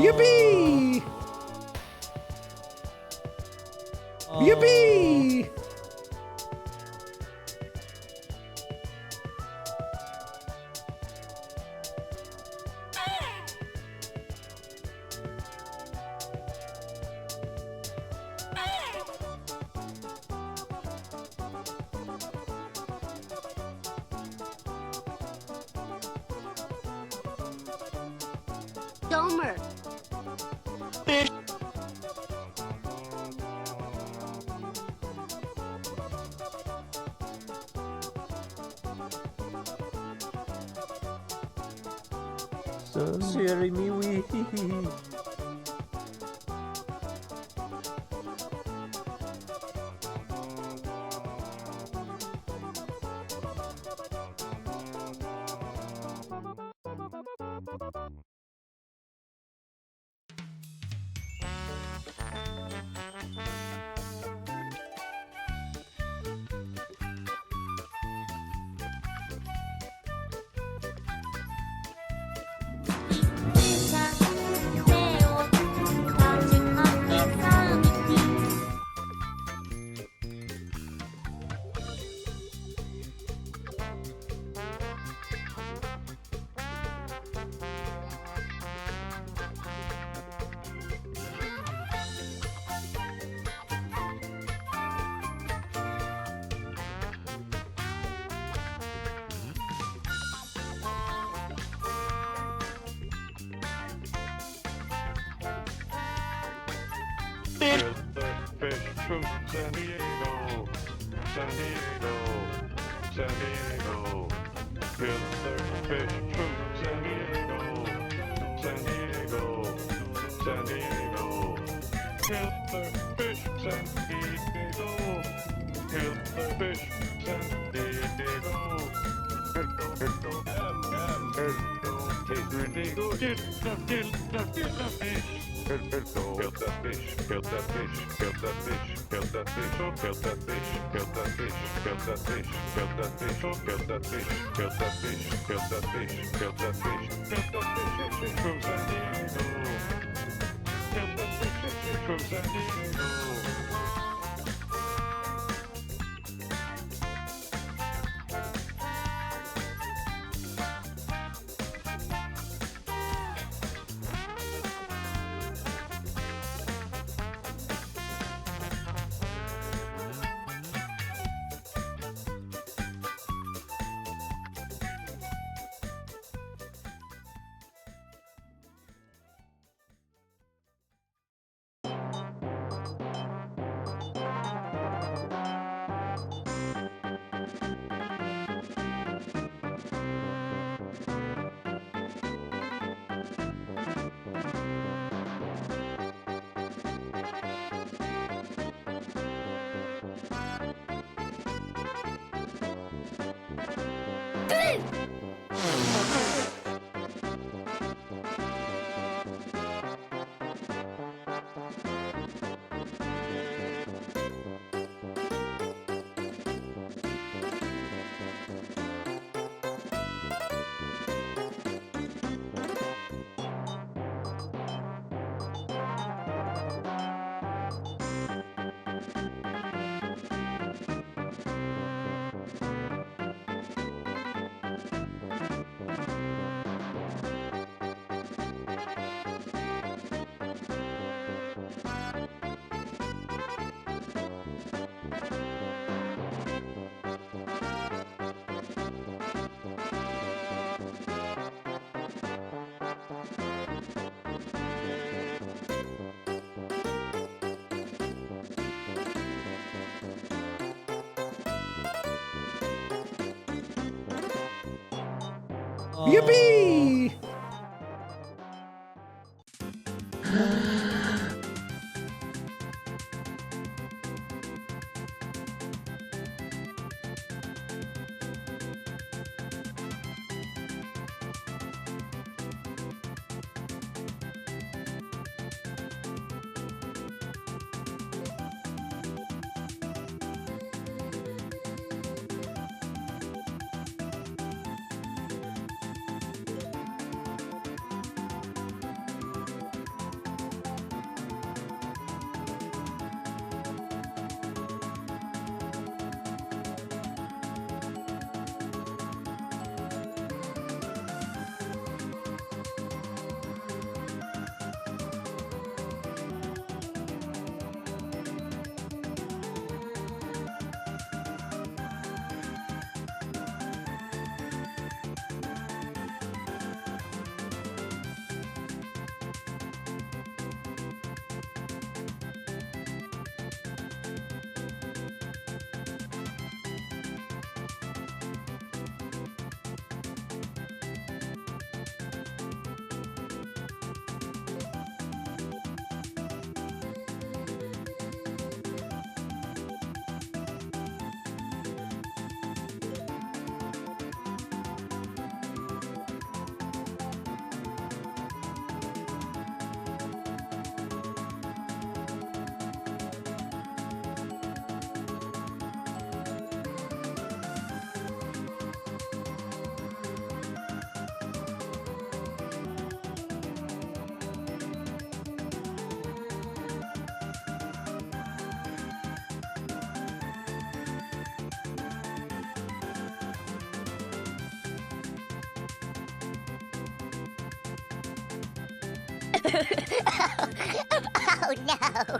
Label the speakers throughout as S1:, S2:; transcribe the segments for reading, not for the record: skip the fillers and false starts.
S1: Yippee! Yippee!
S2: Domer.
S1: Jeremy Wee.
S3: Fish from San Diego, San Diego, San Diego. Killer fish from San Diego, San Diego, San Diego. Killer fish, San Diego. Killer fish, San Diego. Get the fish. Kill that fish, kill that fish, kill that fish, kill that fish, oh kill that fish, kill that fish, kill that fish, kill that fish, oh kill that fish, kill that fish, kill that fish, kill that fish, kill that fish from San Diego. Kill that fish from San Diego.
S1: Yippee!
S2: Oh no!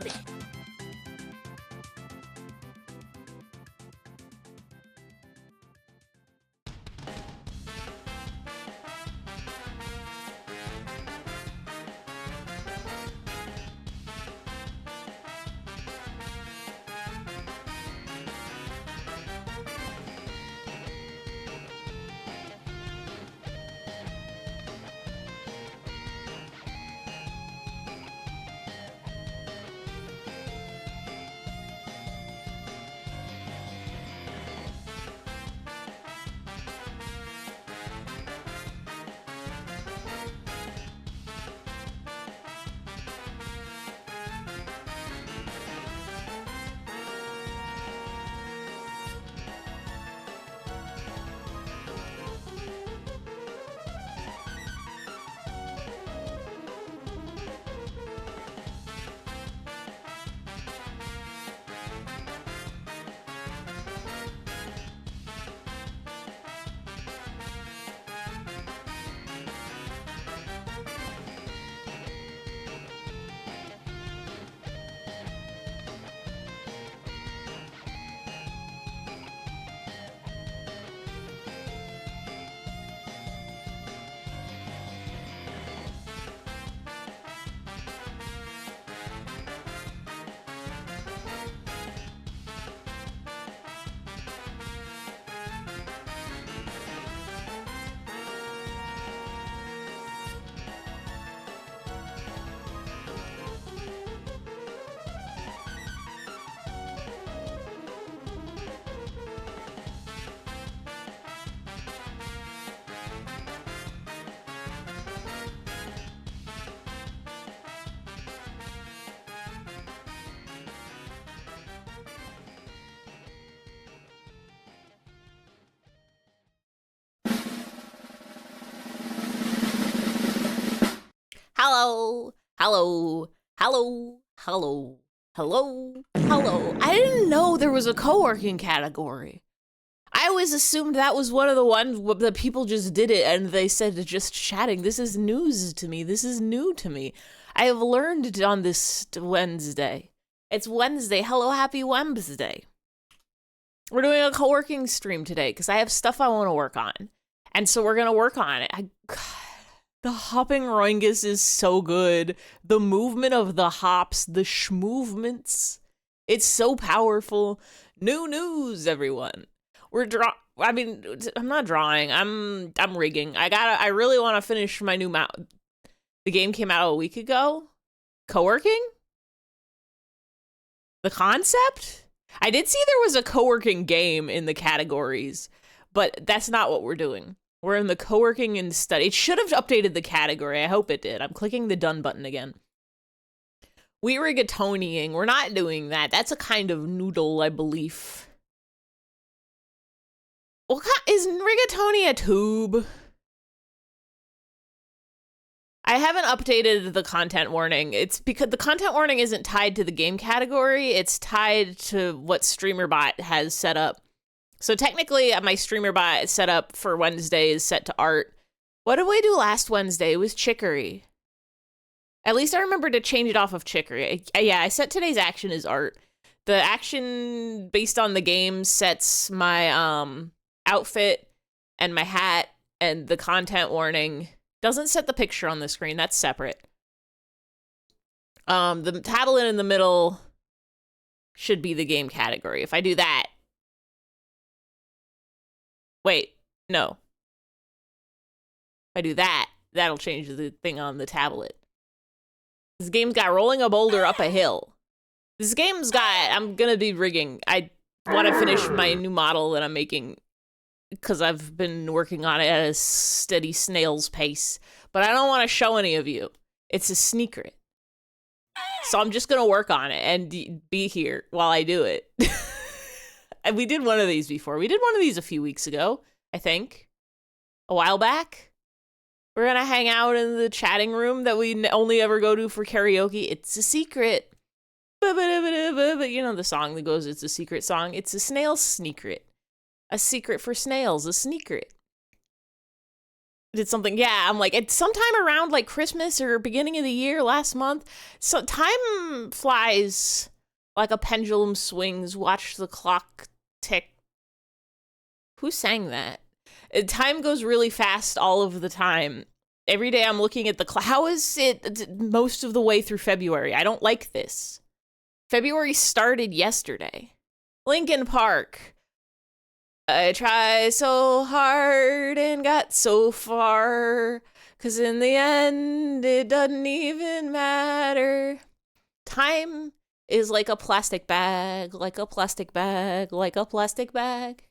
S4: Hello, hello, hello, hello, hello, hello. I didn't know there was a co-working category. I always assumed that was one of the ones that people just did it and they said just chatting. This is news to me. This is new to me. I have learned on this Wednesday. It's Wednesday. Hello, happy Wednesday. We're doing a co-working stream today because I have stuff I want to work on. And so we're going to work on it. The hopping roingus is so good. The movement of the hops, the schmovements. It's so powerful. New news, everyone. I mean, I'm not drawing. I'm rigging. I really want to finish my new mount. The game came out a week ago. Co-working? The concept? I did see there was a co-working game in the categories, but that's not what we're doing. We're in the co-working and study. It should have updated the category. I hope it did. I'm clicking the done button again. We rigatoniing. We're not doing that. That's a kind of noodle, I believe. What is rigatoni a tube? I haven't updated the content warning. It's because the content warning isn't tied to the game category. It's tied to what StreamerBot has set up. So technically, my StreamerBot set up for Wednesday is set to art. What did we do last Wednesday? It was chicory. At least I remember to change it off of chicory. Yeah, I set today's action as art. The action based on the game sets my outfit and my hat, and the content warning doesn't set the picture on the screen. That's separate. The tablet in the middle should be the game category. If I do that, wait, no. If I do that, that'll change the thing on the tablet. This game's got rolling a boulder up a hill. This game's got, I'm gonna be rigging. I want to finish my new model that I'm making because I've been working on it at a steady snail's pace, but I don't want to show any of you. It's a secret. So I'm just gonna work on it and be here while I do it. And we did one of these before. We did one of these a few weeks ago, I think. A while back. We're gonna hang out in the chatting room that we only ever go to for karaoke. It's a secret. But you know the song that goes, it's a secret song. It's a snail's secret. A secret for snails, a secret. Did something, yeah, I'm like, it's sometime around like Christmas or beginning of the year last month. So time flies like a pendulum swings. Watch the clock tick. Who sang that? Time goes really fast all of the time. Every day I'm looking at the clock. How is it most of the way through February? I don't like this. February started yesterday. Linkin Park. I tried so hard and got so far, 'cause in the end, it doesn't even matter. Time is like a plastic bag, like a plastic bag, like a plastic bag.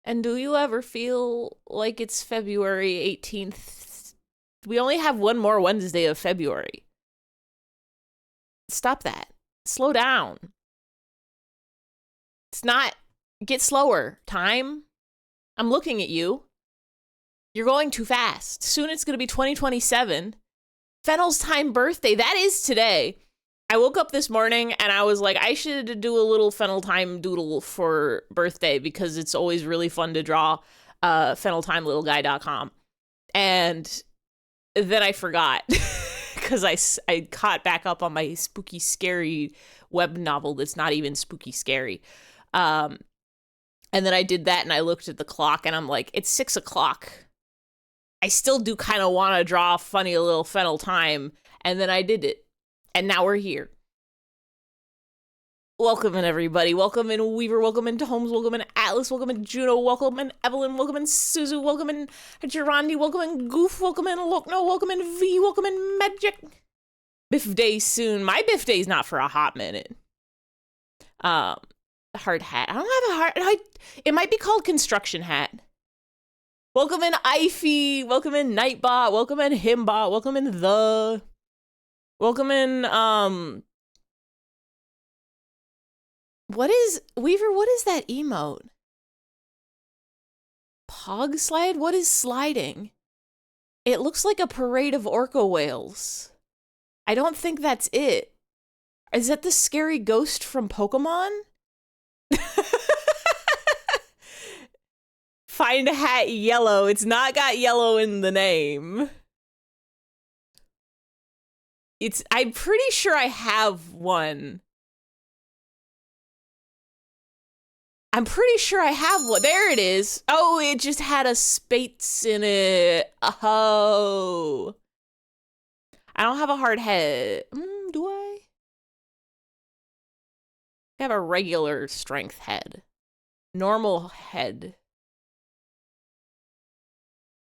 S4: And do you ever feel like it's February 18th? We only have one more Wednesday of February. Stop that. Slow down. It's not... Get slower. Time. I'm looking at you. You're going too fast. Soon it's going to be 2027. Fennel's time birthday. That is today. I woke up this morning and I was like, I should do a little Fennel time doodle for birthday because it's always really fun to draw. FennelTimeLittleGuy.com. And then I forgot because I caught back up on my spooky, scary web novel that's not even spooky, scary. And then I did that and I looked at the clock and I'm like, it's 6 o'clock. I still do kind of want to draw a funny little Fennel time. And then I did it. And now we're here. Welcome in, everybody. Welcome in, Weaver. Welcome in, Holmes. Welcome in, Atlas. Welcome in, Juno. Welcome in, Evelyn. Welcome in, Suzu. Welcome in, Gerandi. Welcome in, Goof. Welcome in, Lokno. Welcome in, V. Welcome in, Magic. Biff Day soon. My Biff Day's not for a hot minute. Hard hat. I don't have a hard... It might be called construction hat. Welcome in, Ify. Welcome in, Nightbot. Welcome in, Himbot. Welcome in, The... Welcome in, What is... Weaver, what is that emote? Pog slide? What is sliding? It looks like a parade of orca whales. I don't think that's it. Is that the scary ghost from Pokemon? Find a hat yellow. It's not got yellow in the name. I'm pretty sure I have one. I'm pretty sure I have one. There it is. Oh, it just had a spates in it. Oh. I don't have a hard head. Do I? I have a regular strength head. Normal head.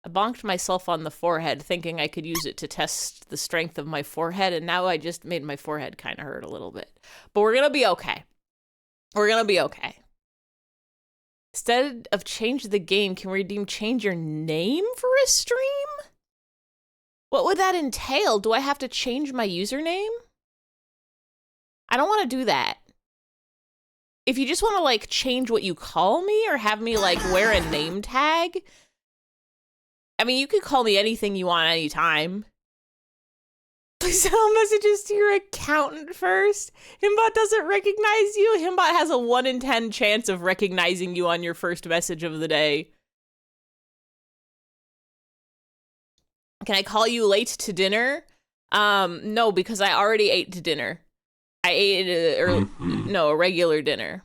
S4: I bonked myself on the forehead thinking I could use it to test the strength of my forehead, and now I just made my forehead kind of hurt a little bit. But we're gonna be okay. We're gonna be okay. Instead of change the game, can we redeem change your name for a stream? What would that entail? Do I have to change my username? I don't want to do that. If you just want to, like, change what you call me or have me, like, wear a name tag, I mean, you could call me anything you want anytime. Please send messages to your accountant first. Himbot doesn't recognize you. Himbot has a 1 in 10 chance of recognizing you on your first message of the day. Can I call you late to dinner? No, because I already ate to dinner. I ate a regular dinner.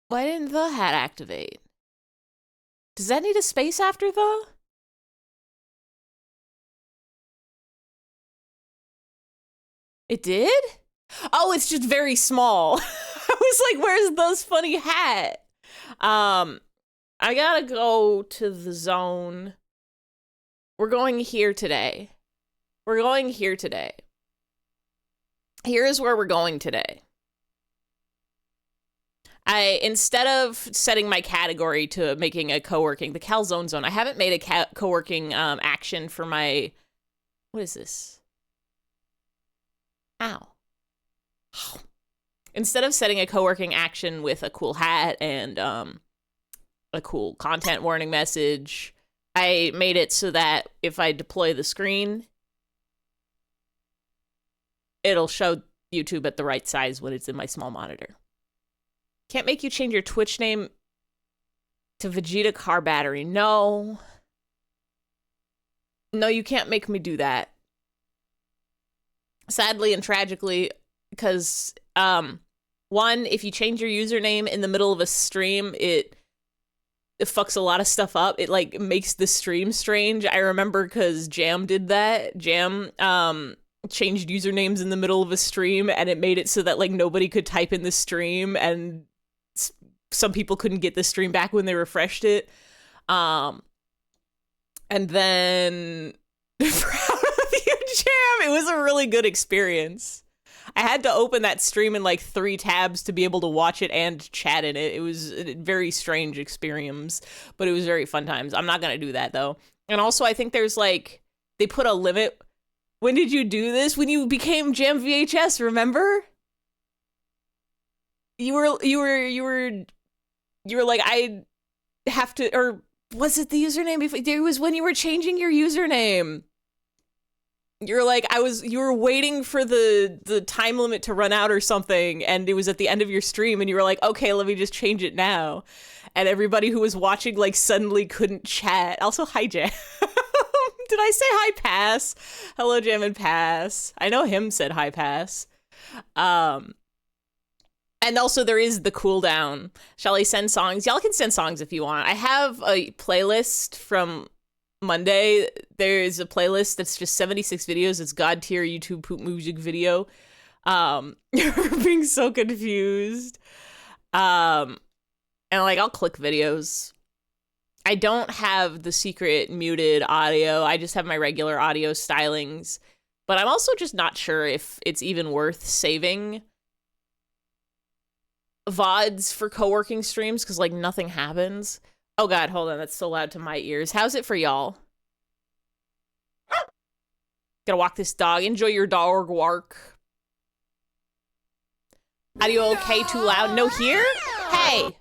S4: Why didn't the hat activate? Does that need a space after the? It did? Oh, it's just very small. I was like, where's those funny hat? I gotta go to the zone. We're going here today. We're going here today. Here's where we're going today. Instead of setting my category to making a co-working, the calzone zone, I haven't made a co-working action for my, what is this? Ow. Instead of setting a co-working action with a cool hat and a cool content warning message, I made it so that if I deploy the screen, it'll show YouTube at the right size when it's in my small monitor. Can't make you change your Twitch name to Vegeta Car Battery. No. No, you can't make me do that. Sadly and tragically, because, one, if you change your username in the middle of a stream, it fucks a lot of stuff up. It, like, makes the stream strange. I remember because Jam did that. Jam, changed usernames in the middle of a stream, and it made it so that, like, nobody could type in the stream, and some people couldn't get the stream back when they refreshed it. And then proud of you, Jam. It was a really good experience. I had to open that stream in like 3 tabs to be able to watch it and chat in it. It was a very strange experience, but it was very fun times. I'm not gonna do that though. And also I think there's like, they put a limit. When did you do this? When you became Jam VHS, remember? You were like, I have to, or was it the username before? It was when you were changing your username. You're like, you were waiting for the time limit to run out or something, and it was at the end of your stream, and you were like, okay, let me just change it now. And everybody who was watching, like, suddenly couldn't chat. Also, hi, Jam. Did I say hi, Pass? Hello, Jam and Pass. I know him said hi, Pass. And also there is the cooldown. Shall I send songs? Y'all can send songs if you want. I have a playlist from Monday. There's a playlist that's just 76 videos. It's God tier YouTube poop music video. You're being so confused. And like, I'll click videos. I don't have the secret muted audio. I just have my regular audio stylings. But I'm also just not sure if it's even worth saving VODs for co-working streams, because like nothing happens. Oh god, hold on, that's so loud to my ears. How's it for y'all? Gotta walk this dog. Enjoy your dog walk. Audio okay, too loud? No here? Hey!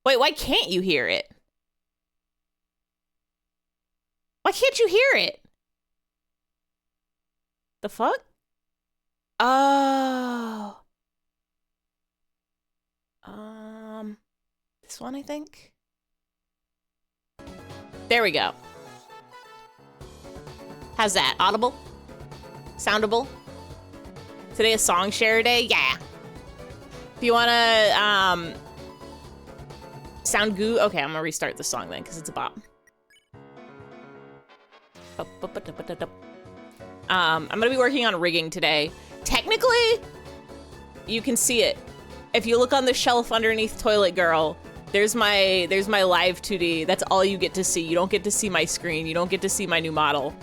S4: Wait, why can't you hear it? Why can't you hear it? The fuck? Oh. This one, I think. There we go. How's that? Audible? Soundable? Today a song share day? Yeah. If you wanna, Sound goo? Okay, I'm gonna restart the song then, because it's a bop. I'm gonna be working on rigging today. Technically, you can see it. If you look on the shelf underneath Toilet Girl, there's my live 2D. That's all you get to see. You don't get to see my screen. You don't get to see my new model.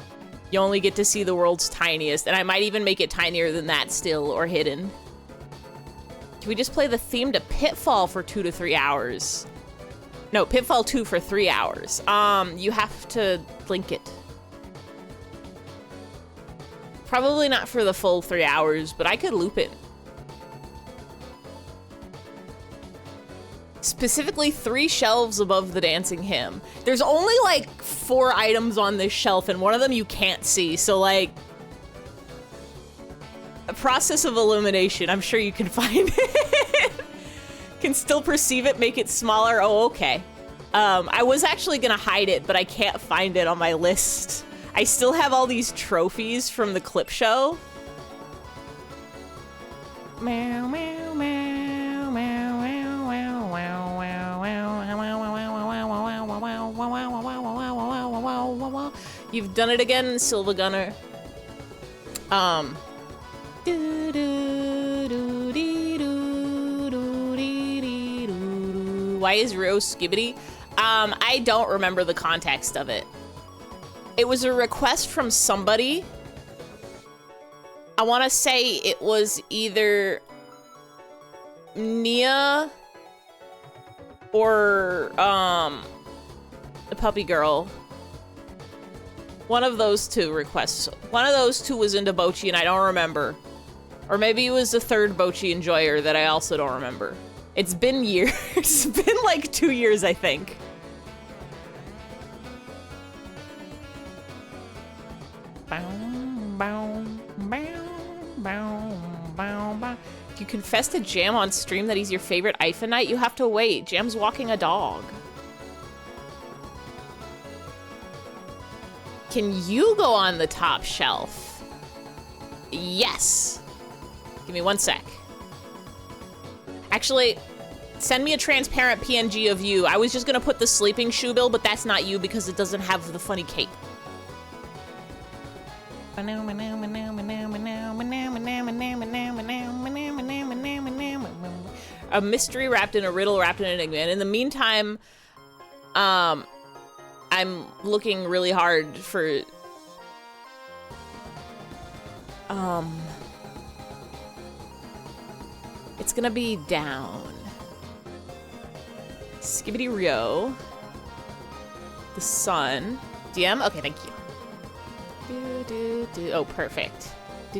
S4: You only get to see the world's tiniest, and I might even make it tinier than that still, or hidden. Can we just play the theme to Pitfall for 2 to 3 hours? No, Pitfall 2 for 3 hours. You have to link it. Probably not for the full 3 hours, but I could loop it. Specifically 3 shelves above the dancing hymn. There's only like 4 items on this shelf, and one of them you can't see, so like, a process of illumination, I'm sure you can find it. Can still perceive it, make it smaller, oh okay. I was actually gonna hide it, but I can't find it on my list. I still have all these trophies from the clip show. Meow, meow, meow, meow, meow, meow, meow, meow. You've done it again, Silva Gunner. Why is Rio skibbity? I don't remember the context of it. It was a request from somebody. I want to say it was either Nia or the puppy girl. One of those 2 requests. One of those 2 was into Bochi and I don't remember. Or maybe it was the 3rd Bochi enjoyer that I also don't remember. It's been years. It's been like 2 years, I think. If you confess to Jam on stream that he's your favorite Ifa Knight, you have to wait. Jam's walking a dog. Can you go on the top shelf? Yes. Give me 1 sec. Actually, send me a transparent PNG of you. I was just gonna put the sleeping shoe bill, but that's not you because it doesn't have the funny cape. A mystery wrapped in a riddle wrapped in an enigma. And in the meantime, I'm looking really hard for it's gonna be down. Skibbity Rio. The sun. DM? Okay, thank you. Oh, perfect. I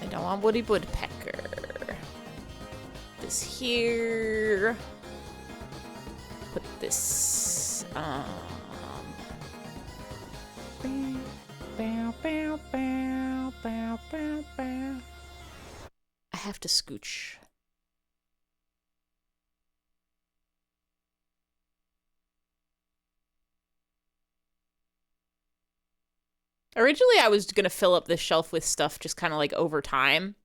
S4: don't want Woody Woodpecker. This here. Put this I have to scooch. Originally, I was gonna fill up this shelf with stuff just kind of like over time.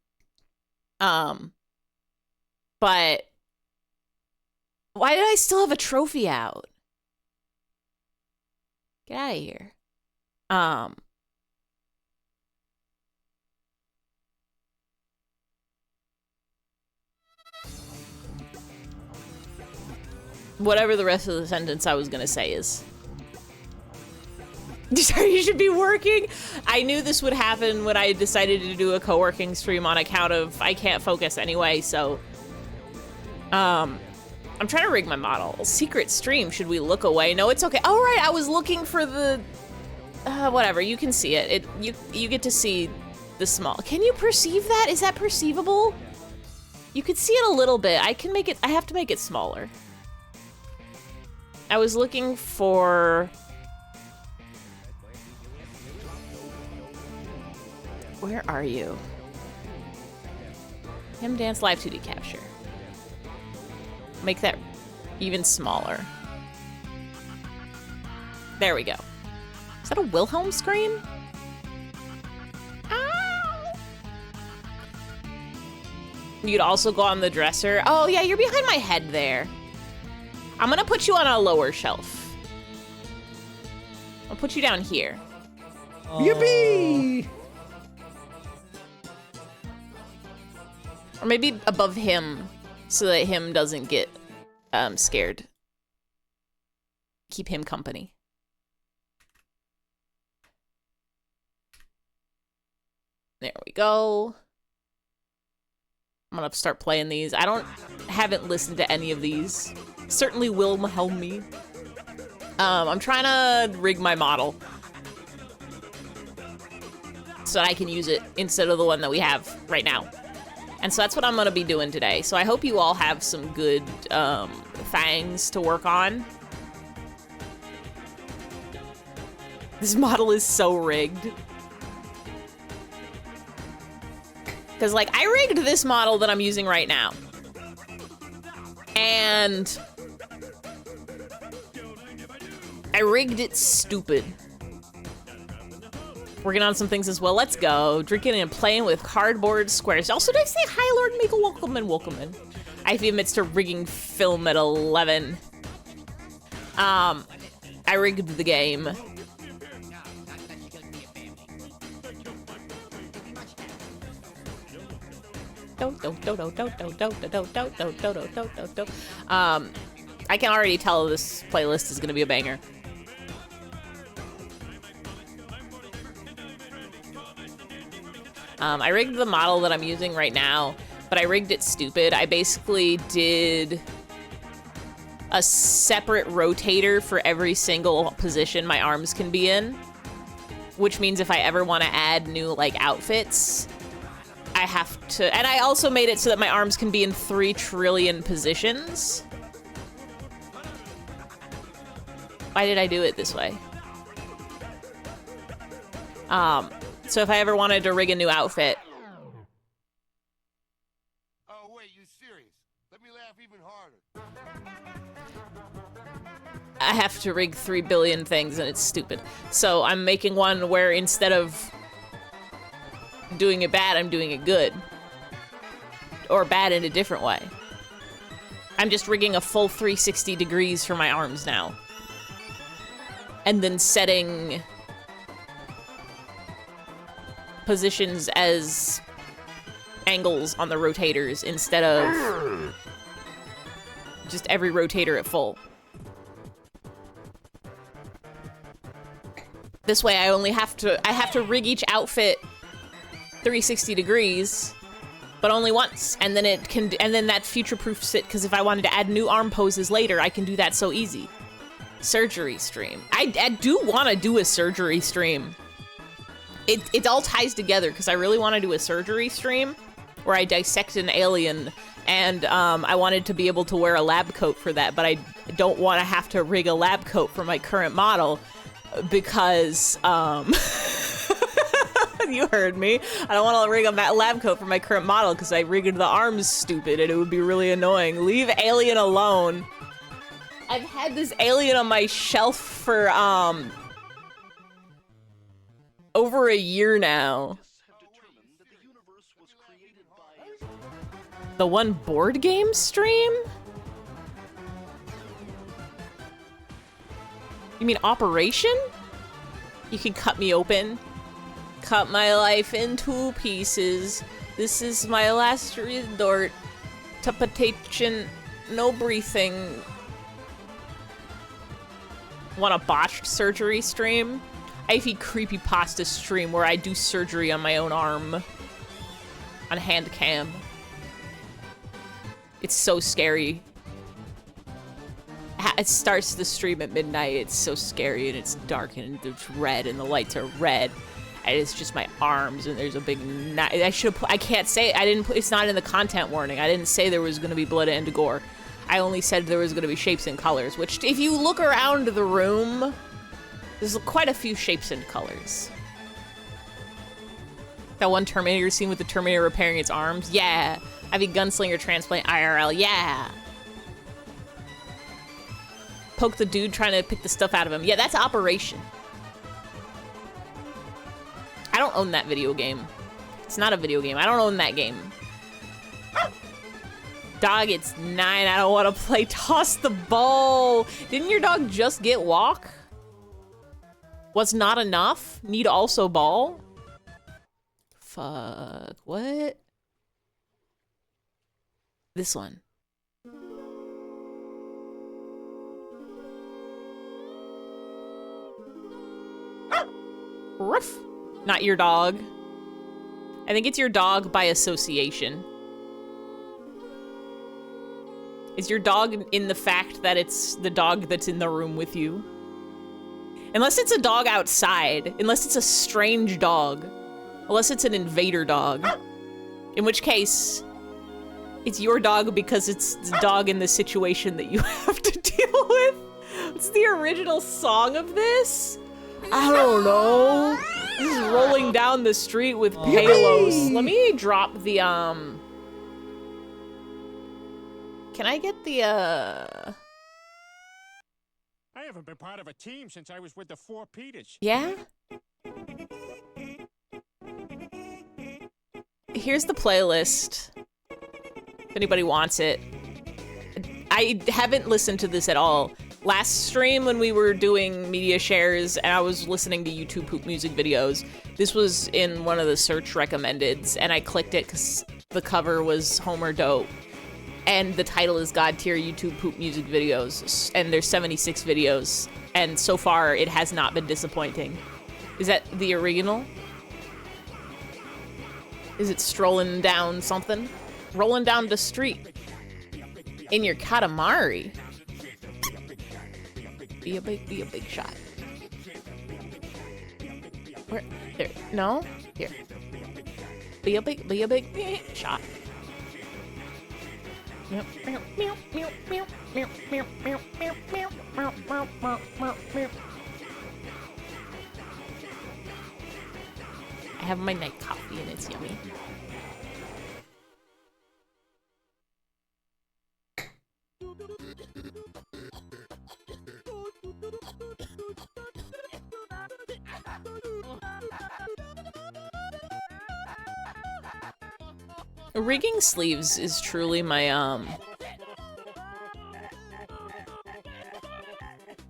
S4: But why did I still have a trophy out? Get out of here. Whatever the rest of the sentence I was gonna say is. Sorry, you should be working. I knew this would happen when I decided to do a co-working stream on account of I can't focus anyway, so. I'm trying to rig my model. Secret stream, should we look away? No, it's okay. Oh, right, I was looking for the, whatever, you can see it. You get to see the small. Can you perceive that? Is that perceivable? You could see it a little bit. I can make it, I have to make it smaller. I was looking for, where are you? Him Dance Live 2D Capture. Make that even smaller. There we go. Is that a Wilhelm scream? Ow! You'd also go on the dresser. Oh yeah, you're behind my head there. I'm gonna put you on a lower shelf. I'll put you down here.
S1: Yippee!
S4: Or maybe above him, so that him doesn't get scared. Keep him company. There we go. I'm gonna start playing these. Haven't listened to any of these. Certainly will help me. I'm trying to rig my model so that I can use it instead of the one that we have right now. And so that's what I'm gonna be doing today. So I hope you all have some good things to work on. This model is so rigged. Because, like, I rigged this model that I'm using right now. And I rigged it stupid. Working on some things as well. Let's go. Drinking and playing with cardboard squares. Also, did I say hi, Lord Miko? Welcome in, welcome in. IFE admits to rigging film at 11. I rigged the game. I can already tell this playlist is gonna be a banger. I rigged the model that I'm using right now, but I rigged it stupid. I basically did a separate rotator for every single position my arms can be in, which means if I ever want to add new, like, outfits, I have to, and I also made it so that my arms can be in 3 trillion positions. Why did I do it this way? So if I ever wanted to rig a new outfit.
S2: Oh, wait, you serious? Let me laugh even harder.
S4: I have to rig 3 billion things and it's stupid. So I'm making one where instead of doing it bad, I'm doing it good. Or bad in a different way. I'm just rigging a full 360 degrees for my arms now. And then setting positions as angles on the rotators instead of just every rotator at full. This way I have to rig each outfit 360 degrees, but only once, and then that future-proofs it, because if I wanted to add new arm poses later, I can do that so easy. Surgery stream. I do want to do a surgery stream. It all ties together, because I really want to do a surgery stream where I dissect an alien, and I wanted to be able to wear a lab coat for that, but I don't want to have to rig a lab coat for my current model, because, you heard me. I don't want to rig a lab coat for my current model because I rigged the arms stupid and it would be really annoying. Leave alien alone. I've had this alien on my shelf for, over a year now. The one board game stream? You mean Operation? You can cut me open. Cut my life in 2 pieces. This is my last resort. Tupitation, no breathing. Want a botched surgery stream? IFE creepypasta stream where I do surgery on my own arm. On hand cam. It's so scary. It starts the stream at midnight. It's so scary and it's dark and it's red and the lights are red. And it's just my arms and there's a big I can't say it. It's not in the content warning. I didn't say there was going to be blood and gore. I only said there was going to be shapes and colors, which if you look around the room, there's quite a few shapes and colors. That one Terminator scene with the Terminator repairing its arms? Yeah. I mean, gunslinger transplant IRL? Yeah. poke the dude trying to pick the stuff out of him. Yeah, that's Operation. I don't own that video game. It's not a video game. I don't own that game. Dog, it's 9. I don't want to play toss the ball. Didn't your dog just get walk? What's not enough? Need also ball? Fuck, what? This one. Ruff. Not your dog. I think it's your dog by association. Is your dog in the fact that it's the dog that's in the room with you? Unless it's a dog outside. Unless it's a strange dog. Unless it's an invader dog. In which case, it's your dog because it's the dog in the situation that you have to deal with. What's the original song of this? I don't know. This is rolling down the street with Palos. Let me drop the, Can I get the,
S5: I haven't been part of a team since I was with the Four Peters.
S4: Yeah? Here's the playlist. If anybody wants it. I haven't listened to this at all. Last stream when we were doing media shares and I was listening to YouTube poop music videos, this was in one of the search recommendeds and I clicked it because the cover was Homer Dope. And the title is God Tier YouTube Poop Music Videos. And there's 76 videos. And so far, it has not been disappointing. Is that the original? Is it strolling down something? Rolling down the street. In your Katamari. Be a big shot. Where? There. No? Here. Be a big shot. I have my night coffee and it's yummy. Rigging sleeves is truly my,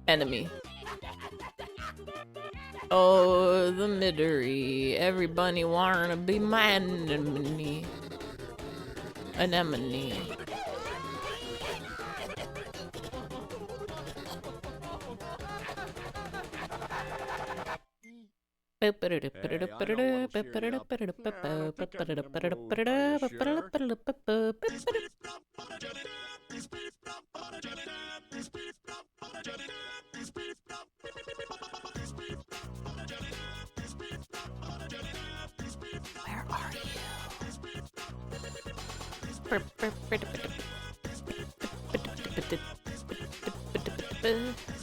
S4: enemy. Oh, the middery. Everybody wanna be my enemy. Anemone. Where are you?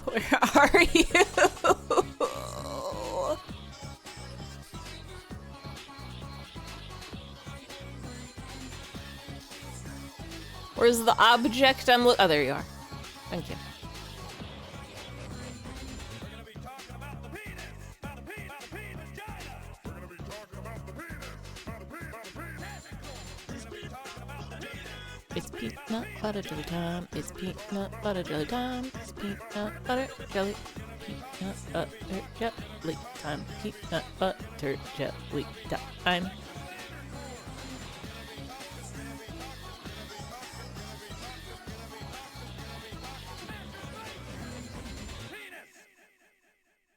S4: Where are you? Where's the object I'm oh, there you are. Thank you. It's peanut butter jelly time. It's peanut butter jelly time. It's peanut butter jelly. Peanut butter jelly time. Peanut butter jelly time.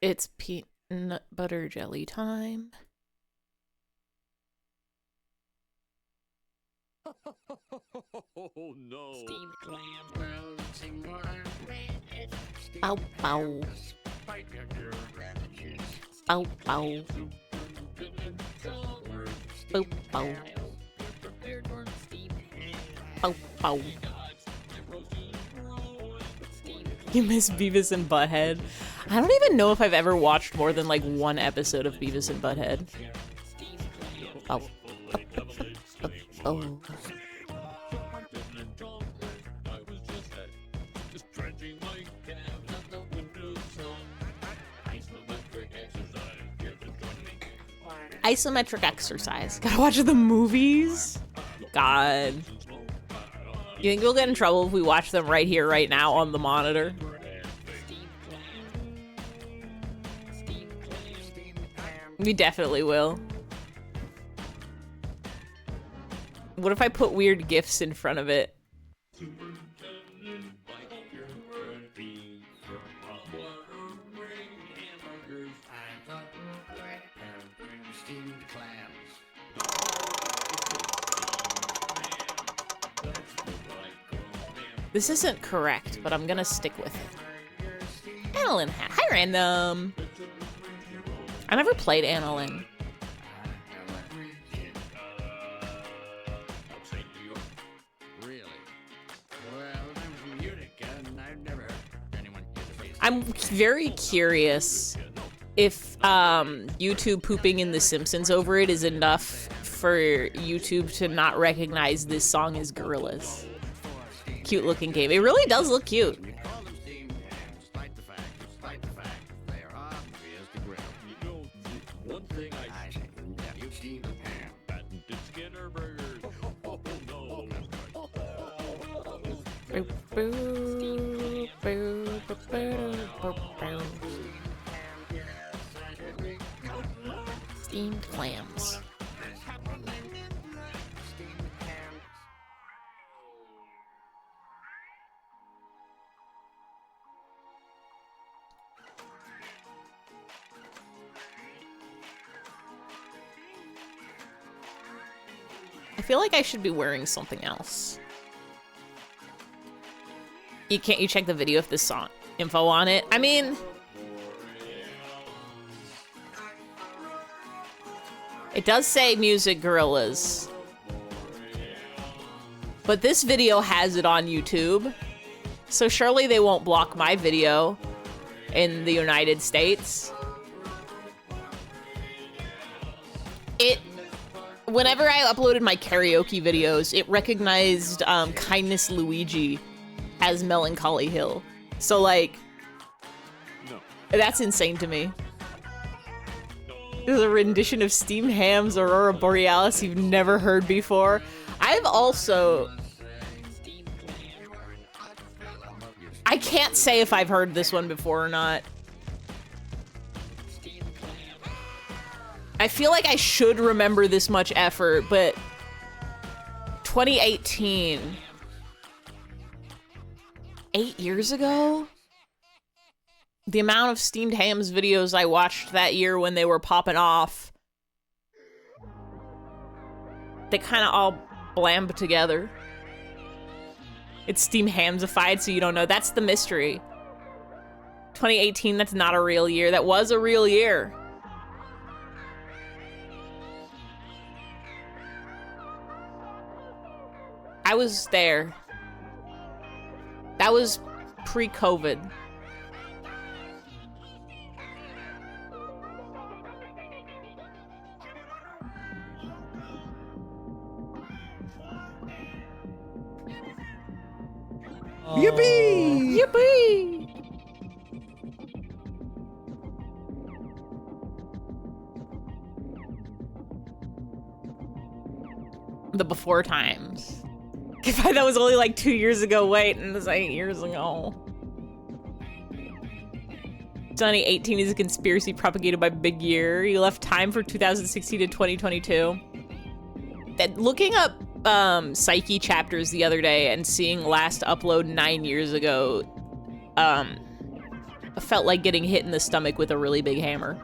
S4: It's peanut butter jelly time.
S5: Oh no.
S4: Bow bow. Bow bow. Bow bow. Bow bow. You miss Beavis and Butthead? I don't even know if I've ever watched more than like one episode of Beavis and Butthead. Oh. Oh. isometric exercise. Gotta watch the movies? God. You think we'll get in trouble if we watch them right here, right now on the monitor? We definitely will. What if I put weird GIFs in front of it? This isn't correct, but I'm gonna stick with it. Annalyn hat. Hi, random. I never played Annalyn. I'm very curious if YouTube pooping in The Simpsons over it is enough for YouTube to not recognize this song as Gorillaz. Cute looking game. It really does look cute. Steamed clams. I feel like I should be wearing something else. You check the video if this song info on it? I mean, it does say music Gorillaz, but this video has it on YouTube, so surely they won't block my video in the United States. Whenever I uploaded my karaoke videos, it recognized Kindness Luigi as Melancholy Hill. So, like, that's insane to me. There's a rendition of Steamed Ham's Aurora Borealis you've never heard before. I've also... I can't say if I've heard this one before or not. I feel like I should remember this much effort, but 2018, 8 years ago? The amount of Steamed Hams videos I watched that year when they were popping off, they kind of all blammed together. It's Steamed Hamsified, so you don't know. That's the mystery. 2018, that's not a real year. That was a real year. I was there. That was pre-COVID.
S1: Yippee!
S4: Yippee! The before times. That was only like 2 years ago. Wait, and it was 8 years ago. 2018 is a conspiracy propagated by Big Year. You left time for 2016 to 2022. Looking up Psyche chapters the other day and seeing last upload 9 years ago, felt like getting hit in the stomach with a really big hammer.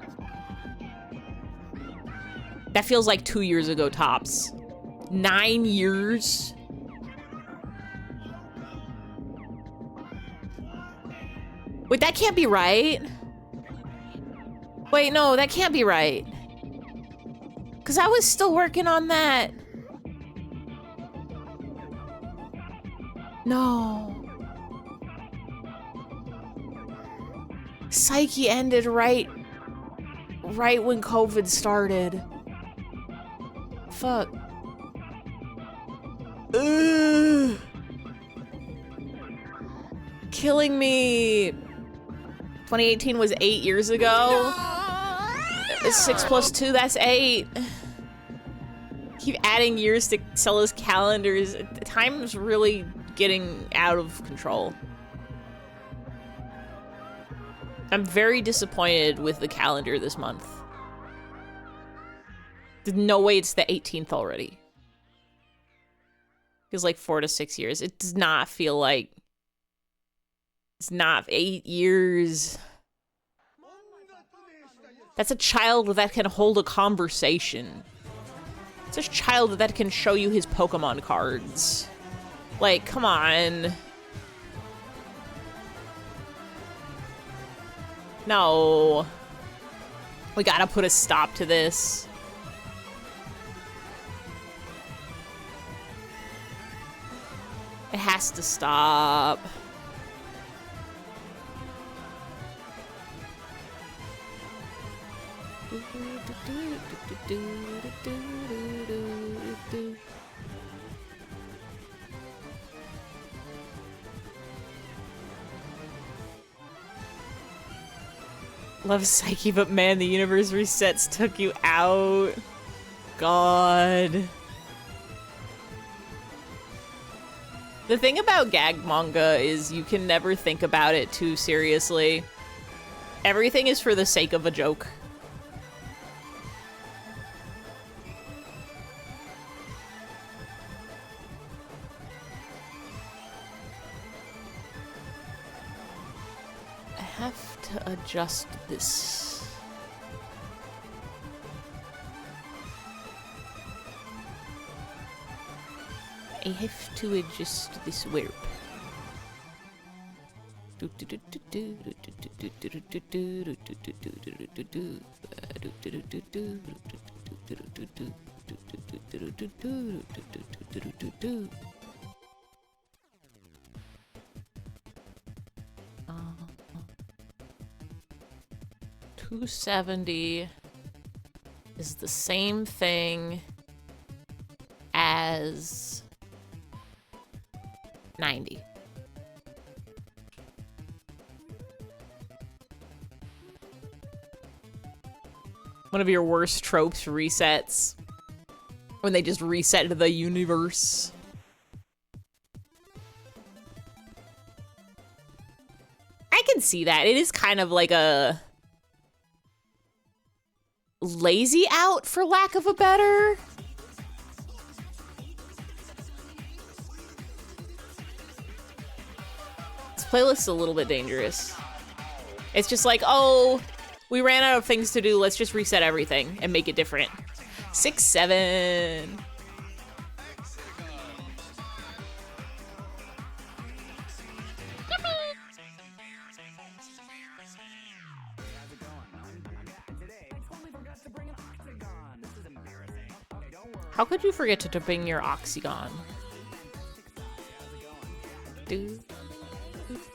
S4: That feels like 2 years ago tops. 9 years? Wait, that can't be right. Wait, no, that can't be right. Because I was still working on that. No. Psyche ended right when COVID started. Fuck. Ugh. Killing me. 2018 was 8 years ago. 6 plus 2, that's 8. Keep adding years to sell his calendars. Time's really getting out of control. I'm very disappointed with the calendar this month. There's no way it's the 18th already. Feels like 4 to 6 years. It does not feel like... It's not 8 years. That's a child that can hold a conversation. It's a child that can show you his Pokemon cards. Like, come on. No. We gotta put a stop to this. It has to stop. Love Psyche, but man, the universe resets took you out. God. The thing about gag manga is you can never think about it too seriously. Everything is for the sake of a joke. I have to adjust this. I have to adjust this warp. Uh, 270 is the same thing as 90. One of your worst tropes resets. When they just reset the universe. I can see that. It is kind of like a lazy out, for lack of a better. This playlist is a little bit dangerous. It's just like, oh, we ran out of things to do. Let's just reset everything and make it different. 6, 7. How could you forget to bring your Oxygon? Do,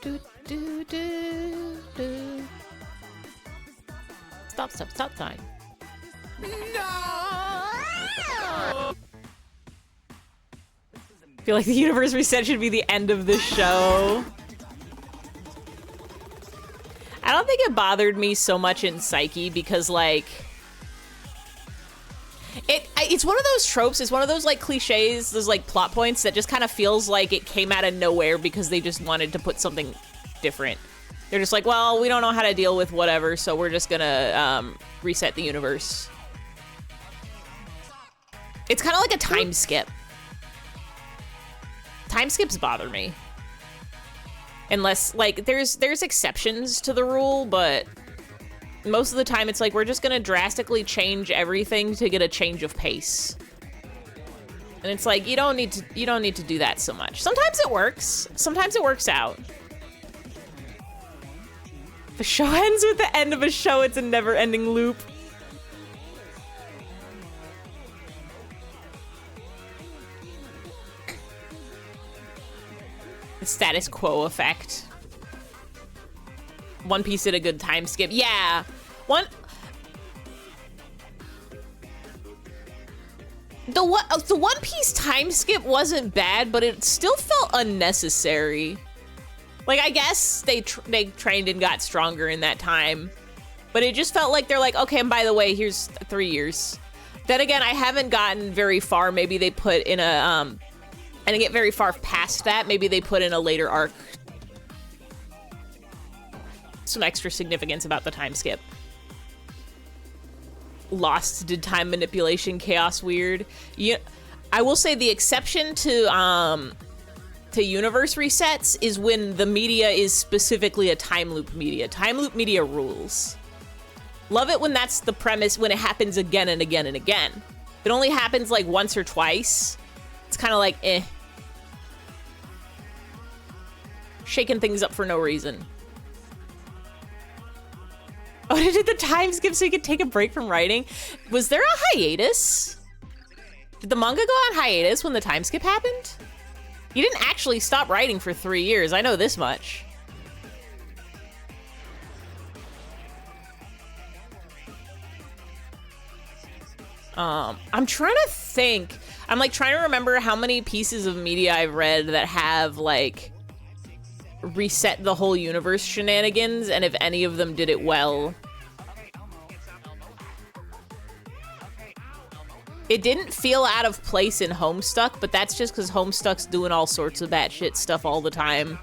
S4: do, do, do, do. Stop sign. No! I feel like the universe reset should be the end of this show. I don't think it bothered me so much in Psyche because, like, it's one of those tropes, it's one of those, like, cliches, those, like, plot points that just kind of feels like it came out of nowhere because they just wanted to put something different. They're just like, well, we don't know how to deal with whatever, so we're just gonna reset the universe. It's kind of like a time skip. Time skips bother me. Unless, like, there's exceptions to the rule, but most of the time it's like, we're just gonna drastically change everything to get a change of pace. And it's like, you don't need to do that so much. Sometimes it works. Sometimes it works out. If a show ends with the end of a show, it's a never-ending loop. The status quo effect. One Piece did a good time skip. Yeah. The One Piece time skip wasn't bad, but it still felt unnecessary. Like, I guess they trained and got stronger in that time. But it just felt like they're like, okay, and by the way, here's 3 years. Then again, I haven't gotten very far. Maybe they put in a, I didn't get very far past that. Maybe they put in a later arc. Some extra significance about the time skip. Lost did time manipulation chaos weird. Yeah, I will say the exception to universe resets is when the media is specifically a time loop media. Time loop media rules. Love it when that's the premise, when it happens again and again and again. If it only happens like once or twice, it's kind of like, eh. Shaking things up for no reason. Oh, they did the time skip so you could take a break from writing? Was there a hiatus? Did the manga go on hiatus when the time skip happened? You didn't actually stop writing for 3 years. I know this much. I'm trying to think. I'm like trying to remember how many pieces of media I've read that have like reset the whole universe shenanigans, and if any of them did it well. It didn't feel out of place in Homestuck, but that's just because Homestuck's doing all sorts of batshit stuff all the time.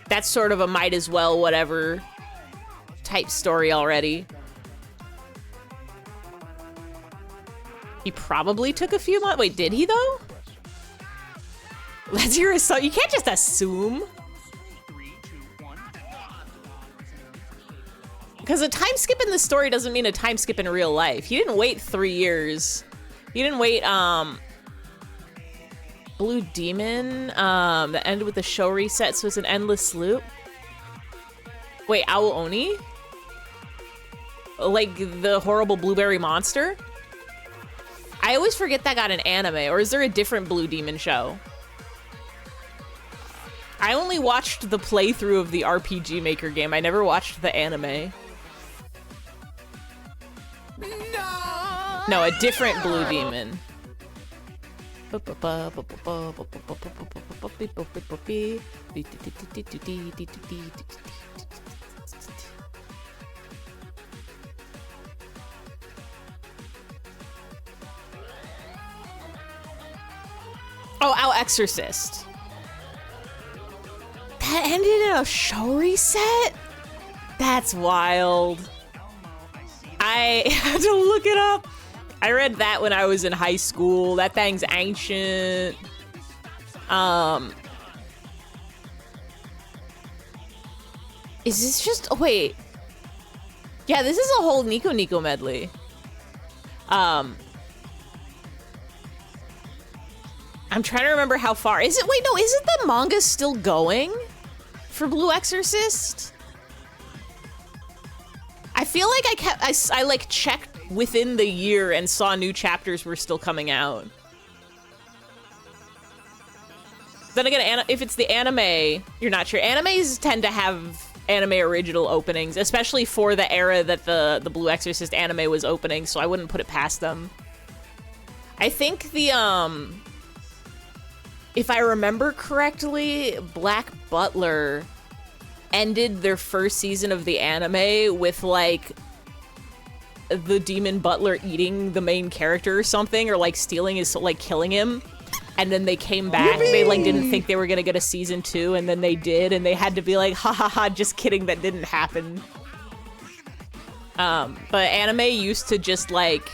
S4: That's sort of a might as well whatever type story already. He probably took a few months. Wait, did he though? Let's hear a song. You can't just assume. Because a time skip in the story doesn't mean a time skip in real life. He didn't wait 3 years. He didn't wait, Blue Demon, that ended with the show reset, so it's an endless loop. Wait, Owl Oni? Like the horrible blueberry monster? I always forget that got an anime, or is there a different Blue Demon show? I only watched the playthrough of the RPG Maker game. I never watched the anime. No, a different Blue Demon. Oh, Our Exorcist. That ended in a show reset? That's wild. I had to look it up. I read that when I was in high school. That thing's ancient. Is this just... Oh, wait. Yeah, this is a whole Nico Nico medley. I'm trying to remember how far. Is it... Wait, no, isn't the manga still going for Blue Exorcist? I feel like I like checked within the year and saw new chapters were still coming out. Then again, if it's the anime, you're not sure. Animes tend to have anime original openings, especially for the era that the Blue Exorcist anime was opening, so I wouldn't put it past them. I think the, if I remember correctly, Black Butler ended their first season of the anime with, like, the demon butler eating the main character or something, or, like, stealing his, like, killing him. And then they came back.
S1: Yippee! They,
S4: like, didn't think they were gonna get a season 2, and then they did, and they had to be like, ha ha ha, just kidding, that didn't happen. But anime used to just, like,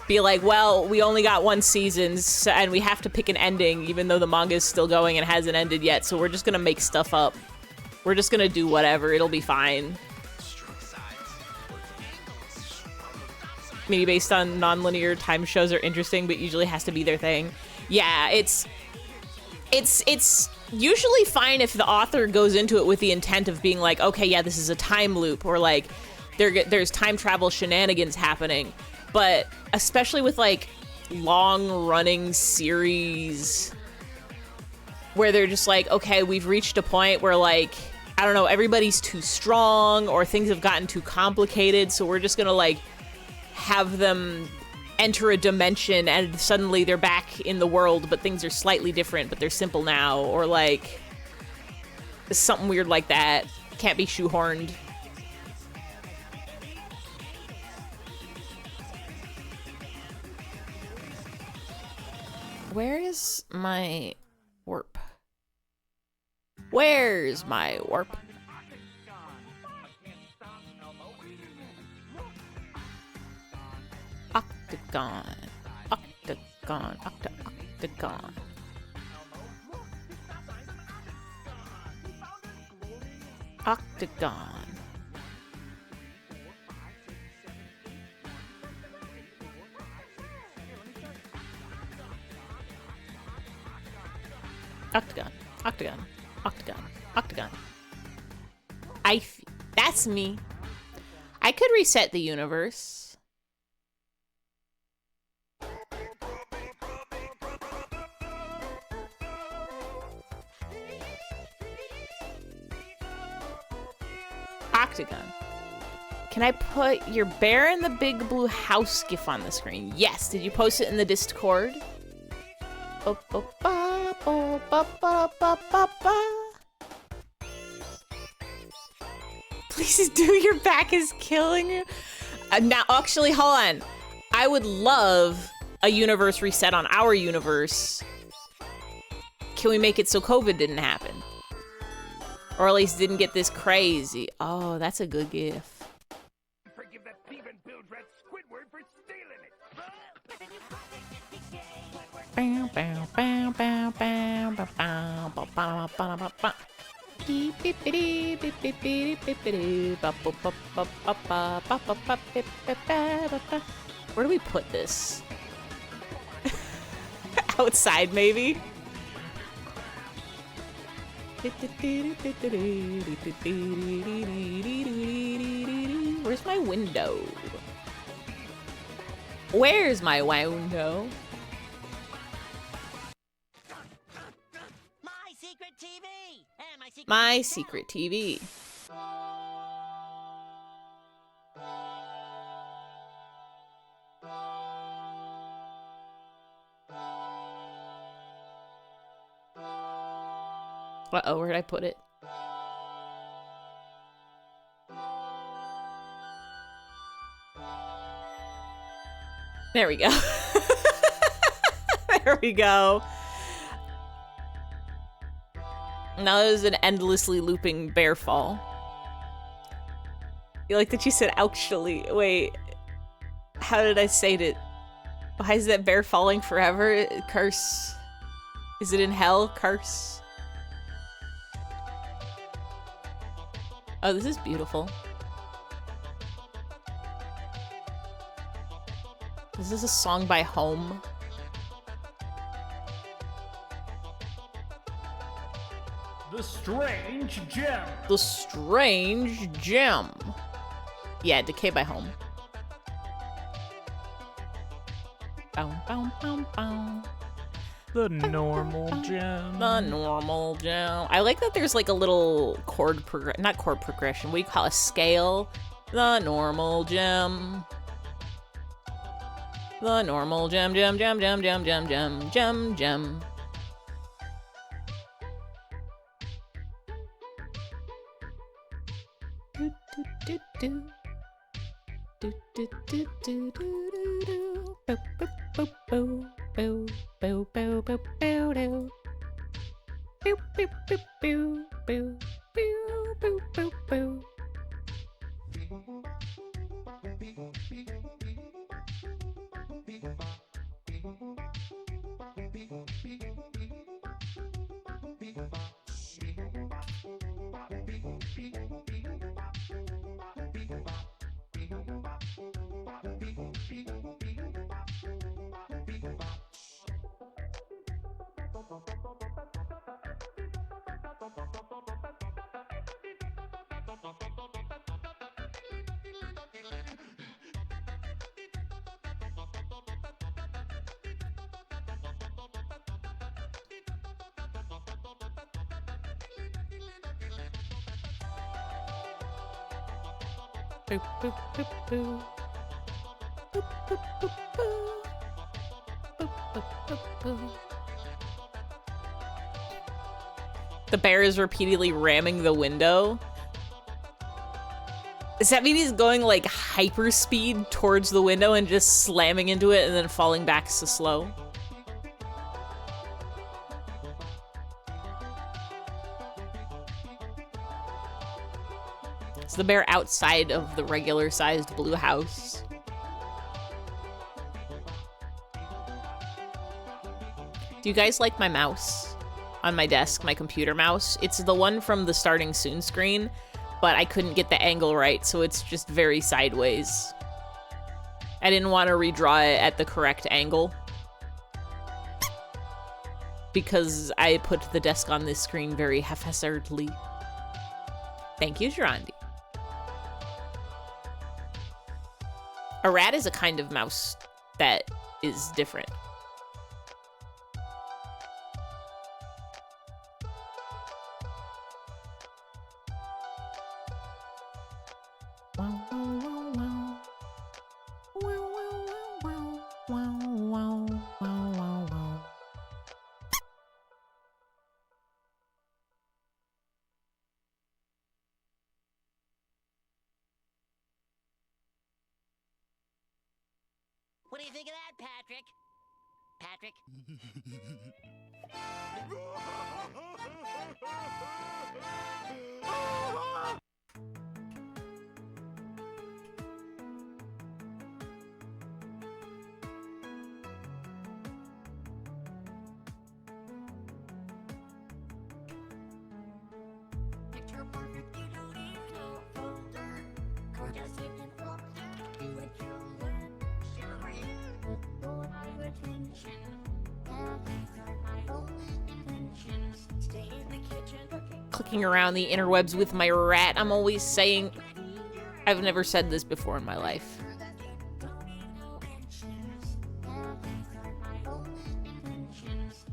S4: be like, well, we only got 1 season, so, and we have to pick an ending, even though the manga is still going and hasn't ended yet, so we're just gonna make stuff up. We're just gonna do whatever, it'll be fine. Maybe based on non-linear time shows are interesting, but usually has to be their thing. Yeah, it's usually fine if the author goes into it with the intent of being like, okay, yeah, this is a time loop, or like there's time travel shenanigans happening. But especially with like long-running series where they're just like, okay, we've reached a point where, like, I don't know, everybody's too strong or things have gotten too complicated, so we're just gonna like have them enter a dimension and suddenly they're back in the world, but things are slightly different, but they're simple now, or like something weird like that. Can't be shoehorned. Where is my warp? Where's my warp? Octagon. Octagon. Octagon. Octagon. Octagon. Octagon. Octagon. Octagon. That's me. I could reset the universe. Octagon. Can I put your bear in the big blue house gif on the screen? Yes. Did you post it in the Discord? Please do. Your back is killing you. Now, actually, hold on. I would love a universe reset on our universe. Can we make it so COVID didn't happen? Or at least didn't get this crazy. Oh, that's a good gif.
S2: Forgive that thief and build rat Squidward for stealing it.
S4: Bow, bow, bow, bow, bow, bow, bow, bow, bow, bow, bow, bow. Beep, beep, beep, beep, beep, beep, beep, beep, ba, ba, ba, ba, ba, ba, ba, ba, ba, beep, beep, ba, ba, ba. Where do we put this? Outside, maybe? Where's my window? Where's my window?
S6: My secret TV! And
S4: My secret TV. Uh-oh, where'd I put it? There we go. There we go. Now there's an endlessly looping bear fall. You like that you said actually. Wait. How did I say it? Why is that bear falling forever? Curse. Is it in hell? Curse. Oh, this is beautiful. Is this a song by Home?
S1: The Strange Gem.
S4: The Strange Gem. Yeah, Decay by Home. Bow, bow, bow, bow.
S1: The Normal Gem.
S4: The Normal Gem. I like that there's like a little chord not chord progression. What do you call a scale? The Normal Gem. The Normal Gem, gem, gem, gem, gem, gem, gem, gem, gem. Do, do, do, do. Do, do, do, do, do, do, do. Boop, boop, boop, boop. Boo, boo, boo, boo, boo. Boo, boo, boo, boo, boo. Boo, boo, boo, boo. Boop, boop, boop, boo. Boop, boop, boop, boo. Boop, boop, boop, boo. The bear is repeatedly ramming the window. Does that mean he's going like hyper speed towards the window and just slamming into it and then falling back so slow? Is the bear outside of the regular-sized blue house? Do you guys like my mouse on my desk, my computer mouse? It's the one from the starting soon screen, but I couldn't get the angle right, so it's just very sideways. I didn't want to redraw it at the correct angle because I put the desk on this screen very haphazardly. Thank you, Girandi. A rat is a kind of mouse that is different.
S6: What do you think of that, Patrick? Patrick?
S7: Picture perfect, you don't need no folder. Or just hit and flop with your learn. Sharing with all my attention. These are my only intentions. Stay in the kitchen cooking.
S4: Clicking around the interwebs with my rat, I'm always saying... I've never said this before in my life.
S7: Don't need no inches. These are my only intentions.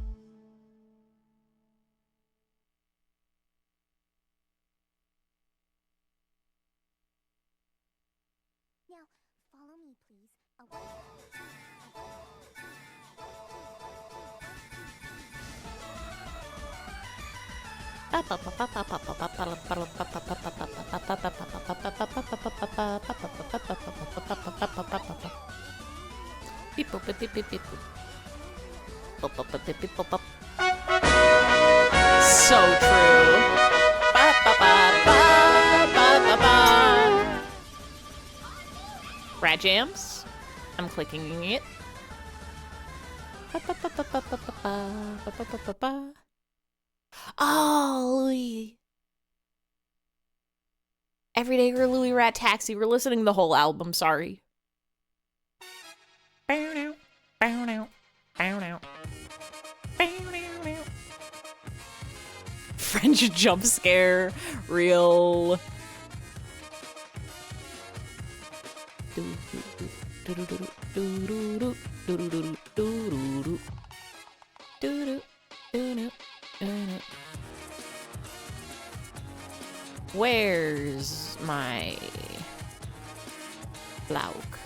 S7: Now, follow me, please.
S4: So true. Rat jams. I'm clicking it. Oh, Louis. Everyday or Louis Rat Taxi. We're listening to the whole album, sorry. French jump scare. Real. Where's my Lauk?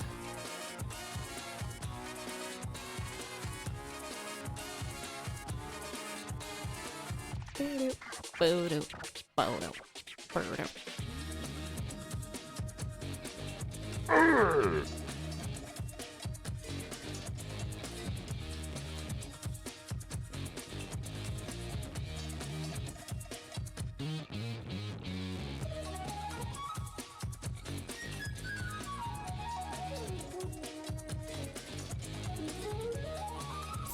S4: Bodo, bodo, bodo.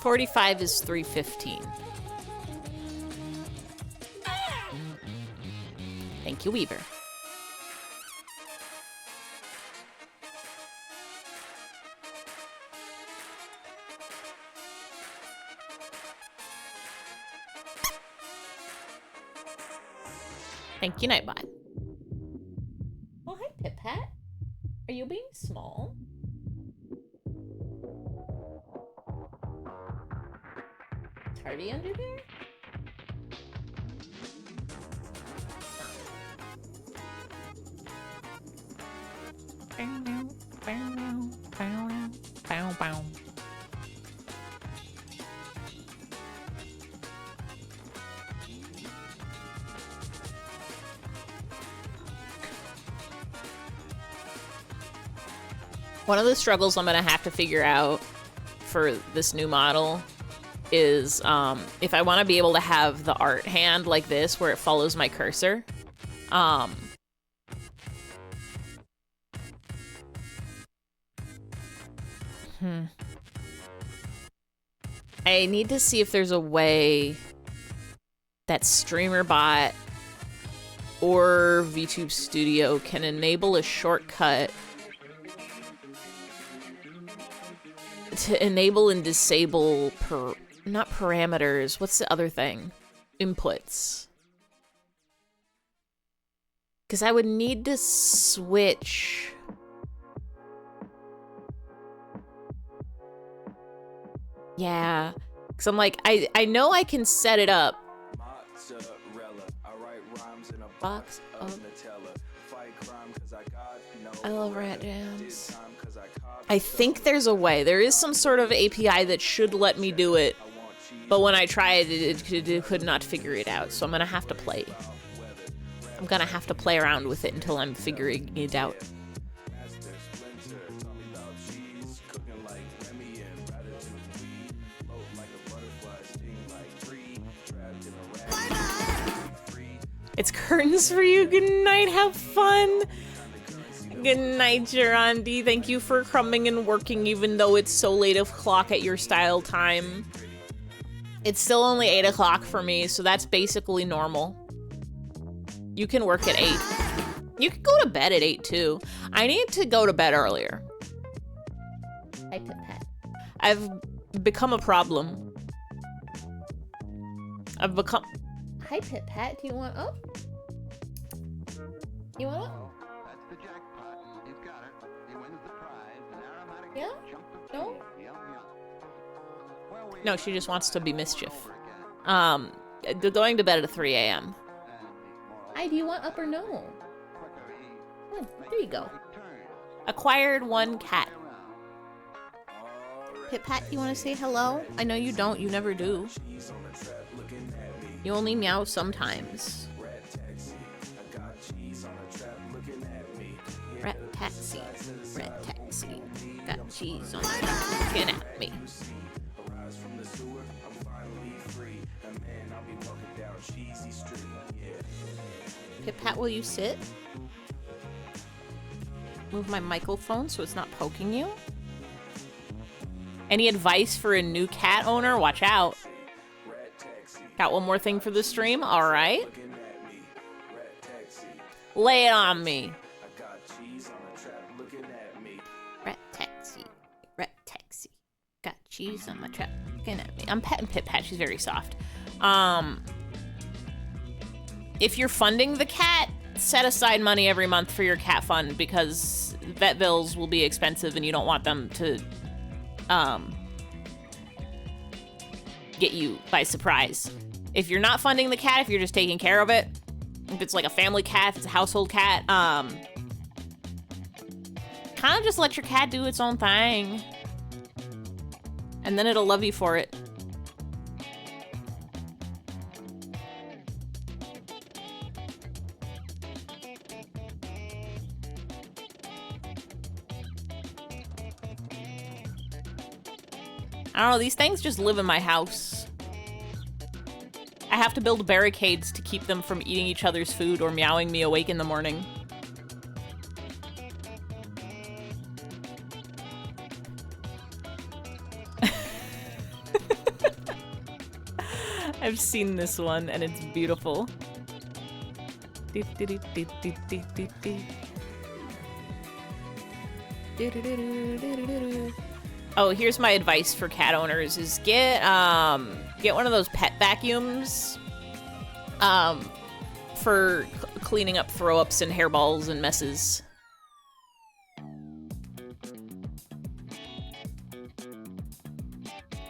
S4: 45 is 315. Thank you, Weaver. Thank you, Nightbot. Oh, hi, Pip Pat. Are you being small? Tardy under there? Bow, bow. One of the struggles I'm gonna have to figure out for this new model is if I want to be able to have the art hand like this where it follows my cursor, I need to see if there's a way that StreamerBot or VTube Studio can enable a shortcut to enable and disable not parameters. What's the other thing? Inputs. Because I would need to switch. Yeah. Because I'm like, I know I can set it up. Box of I love rat jams. I think there's a way. There is some sort of API that should let me do it. But when I tried it could not figure it out. So I'm gonna have to play. I'm gonna have to play around with it until I'm figuring it out. It's curtains for you. Good night. Have fun. Good night, Gerandi. Thank you for coming and working even though it's so late o'clock at your style time. It's still only 8 o'clock for me, so that's basically normal. You can work at 8. You can go to bed at 8 too. I need to go to bed earlier. Hi, Pet. I've become a problem. I've become... Hi, Pit Pat. Do you want up? You want up?
S2: That's the jackpot. He's got it. He wins the prize. An aromatic
S4: Yeah?
S2: chunk of
S4: No?
S2: cheese. Yum, yum. Well, we
S4: No, she just wants to be mischief. They're going to bed at 3 a.m. Hi, do you want up or no? Oh, there you go. Acquired 1 cat. Pit Pat, you want to say hello? I know you don't. You never do. You only meow sometimes. Rat taxi. Rat taxi. Got cheese on it. Looking at me. Pit Pat, will you sit? Move my microphone so it's not poking you. Any advice for a new cat owner? Watch out. Got one more thing for the stream? Alright. Lay it on me. Rat taxi. Rat taxi. Got cheese on my trap. Looking at me. I'm petting Pit Pat. She's very soft. If you're funding the cat, set aside money every month for your cat fund because vet bills will be expensive and you don't want them to get you by surprise. If you're not funding the cat, if you're just taking care of it, if it's like a family cat, if it's a household cat, kind of just let your cat do its own thing. And then it'll love you for it. I don't know, these things just live in my house. I have to build barricades to keep them from eating each other's food or meowing me awake in the morning. I've seen this one and it's beautiful. Oh, here's my advice for cat owners: is get one of those pet vacuums, for cleaning up throw-ups and hairballs and messes.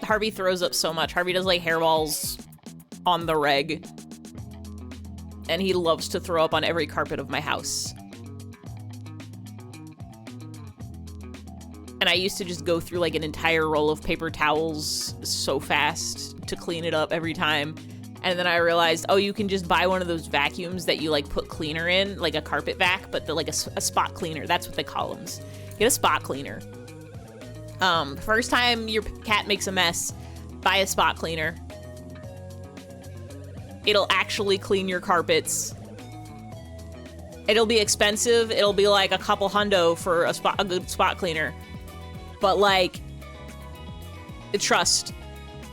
S4: Harvey throws up so much. Harvey does like hairballs on the reg, and he loves to throw up on every carpet of my house. And I used to just go through like an entire roll of paper towels so fast to clean it up every time. And then I realized, oh, you can just buy one of those vacuums that you like put cleaner in, like a carpet vac, but like a spot cleaner. That's what they call them. Get a spot cleaner. First time your cat makes a mess, buy a spot cleaner. It'll actually clean your carpets. It'll be expensive. It'll be like a couple hundo for a good spot cleaner. But like, Trust.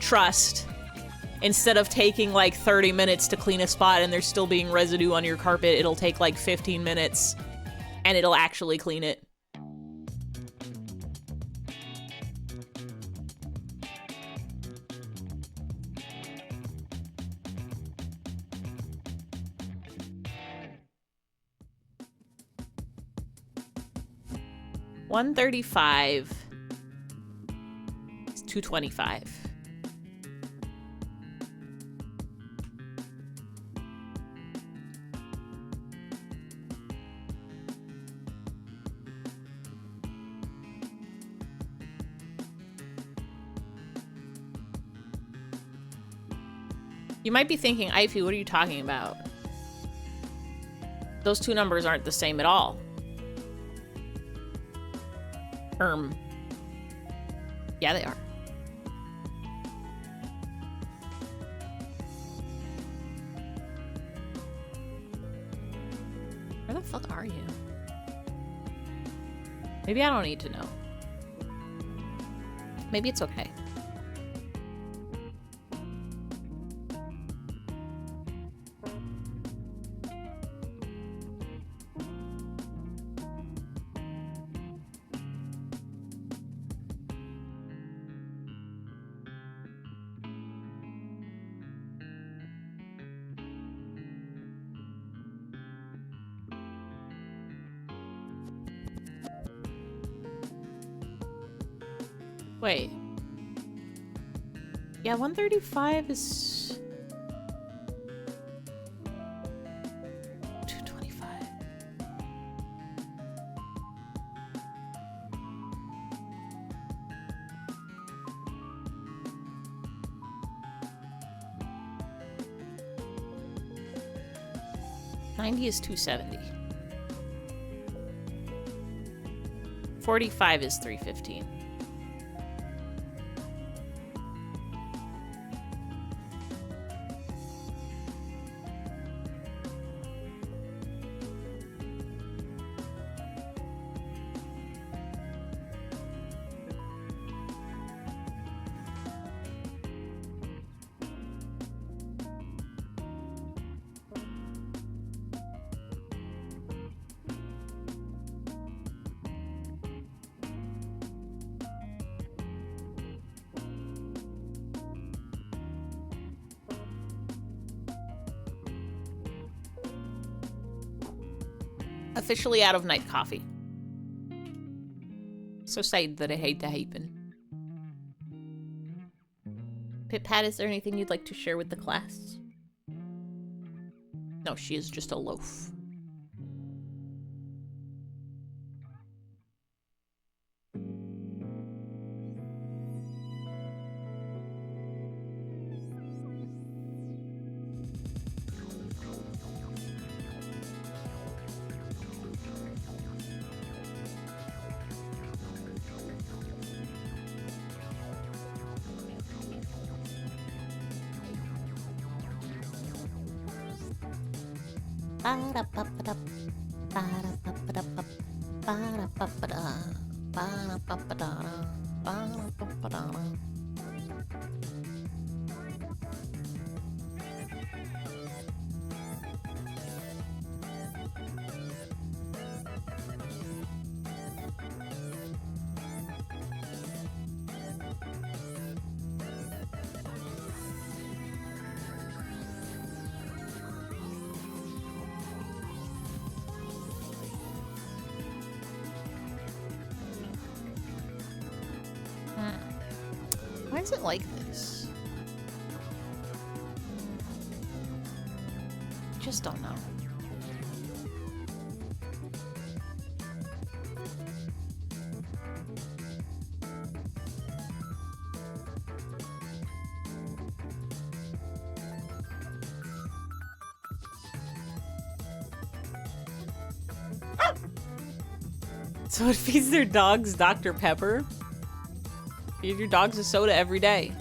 S4: Trust. Instead of taking like 30 minutes to clean a spot and there's still being residue on your carpet, it'll take like 15 minutes and it'll actually clean it. $135 is $225. You might be thinking, Ify, what are you talking about? Those two numbers aren't the same at all. Yeah, they are. Where the fuck are you? Maybe I don't need to know. Maybe it's okay. Wait. Yeah, 135 is 225. $90 is 270. 45 is 315. Officially out of night coffee. So sad that I hate to happen. Pit Pat, is there anything you'd like to share with the class? No, she is just a loaf. Why is it like this? I just don't know. So it feeds their dogs Dr. Pepper? Feed your dogs a soda every day.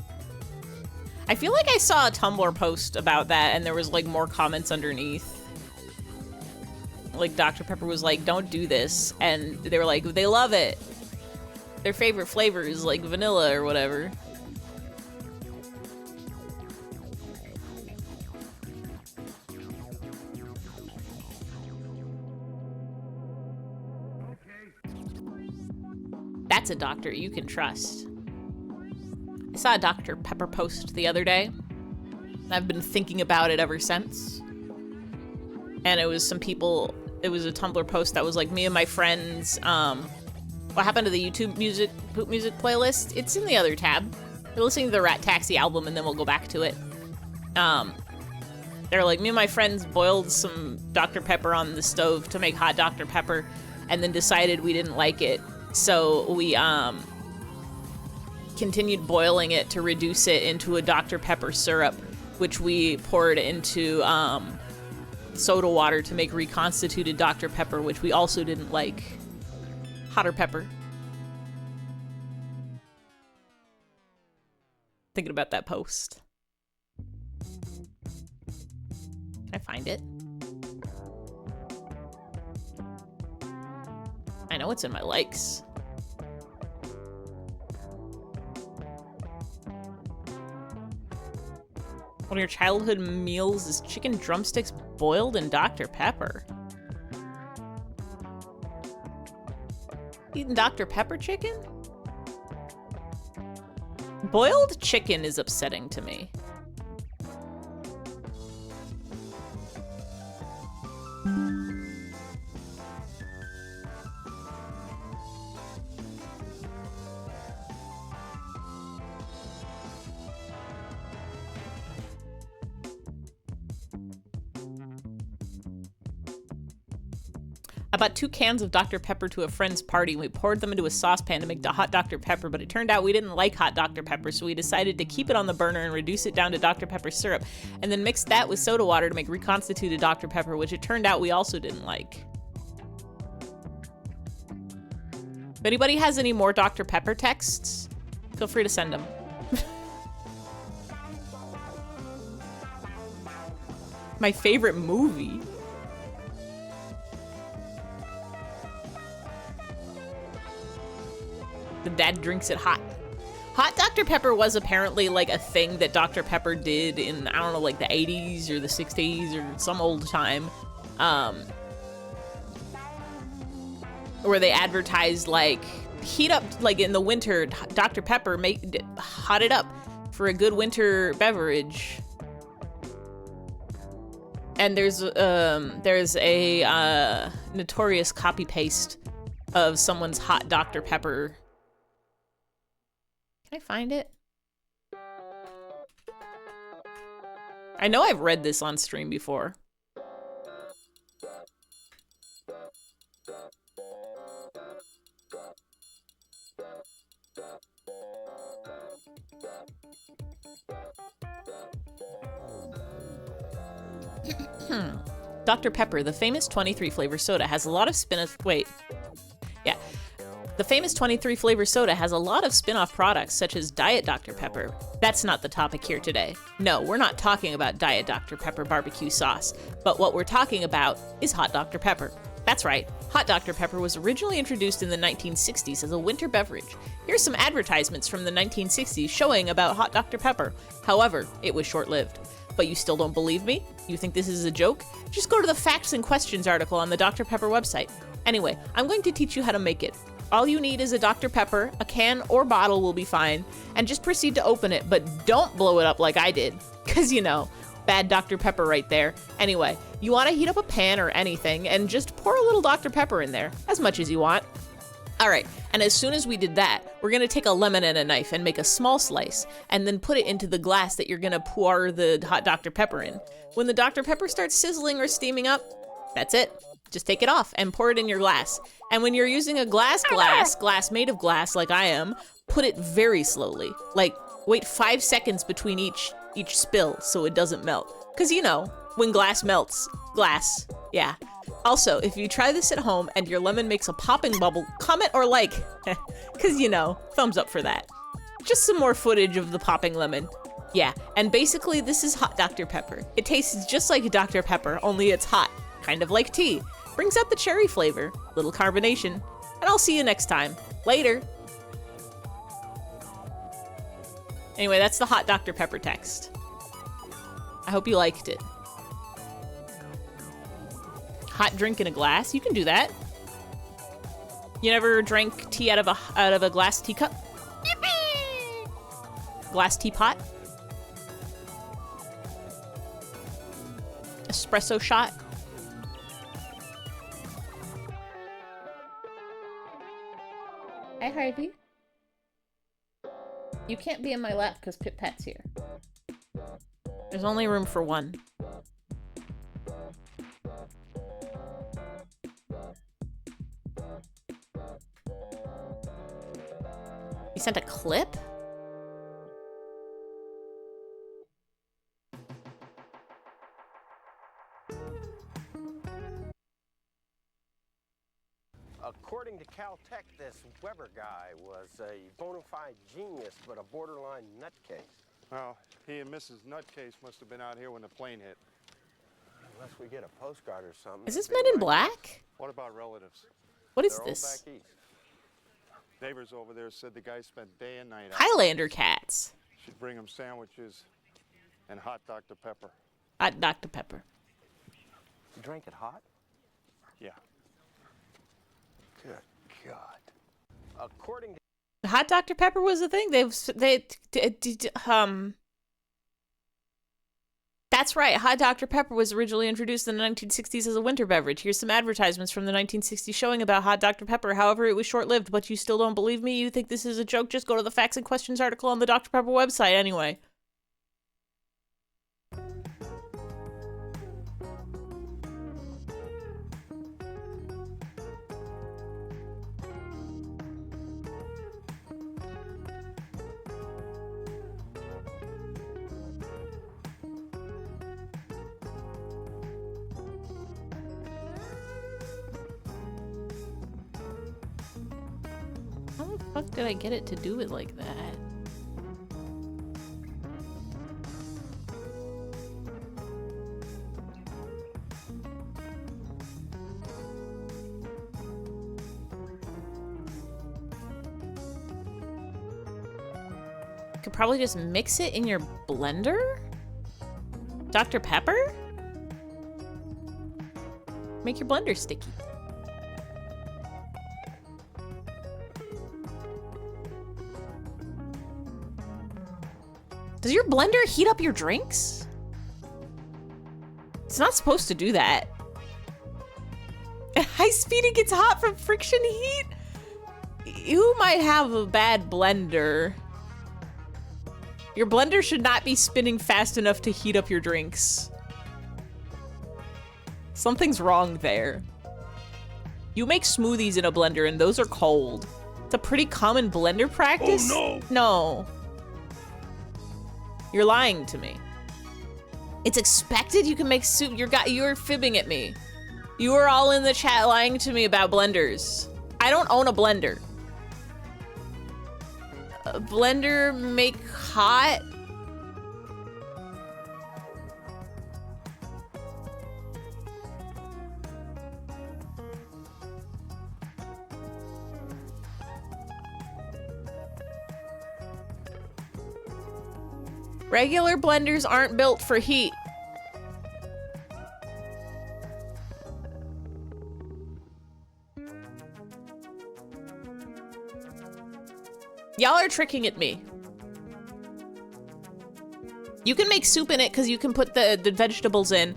S4: I feel like I saw a Tumblr post about that and there was like more comments underneath. Like Dr. Pepper was like, don't do this. And they were like, they love it. Their favorite flavor is like vanilla or whatever. That's a doctor you can trust. I saw a Dr. Pepper post the other day. I've been thinking about it ever since. And it was a Tumblr post that was like me and my friends, what happened to the YouTube poop music playlist? It's in the other tab. We're listening to the Rat Taxi album and then we'll go back to it. They're like, me and my friends boiled some Dr. Pepper on the stove to make hot Dr. Pepper and then decided we didn't like it. So we continued boiling it to reduce it into a Dr. Pepper syrup, which we poured into soda water to make reconstituted Dr. Pepper, which we also didn't like. Hotter pepper. Thinking about that post. Can I find it? I know it's in my likes. One of your childhood meals is chicken drumsticks boiled in Dr. Pepper. Eating Dr. Pepper chicken? Boiled chicken is upsetting to me. I bought 2 cans of Dr. Pepper to a friend's party, and we poured them into a saucepan to make the hot Dr. Pepper, but it turned out we didn't like hot Dr. Pepper, so we decided to keep it on the burner and reduce it down to Dr. Pepper syrup, and then mix that with soda water to make reconstituted Dr. Pepper, which it turned out we also didn't like. If anybody has any more Dr. Pepper texts, feel free to send them. My favorite movie. The dad drinks it hot. Hot Dr. Pepper was apparently like a thing that Dr. Pepper did in, I don't know, like the 80s or the 60s or some old time. Where they advertised like, heat up, like in the winter, Dr. Pepper, hot it up for a good winter beverage. And there's a notorious copy paste of someone's hot Dr. Pepper. Can I find it? I know I've read this on stream before. Dr. Pepper, the famous 23 flavor soda, has a lot of The famous 23 flavor soda has a lot of spin-off products such as Diet Dr. Pepper. That's not the topic here today. No, we're not talking about Diet Dr. Pepper barbecue sauce, but what we're talking about is Hot Dr. Pepper. That's right, Hot Dr. Pepper was originally introduced in the 1960s as a winter beverage. Here's some advertisements from the 1960s showing about Hot Dr. Pepper. However, it was short-lived. But you still don't believe me? You think this is a joke? Just go to the Facts and Questions article on the Dr. Pepper website. Anyway, I'm going to teach you how to make it. All you need is a Dr. Pepper, a can or bottle will be fine, and just proceed to open it, but don't blow it up like I did. Cause you know, bad Dr. Pepper right there. Anyway, you wanna heat up a pan or anything and just pour a little Dr. Pepper in there, as much as you want. All right, and as soon as we did that, we're gonna take a lemon and a knife and make a small slice, and then put it into the glass that you're gonna pour the hot Dr. Pepper in. When the Dr. Pepper starts sizzling or steaming up, that's it. Just take it off and pour it in your glass. And when you're using a glass made of glass like I am, put it very slowly. Like, wait 5 seconds between each spill so it doesn't melt. Cause you know, when glass melts, yeah. Also, if you try this at home and your lemon makes a popping bubble, comment or like, cause you know, thumbs up for that. Just some more footage of the popping lemon. Yeah, and basically this is hot Dr. Pepper. It tastes just like Dr. Pepper, only it's hot, kind of like tea. Brings out the cherry flavor, little carbonation, and I'll see you next time. Later. Anyway, that's the hot Dr. Pepper text. I hope you liked it. Hot drink in a glass, you can do that. You never drank tea out of a glass teacup? Glass teapot? Espresso shot? Hi, Harvey. You can't be in my lap because Pit Pat's here. There's only room for one. You sent a clip?
S8: According to Caltech, this Weber guy was a bona fide genius, but a borderline nutcase.
S5: Well, he and Mrs. Nutcase must have been out here when the plane hit.
S8: Unless we get a postcard or something.
S4: Is this
S8: they
S4: Men in
S8: might-
S4: Black?
S5: What about relatives?
S4: What is
S8: They're all
S4: this?
S8: back east.
S5: Neighbors over there said the guy spent day and night out.
S4: Highlander cats.
S5: She'd bring him sandwiches and hot Dr. Pepper.
S4: Hot Dr. Pepper.
S8: You drank it hot?
S5: Yeah.
S8: Good God. According to
S4: Hot Dr. Pepper was a thing. That's right. Hot Dr. Pepper was originally introduced in the 1960s as a winter beverage. Here's some advertisements from the 1960s showing about Hot Dr. Pepper. However, it was short-lived, but you still don't believe me? You think this is a joke? Just go to the Facts and Questions article on the Dr. Pepper website anyway. How the fuck did I get it to do it like that? Could probably just mix it in your blender? Dr. Pepper? Make your blender sticky. Does your blender heat up your drinks? It's not supposed to do that. At high speed, it gets hot from friction heat? You might have a bad blender. Your blender should not be spinning fast enough to heat up your drinks. Something's wrong there. You make smoothies in a blender and those are cold. It's a pretty common blender practice.
S1: Oh, no.
S4: No. You're lying to me. It's expected you can make soup. You're fibbing at me. You are all in the chat lying to me about blenders. I don't own a blender. A blender make hot? Regular blenders aren't built for heat. Y'all are tricking at me. You can make soup in it because you can put the vegetables in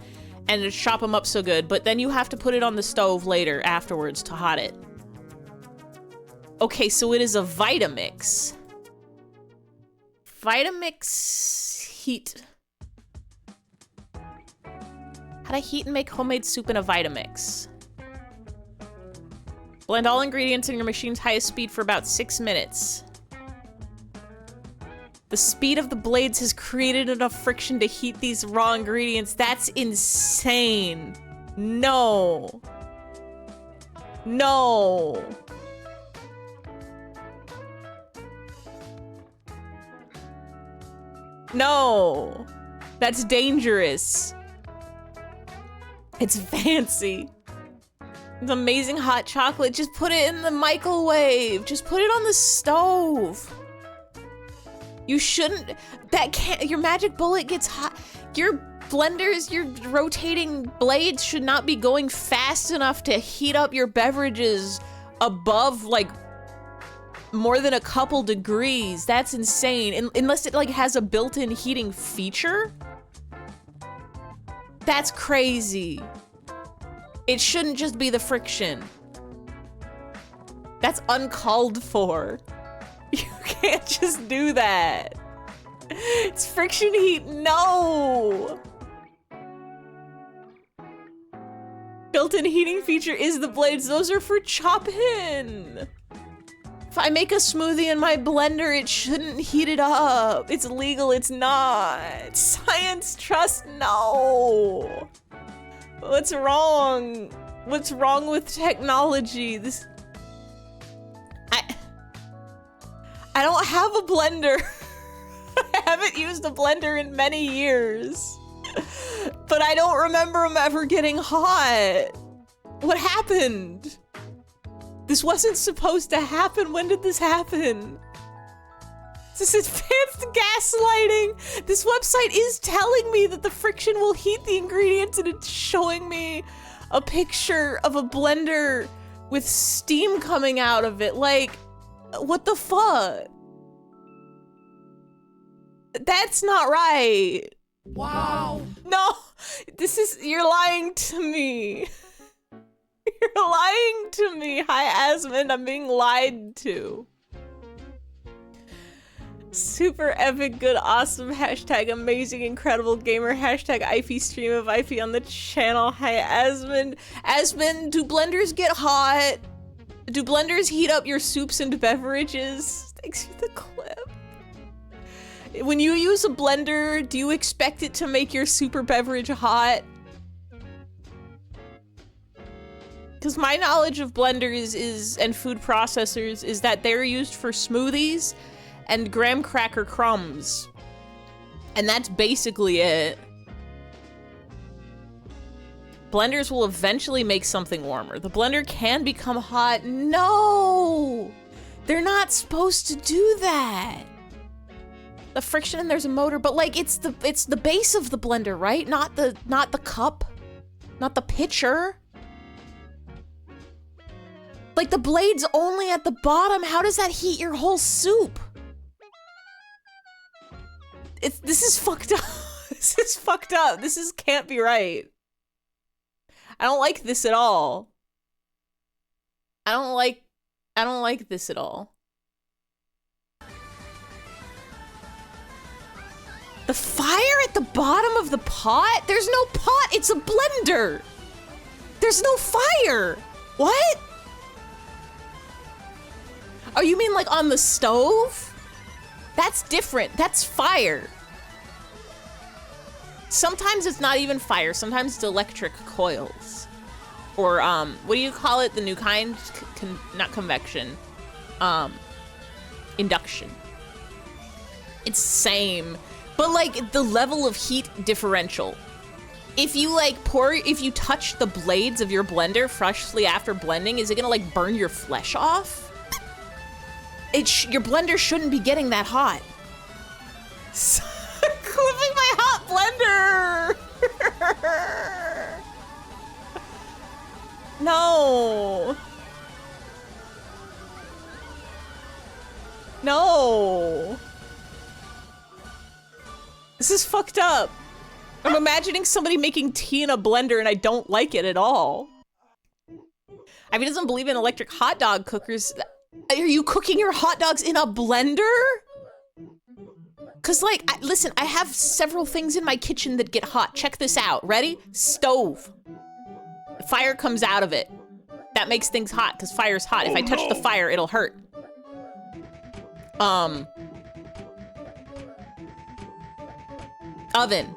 S4: and chop them up so good, but then you have to put it on the stove later afterwards to hot it. Okay, so it is a Vitamix. Vitamix heat. How to heat and make homemade soup in a Vitamix. Blend all ingredients in your machine's highest speed for about 6 minutes. The speed of the blades has created enough friction to heat these raw ingredients. That's insane. No. No. No. That's dangerous. It's fancy. It's amazing hot chocolate. Just put it in the microwave. Just put it on the stove. You shouldn't, that can't, your magic bullet gets hot. Your blenders, your rotating blades should not be going fast enough to heat up your beverages above like more than a couple degrees. That's insane. Unless it like has a built-in heating feature. That's crazy. It shouldn't just be the friction. That's uncalled for. You can't just do that. It's friction heat, no! Built-in heating feature is the blades. Those are for chopping. If I make a smoothie in my blender, it shouldn't heat it up. It's legal, it's not. Science, trust, no. What's wrong? What's wrong with technology? I don't have a blender. I haven't used a blender in many years. But I don't remember them ever getting hot. What happened? This wasn't supposed to happen. When did this happen? This is advanced gaslighting. This website is telling me that the friction will heat the ingredients, and it's showing me a picture of a blender with steam coming out of it. Like, what the fuck? That's not right. Wow. No, you're lying to me. You're lying to me. Hi, Asmund, I'm being lied to. Super epic, good, awesome, hashtag amazing, incredible gamer, hashtag IFE stream of IFE on the channel. Hi, Asmund. Asmund, do blenders get hot? Do blenders heat up your soups and beverages? Thanks for the clip. When you use a blender, do you expect it to make your super beverage hot? Because my knowledge of blenders and food processors is that they're used for smoothies and graham cracker crumbs. And that's basically it. Blenders will eventually make something warmer. The blender can become hot. No! They're not supposed to do that. The friction and there's a motor, but like it's the base of the blender, right? Not the cup, not the pitcher. Like the blade's only at the bottom. How does that heat your whole soup? This is fucked up. This is fucked up. This can't be right. I don't like this at all. I don't like this at all. The fire at the bottom of the pot? There's no pot, it's a blender. There's no fire. What? Oh, you mean like on the stove? That's different, that's fire. Sometimes it's not even fire, sometimes it's electric coils. Or, what do you call it? The new kind? Not convection. Induction. It's same. But like the level of heat differential. If you if you touch the blades of your blender freshly after blending, is it gonna like burn your flesh off? Your blender shouldn't be getting that hot. Clipping my hot blender! No. No. This is fucked up. I'm imagining somebody making tea in a blender and I don't like it at all. I mean, doesn't believe in electric hot dog cookers. Are you cooking your hot dogs in a blender? Cause like, listen, I have several things in my kitchen that get hot. Check this out, ready? Stove. Fire comes out of it. That makes things hot, cause fire's hot. If I touch the fire, it'll hurt. Oven.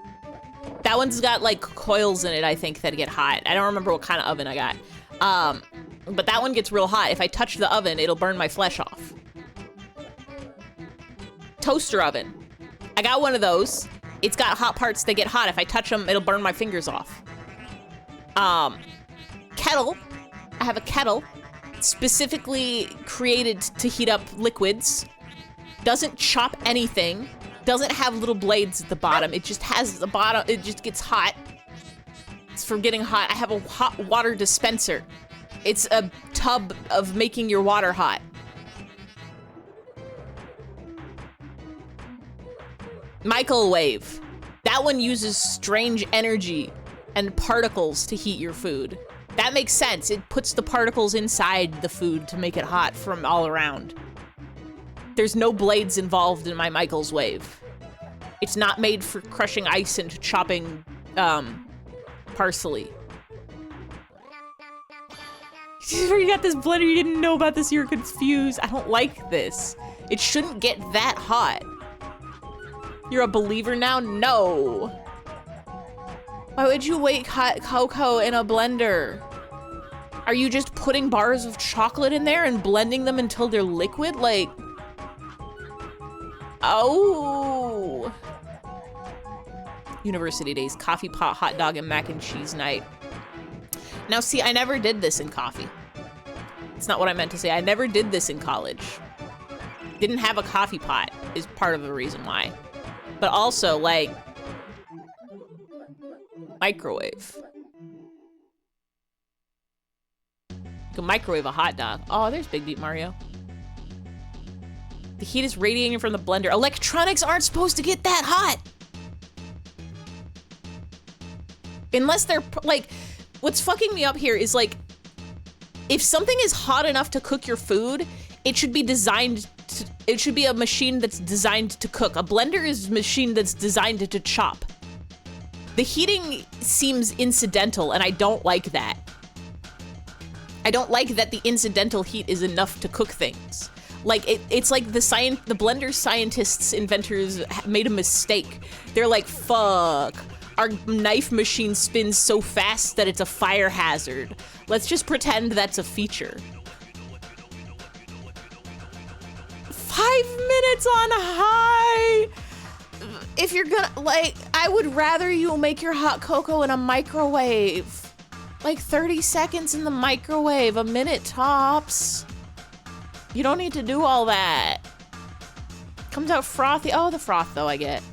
S4: That one's got like coils in it, I think, that get hot. I don't remember what kind of oven I got. But that one gets real hot. If I touch the oven, it'll burn my flesh off. Toaster oven. I got one of those. It's got hot parts that get hot. If I touch them, it'll burn my fingers off. Kettle. I have a kettle specifically created to heat up liquids. Doesn't chop anything. Doesn't have little blades at the bottom. It just has the bottom, it just gets hot. It's for getting hot. I have a hot water dispenser. It's a tub of making your water hot. Microwave. That one uses strange energy and particles to heat your food. That makes sense. It puts the particles inside the food to make it hot from all around. There's no blades involved in my Microwave. It's not made for crushing ice and chopping parsley. You got this blender, you didn't know about this, you're confused. I don't like this. It shouldn't get that hot. You're a believer now? No. Why would you make hot cocoa in a blender? Are you just putting bars of chocolate in there and blending them until they're liquid? Like, oh. University days, coffee pot, hot dog, and mac and cheese night. Now see, I never did this in coffee. It's not what I meant to say. I never did this in college. Didn't have a coffee pot is part of the reason why. But also, like, microwave. You can microwave a hot dog. Oh, there's Big Beat Mario. The heat is radiating from the blender. Electronics aren't supposed to get that hot. Unless they're, like, what's fucking me up here is, like, if something is hot enough to cook your food, it should be designed to, it should be a machine that's designed to cook. A blender is a machine that's designed to chop. The heating seems incidental, and I don't like that. I don't like that the incidental heat is enough to cook things. Like, it's like the blender scientists, inventors made a mistake. They're like, fuck. Our knife machine spins so fast that it's a fire hazard. Let's just pretend that's a feature. 5 minutes on high! If you're gonna, like, I would rather you make your hot cocoa in a microwave. Like 30 seconds in the microwave, a minute tops. You don't need to do all that. Comes out frothy. Oh, the froth though, I get.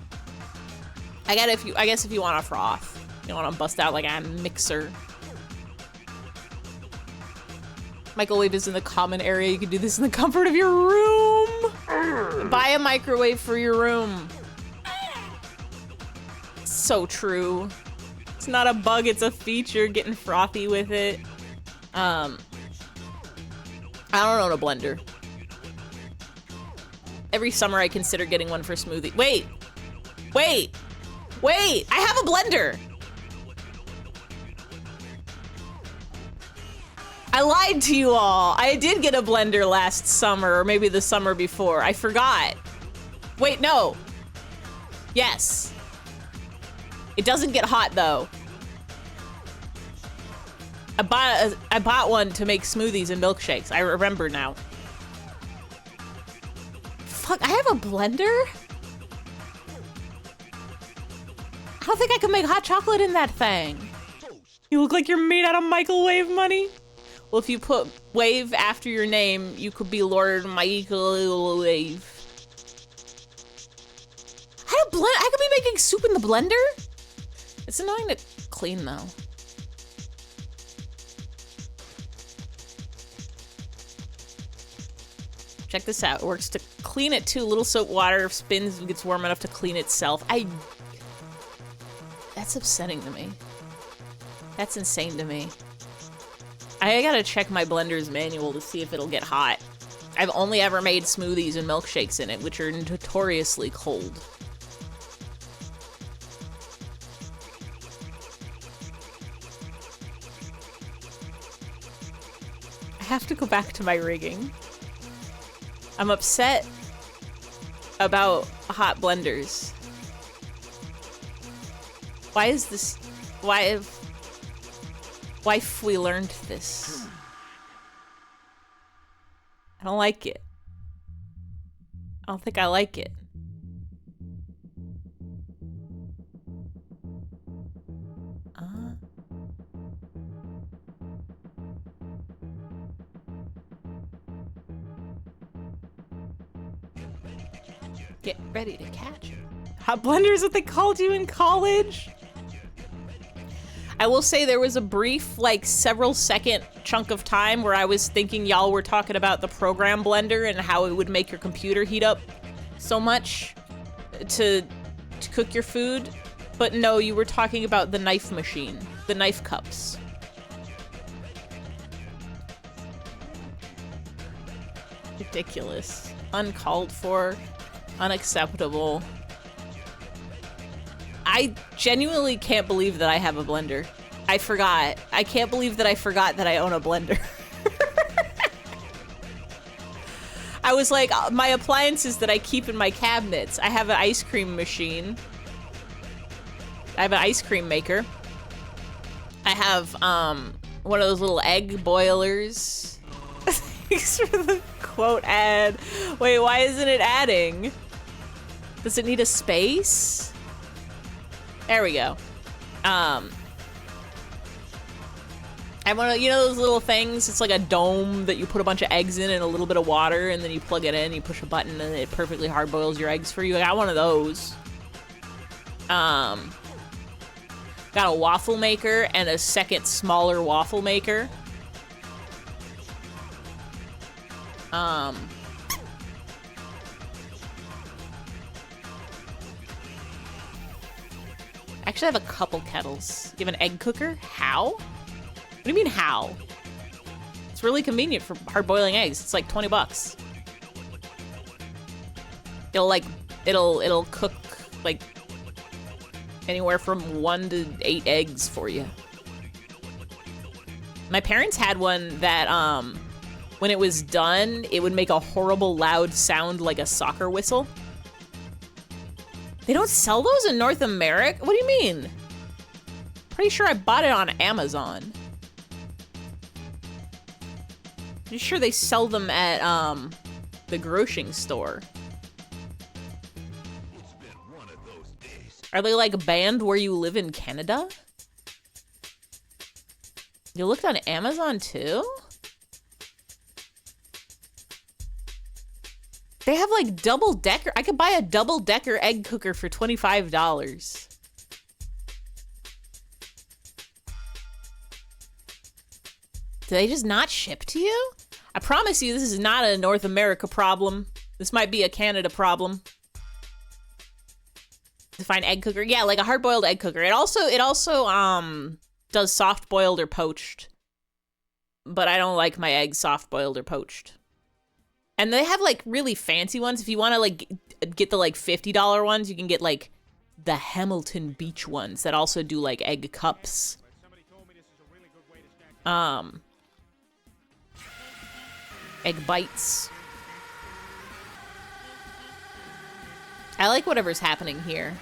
S4: I guess if you want a froth. You don't want to bust out like a mixer. Microwave is in the common area. You can do this in the comfort of your room. Buy a microwave for your room. So true. It's not a bug, it's a feature. Getting frothy with it. I don't own a blender. Every summer I consider getting one for smoothie. Wait! I have a blender! I lied to you all. I did get a blender last summer, or maybe the summer before. I forgot. Wait, no. Yes. It doesn't get hot though. I bought one to make smoothies and milkshakes. I remember now. Fuck, I have a blender? I don't think I can make hot chocolate in that thing. You look like you're made out of microwave money. Well, if you put wave after your name, you could be Lord Microwave. I could be making soup in the blender? It's annoying to clean though. Check this out. It works to clean it too. Little soap water spins and gets warm enough to clean itself. That's upsetting to me. That's insane to me. I gotta check my blender's manual to see if it'll get hot. I've only ever made smoothies and milkshakes in it, which are notoriously cold. I have to go back to my rigging. I'm upset about hot blenders. Why is this? Why have we learned this? I don't like it. I don't think I like it. Get ready to catch. Hot blender is what they called you in college? I will say there was a brief, like, several second chunk of time where I was thinking y'all were talking about the program blender and how it would make your computer heat up so much to cook your food. But no, you were talking about the knife machine, the knife cups. Ridiculous. Uncalled for. Unacceptable. I genuinely can't believe that I have a blender. I forgot. I can't believe that I forgot that I own a blender. I was like, my appliances that I keep in my cabinets. I have an ice cream machine. I have an ice cream maker. I have one of those little egg boilers. Thanks for the quote ad. Wait, why isn't it adding? Does it need a space? There we go. I have one of, you know those little things? It's like a dome that you put a bunch of eggs in and a little bit of water, and then you plug it in, you push a button, and it perfectly hard boils your eggs for you. I got one of those. Got a waffle maker and a second smaller waffle maker. Actually, I have a couple kettles. You have an egg cooker? How? What do you mean, how? It's really convenient for hard boiling eggs. It's like 20 bucks. It'll cook like anywhere from 1 to 8 eggs for you. My parents had one that, when it was done, it would make a horrible loud sound like a soccer whistle. They don't sell those in North America? What do you mean? Pretty sure I bought it on Amazon. Pretty sure they sell them at, the grocery store. Are they like banned where you live in Canada? You looked on Amazon too? They have like double-decker. I could buy a double-decker egg cooker for $25. Do they just not ship to you? I promise you this is not a North America problem. This might be a Canada problem. To find egg cooker. Yeah, like a hard-boiled egg cooker. It also does soft-boiled or poached. But I don't like my eggs soft-boiled or poached. And they have like really fancy ones. If you want to like get the like $50 ones, you can get like the Hamilton Beach ones that also do like egg cups. Egg bites. I like whatever's happening here.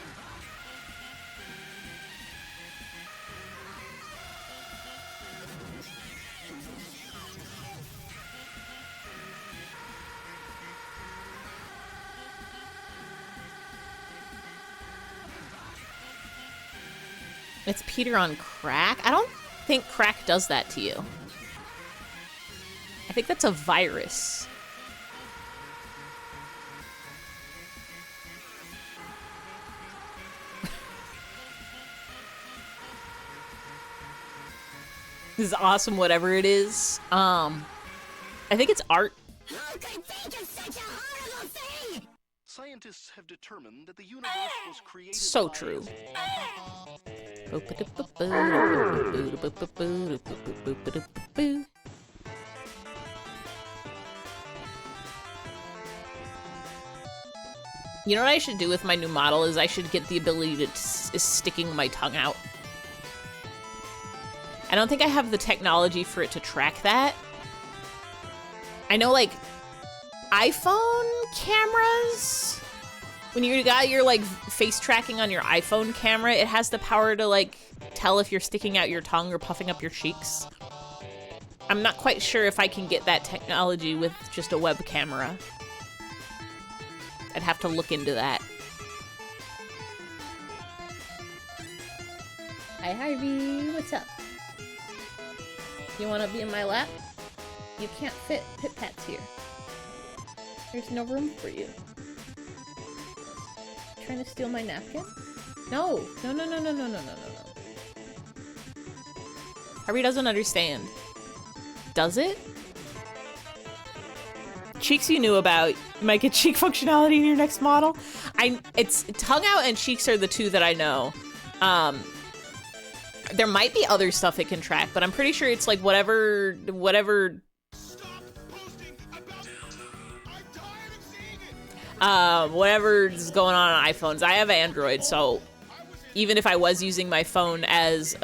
S4: It's Peter on crack? I don't think crack does that to you. I think that's a virus. This is awesome, whatever it is. I think it's art.
S7: Who could think of such a horrible thing?
S9: Scientists have determined that the universe was created
S4: So
S9: by
S4: true. You know what I should do with my new model is I should get the ability to sticking my tongue out. I don't think I have the technology for it to track that. I know, like, iPhone cameras, when you got your, like, face tracking on your iPhone camera, it has the power to, like, tell if you're sticking out your tongue or puffing up your cheeks. I'm not quite sure if I can get that technology with just a web camera. I'd have to look into that. Hi, Harvey. What's up? You want to be in my lap? You can't fit Pit Pats here. There's no room for you. Trying to steal my napkin? No! No, no, no, no, no, no, no, no, no. Harvey doesn't understand. Does it? Cheeks you knew about. You might get cheek functionality in your next model. It's tongue out and cheeks are the two that I know. There might be other stuff it can track, but I'm pretty sure it's like whatever whatever's going on iPhones. I have Android, so even if I was using my phone as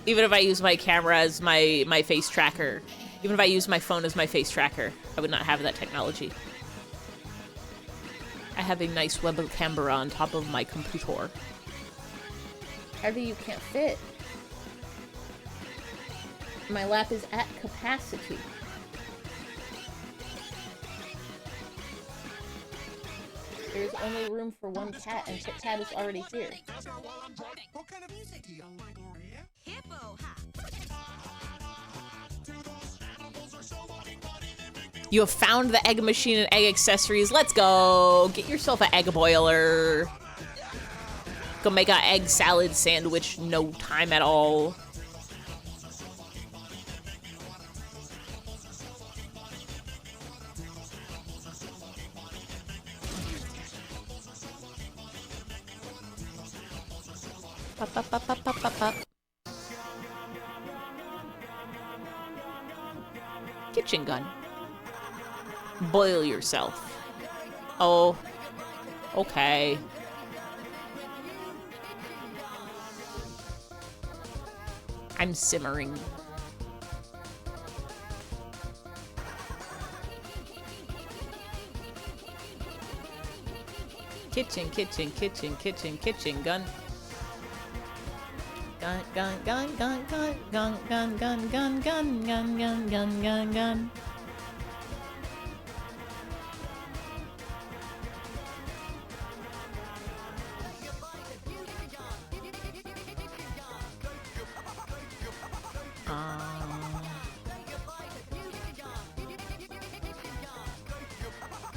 S4: even if I use my camera as my face tracker, even if I use my phone as my face tracker, I would not have that technology. I have a nice web camera on top of my computer. Harvey, you can't fit. My lap is at capacity. There's only room for one cat, and Chit Cat is already here.
S7: What kind of music do you like, Gloria? Hippo hop.
S4: You have found the egg machine and egg accessories. Let's go. Get yourself an egg boiler. Go make an egg salad sandwich. No time at all. Pop, pop, pop, pop, pop, pop, pop. Kitchen gun. Boil yourself. Oh. Okay. I'm simmering. Kitchen, kitchen, kitchen, kitchen, kitchen gun. Gun, gun, gun, gun, gun, gun, gun, gun, gun, gun, gun, gun, gun, gun, gun.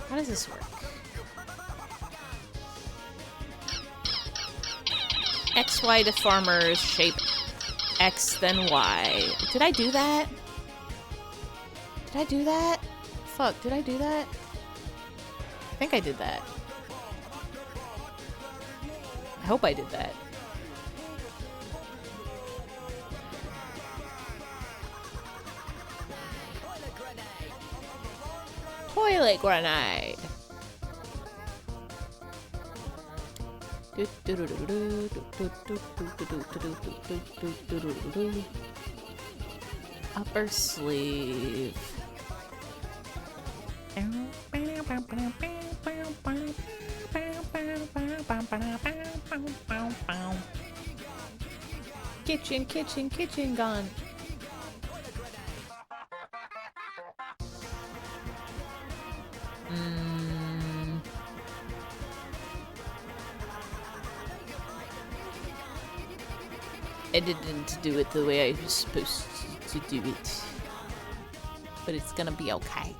S4: How does this work? XY to farmers, shape X then Y. Did I do that? Did I do that? Fuck, did I do that? I think I did that. I hope I did that. Toilet grenade. Upper sleeve. Kitchen, kitchen, kitchen gun. I didn't do it the way I was supposed to do it. But it's gonna be okay.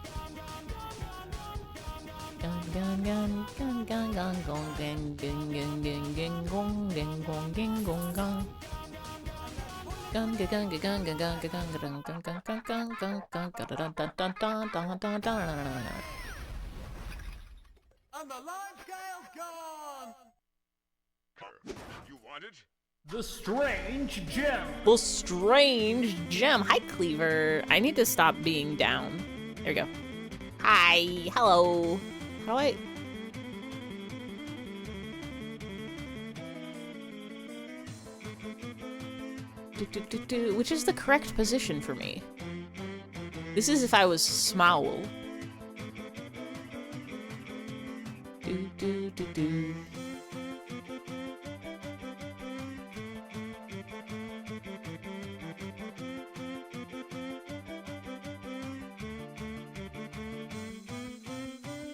S4: Gun, gun, gun, gun, gun, gun, gong, gang, gang, gang, gang, gang, gong, gang, gong, gang, gong, gong. Gun, gun, gun, gun, gun, gun, gun, gun, gun, gun, gun, gun, gun, gun, gun, dun, dun, dun, dun, dun, dun, dun.
S2: And the large scale's gone!
S3: You want it?
S1: The strange gem.
S4: The strange gem. Hi, Cleaver. I need to stop being down. There we go. Hi. Hello. How do I... Which is the correct position for me? This is if I was Smowl. Do, do, do, do.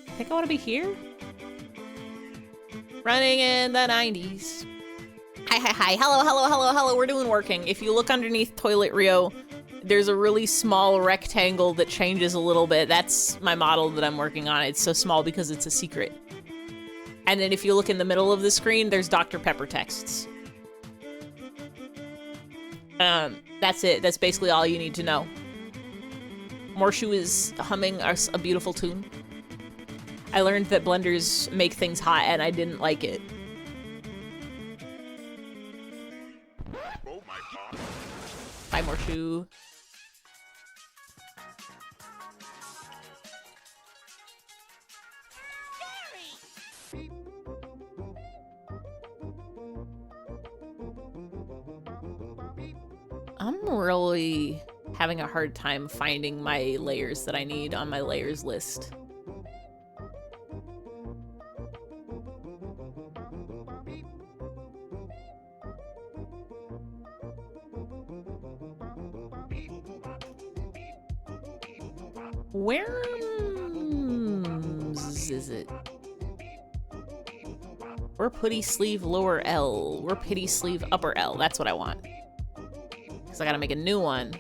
S4: I think I want to be here. Running in the 90s. Hi, hi, hi. Hello, hello, hello, hello. We're doing working. If you look underneath Toilet Rio, there's a really small rectangle that changes a little bit. That's my model that I'm working on. It's so small because it's a secret. And then if you look in the middle of the screen, there's Dr. Pepper texts. That's it. That's basically all you need to know. Morshu is humming a beautiful tune. I learned that blenders make things hot, and I didn't like it. Bye, Morshu. I'm really having a hard time finding my layers that I need on my layers list. Where is it? We're putty sleeve lower L. We're pity sleeve upper L. That's what I want. Because I gotta make a new one.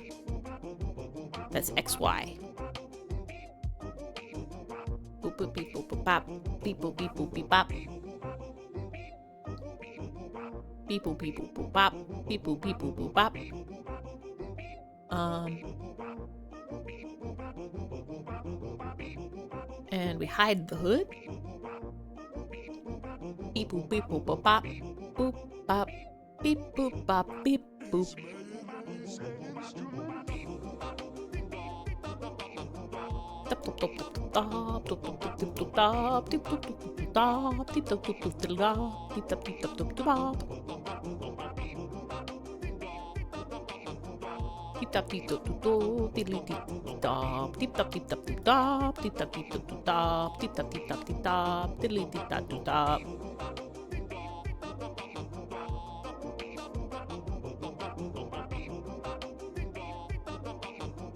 S4: That's XY. Boop boop beep boop boop bop. Beep boop beep boop beep bop. Beep boop beep boop boop bop. Beep boop beep boop boop bop. And we hide the hood. Beep boop beep boop boop bop. Boop bop. Beep boop bop beep boop.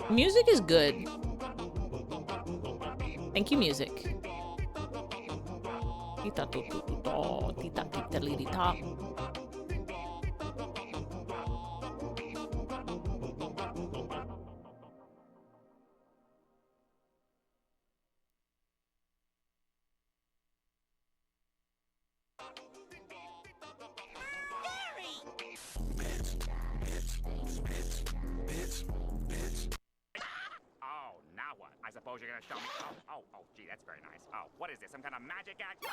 S4: Music is good. Thank you, music.
S10: Oh, now what? I suppose you're gonna show me. Oh, gee, that's very nice. Oh, what is this? Some kind of magic act?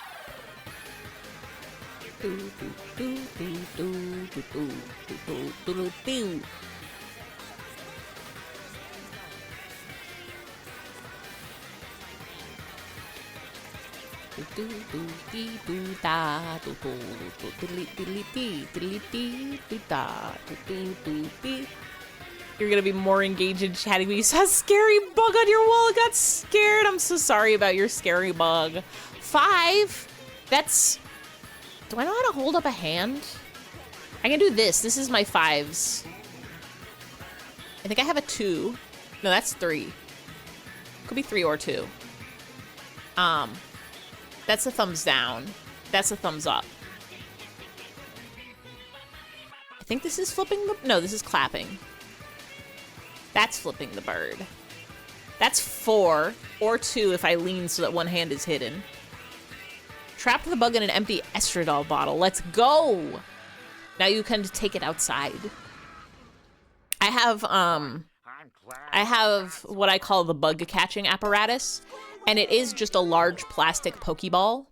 S4: You're gonna be more engaged in chatting when you saw a scary bug on your wall. I got scared. I'm so sorry about your scary bug. 5? That's... Do I know how to hold up a hand? I can do this. This is my 5s. I think I have a 2. No, that's 3. Could be 3 or 2. That's a thumbs down. That's a thumbs up. I think this is flipping the... No, this is clapping. That's flipping the bird. That's 4 or 2 if I lean so that one hand is hidden. Trapped the bug in an empty estradiol bottle. Let's go! Now you can take it outside. I have what I call the bug catching apparatus, and it is just a large plastic Pokeball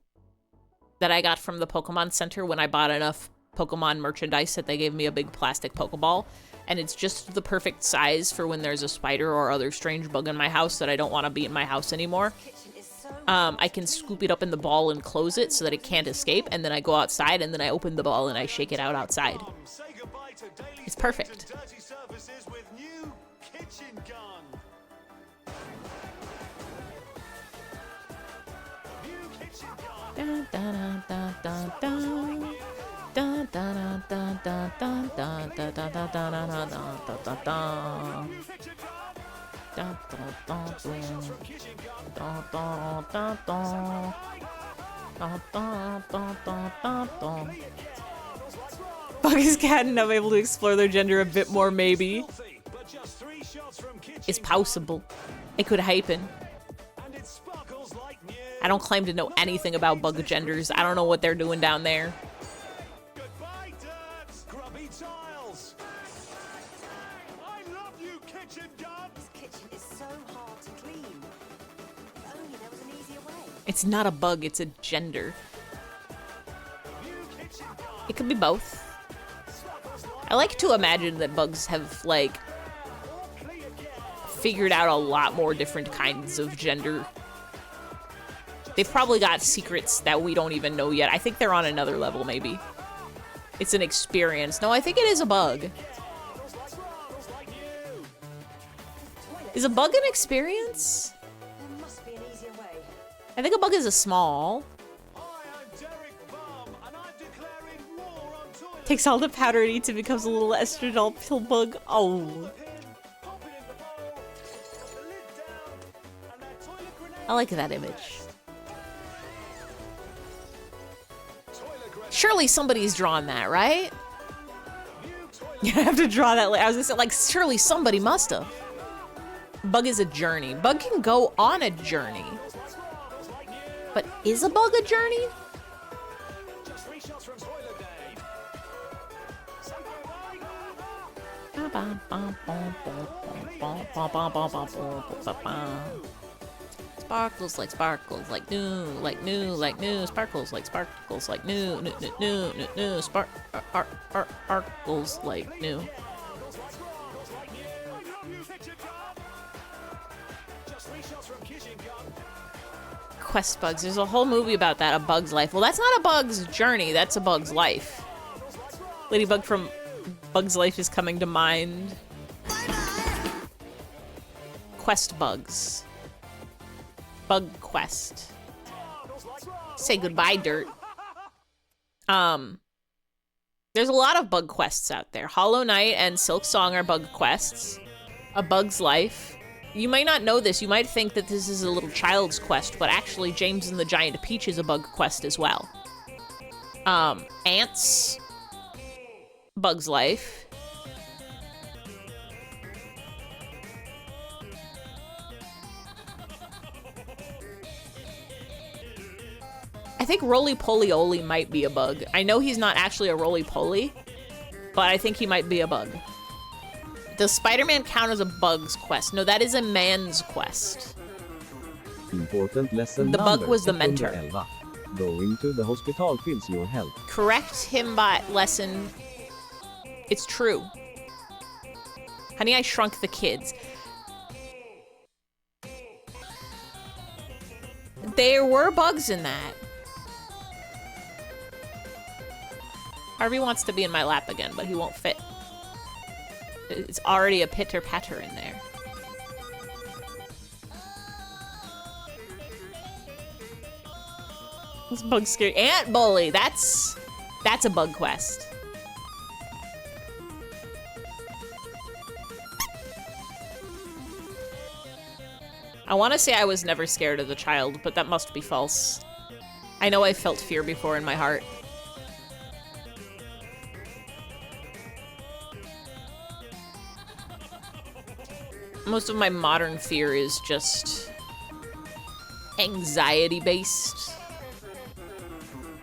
S4: that I got from the Pokemon Center when I bought enough Pokemon merchandise that they gave me a big plastic Pokeball. And it's just the perfect size for when there's a spider or other strange bug in my house that I don't want to be in my house anymore. I can scoop it up in the ball and close it so that it can't escape, and then I go outside and then I open the ball and I shake it out outside. It's perfect. Dun, dun, dun, dun, dun. Dun, dun, dun, dun, dun, dun, dun, dun, dun, dun, dun, dun, dun, dun. Dun, dun, dun, dun, dun, dun, dun. Dun, dun, dun, dun, dun, dun. Bug is cat and I'm able to explore their gender a bit more, maybe. It's possible. It could happen. I don't claim to know anything about bug genders. I don't know what they're doing down there.
S1: Goodbye, dirt! Grubby tiles! I love you, kitchen gun!
S7: This kitchen is so hard to clean. If only there was an easier way.
S4: It's not a bug, it's a gender. It could be both. I like to imagine that bugs have, like, figured out a lot more different kinds of gender. They've probably got secrets that we don't even know yet. I think they're on another level, maybe. It's an experience. No, I think it is a bug. Is a bug an experience?
S7: There must be an easier way.
S4: I think a bug is a small. Takes all the powder it eats and becomes a little estradiol pill bug. Oh. I like that image. Surely somebody's drawn that, right? You have to draw that. I was gonna say, like, surely somebody must have. Bug is a journey. Bug can go on a journey. But is a bug a journey? Sparkles like sparkles like new, like new, like new, sparkles like new, new, sparkles like new. Quest bugs. There's a whole movie about that, A Bug's Life. Well, that's not a bug's journey, that's a bug's life. Ladybug from Bug's Life is coming to mind. Quest bugs. Bug quest. Say goodbye, dirt. There's a lot of bug quests out there. Hollow Knight and Silk Song are bug quests. A Bug's Life. You might not know this. You might think that this is a little child's quest, but actually James and the Giant Peach is a bug quest as well. Ants. Bug's Life. I think Roly-Poly-Oly might be a bug. I know he's not actually a roly-poly, but I think he might be a bug. Does Spider-Man count as a bug's quest? No, that is a man's quest.
S11: Important lesson
S4: the bug was the mentor.
S11: 11. Going to the hospital fills your health.
S4: Correct him by lesson. It's true. Honey, I Shrunk the Kids. There were bugs in that. Harvey wants to be in my lap again, but he won't fit. It's already a pitter-patter in there. This bug's scary. Ant Bully! That's a bug quest. I want to say I was never scared as a child, but that must be false. I know I felt fear before in my heart. Most of my modern fear is just anxiety-based.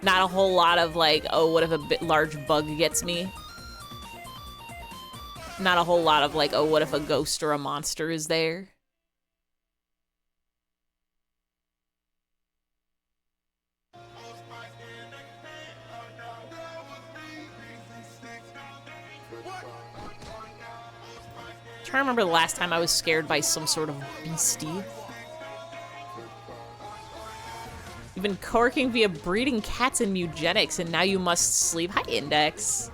S4: Not a whole lot of like, oh, what if a large bug gets me? Not a whole lot of like, oh, what if a ghost or a monster is there? I'm trying to remember the last time I was scared by some sort of beastie. You've been corking via breeding cats and eugenics, and now you must sleep. Hi, Index.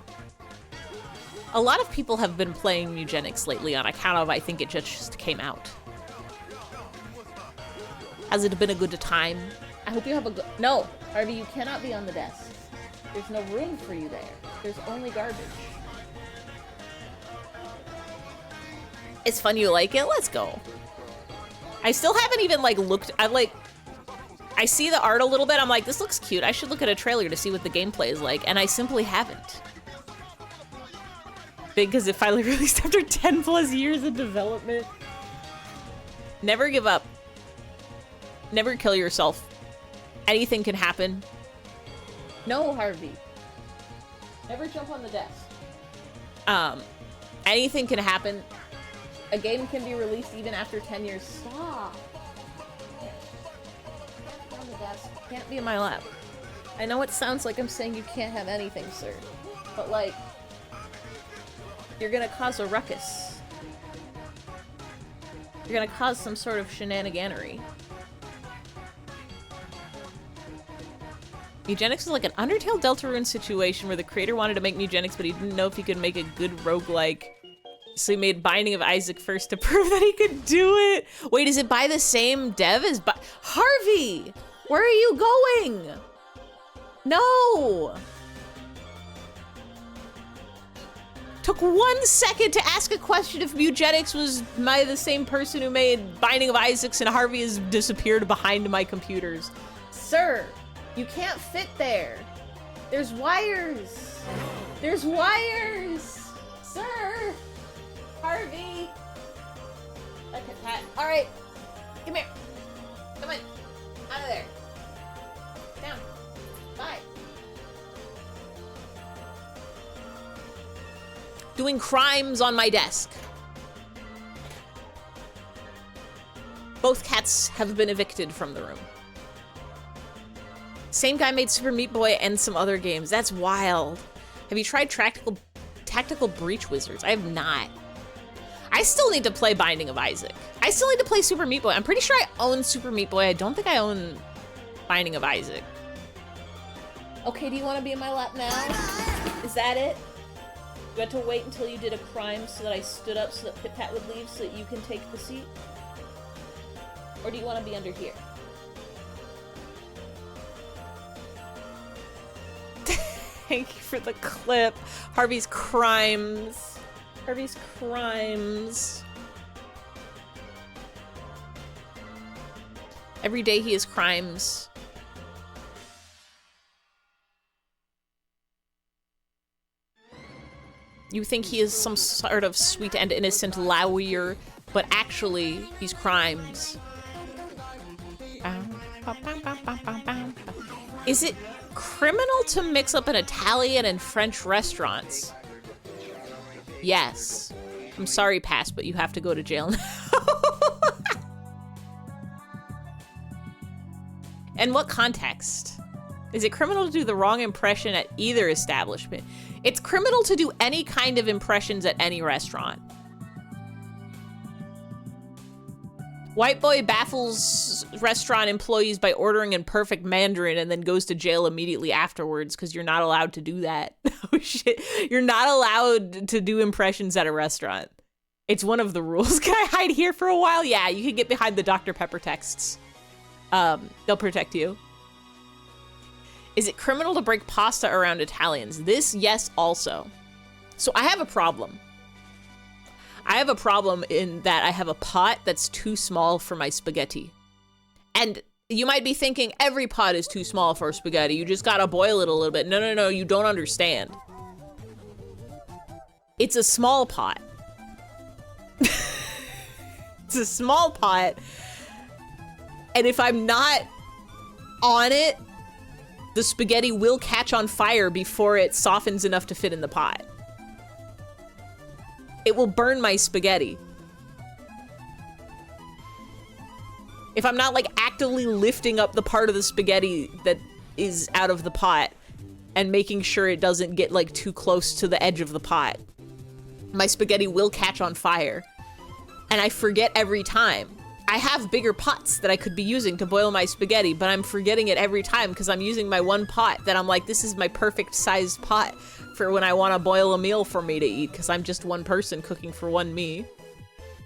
S4: A lot of people have been playing eugenics lately on account of, I think it just came out. Has it been a good time? I hope you have a good... No, Harvey, you cannot be on the desk. There's no room for you there. There's only garbage. It's fun, you like it? Let's go. I still haven't even, like, looked... I see the art a little bit. I'm like, this looks cute. I should look at a trailer to see what the gameplay is like. And I simply haven't. Because it finally released after 10 plus years of development. Never give up. Never kill yourself Anything can happen. No, Harvey. Never jump on the desk. Anything can happen. A game can be released even after 10 years. Stop. Can't be on the desk. Can't be in my lap. I know it sounds like I'm saying you can't have anything, sir. But, like, you're gonna cause a ruckus. You're gonna cause some sort of shenaniganery. Eugenics is like an Undertale Deltarune situation where the creator wanted to make Eugenics, but he didn't know if he could make a good roguelike. So he made Binding of Isaac first to prove that he could do it. Wait, is it by the same dev as Harvey? Where are you going? No! Took 1 second to ask a question if Eugenics was the same person who made Binding of Isaacs, and Harvey has disappeared behind my computers. Sir, you can't fit there. There's wires. There's wires. Sir. Harvey. Look at that. All right. Come here. Come on. Out of there. Down. Bye. Doing crimes on my desk. Both cats have been evicted from the room. Same guy made Super Meat Boy and some other games. That's wild. Have you tried Tactical Breach Wizards? I have not. I still need to play Binding of Isaac. I still need to play Super Meat Boy. I'm pretty sure I own Super Meat Boy. I don't think I own Binding of Isaac. Okay, do you want to be in my lap now? Is that it? You had to wait until you did a crime so that I stood up so that Pit Pat would leave so that you can take the seat? Or do you want to be under here? Thank you for the clip. Harvey's crimes. Harvey's crimes. Every day he has crimes. You think he is some sort of sweet and innocent lawyer, but actually, he's crimes. Is it criminal to mix up an Italian and French restaurants? Yes. I'm sorry, Pass, but you have to go to jail now. In what context? Is it criminal to do the wrong impression at either establishment? It's criminal to do any kind of impressions at any restaurant. White boy baffles restaurant employees by ordering in perfect Mandarin and then goes to jail immediately afterwards because you're not allowed to do that. Oh shit. You're not allowed to do impressions at a restaurant. It's one of the rules. Can I hide here for a while? Yeah, you can get behind the Dr. Pepper texts. They'll protect you. Is it criminal to break pasta around Italians? This, yes, also. So I have a problem. I have a problem in that I have a pot that's too small for my spaghetti. And you might be thinking every pot is too small for spaghetti. You just gotta boil it a little bit. No, no, no, you don't understand. It's a small pot. It's a small pot. And if I'm not on it, the spaghetti will catch on fire before it softens enough to fit in the pot. It will burn my spaghetti. If I'm not like actively lifting up the part of the spaghetti that is out of the pot and making sure it doesn't get like too close to the edge of the pot, my spaghetti will catch on fire. And I forget every time. I have bigger pots that I could be using to boil my spaghetti, but I'm forgetting it every time because I'm using my one pot that I'm like, this is my perfect sized pot for when I want to boil a meal for me to eat because I'm just one person cooking for one me.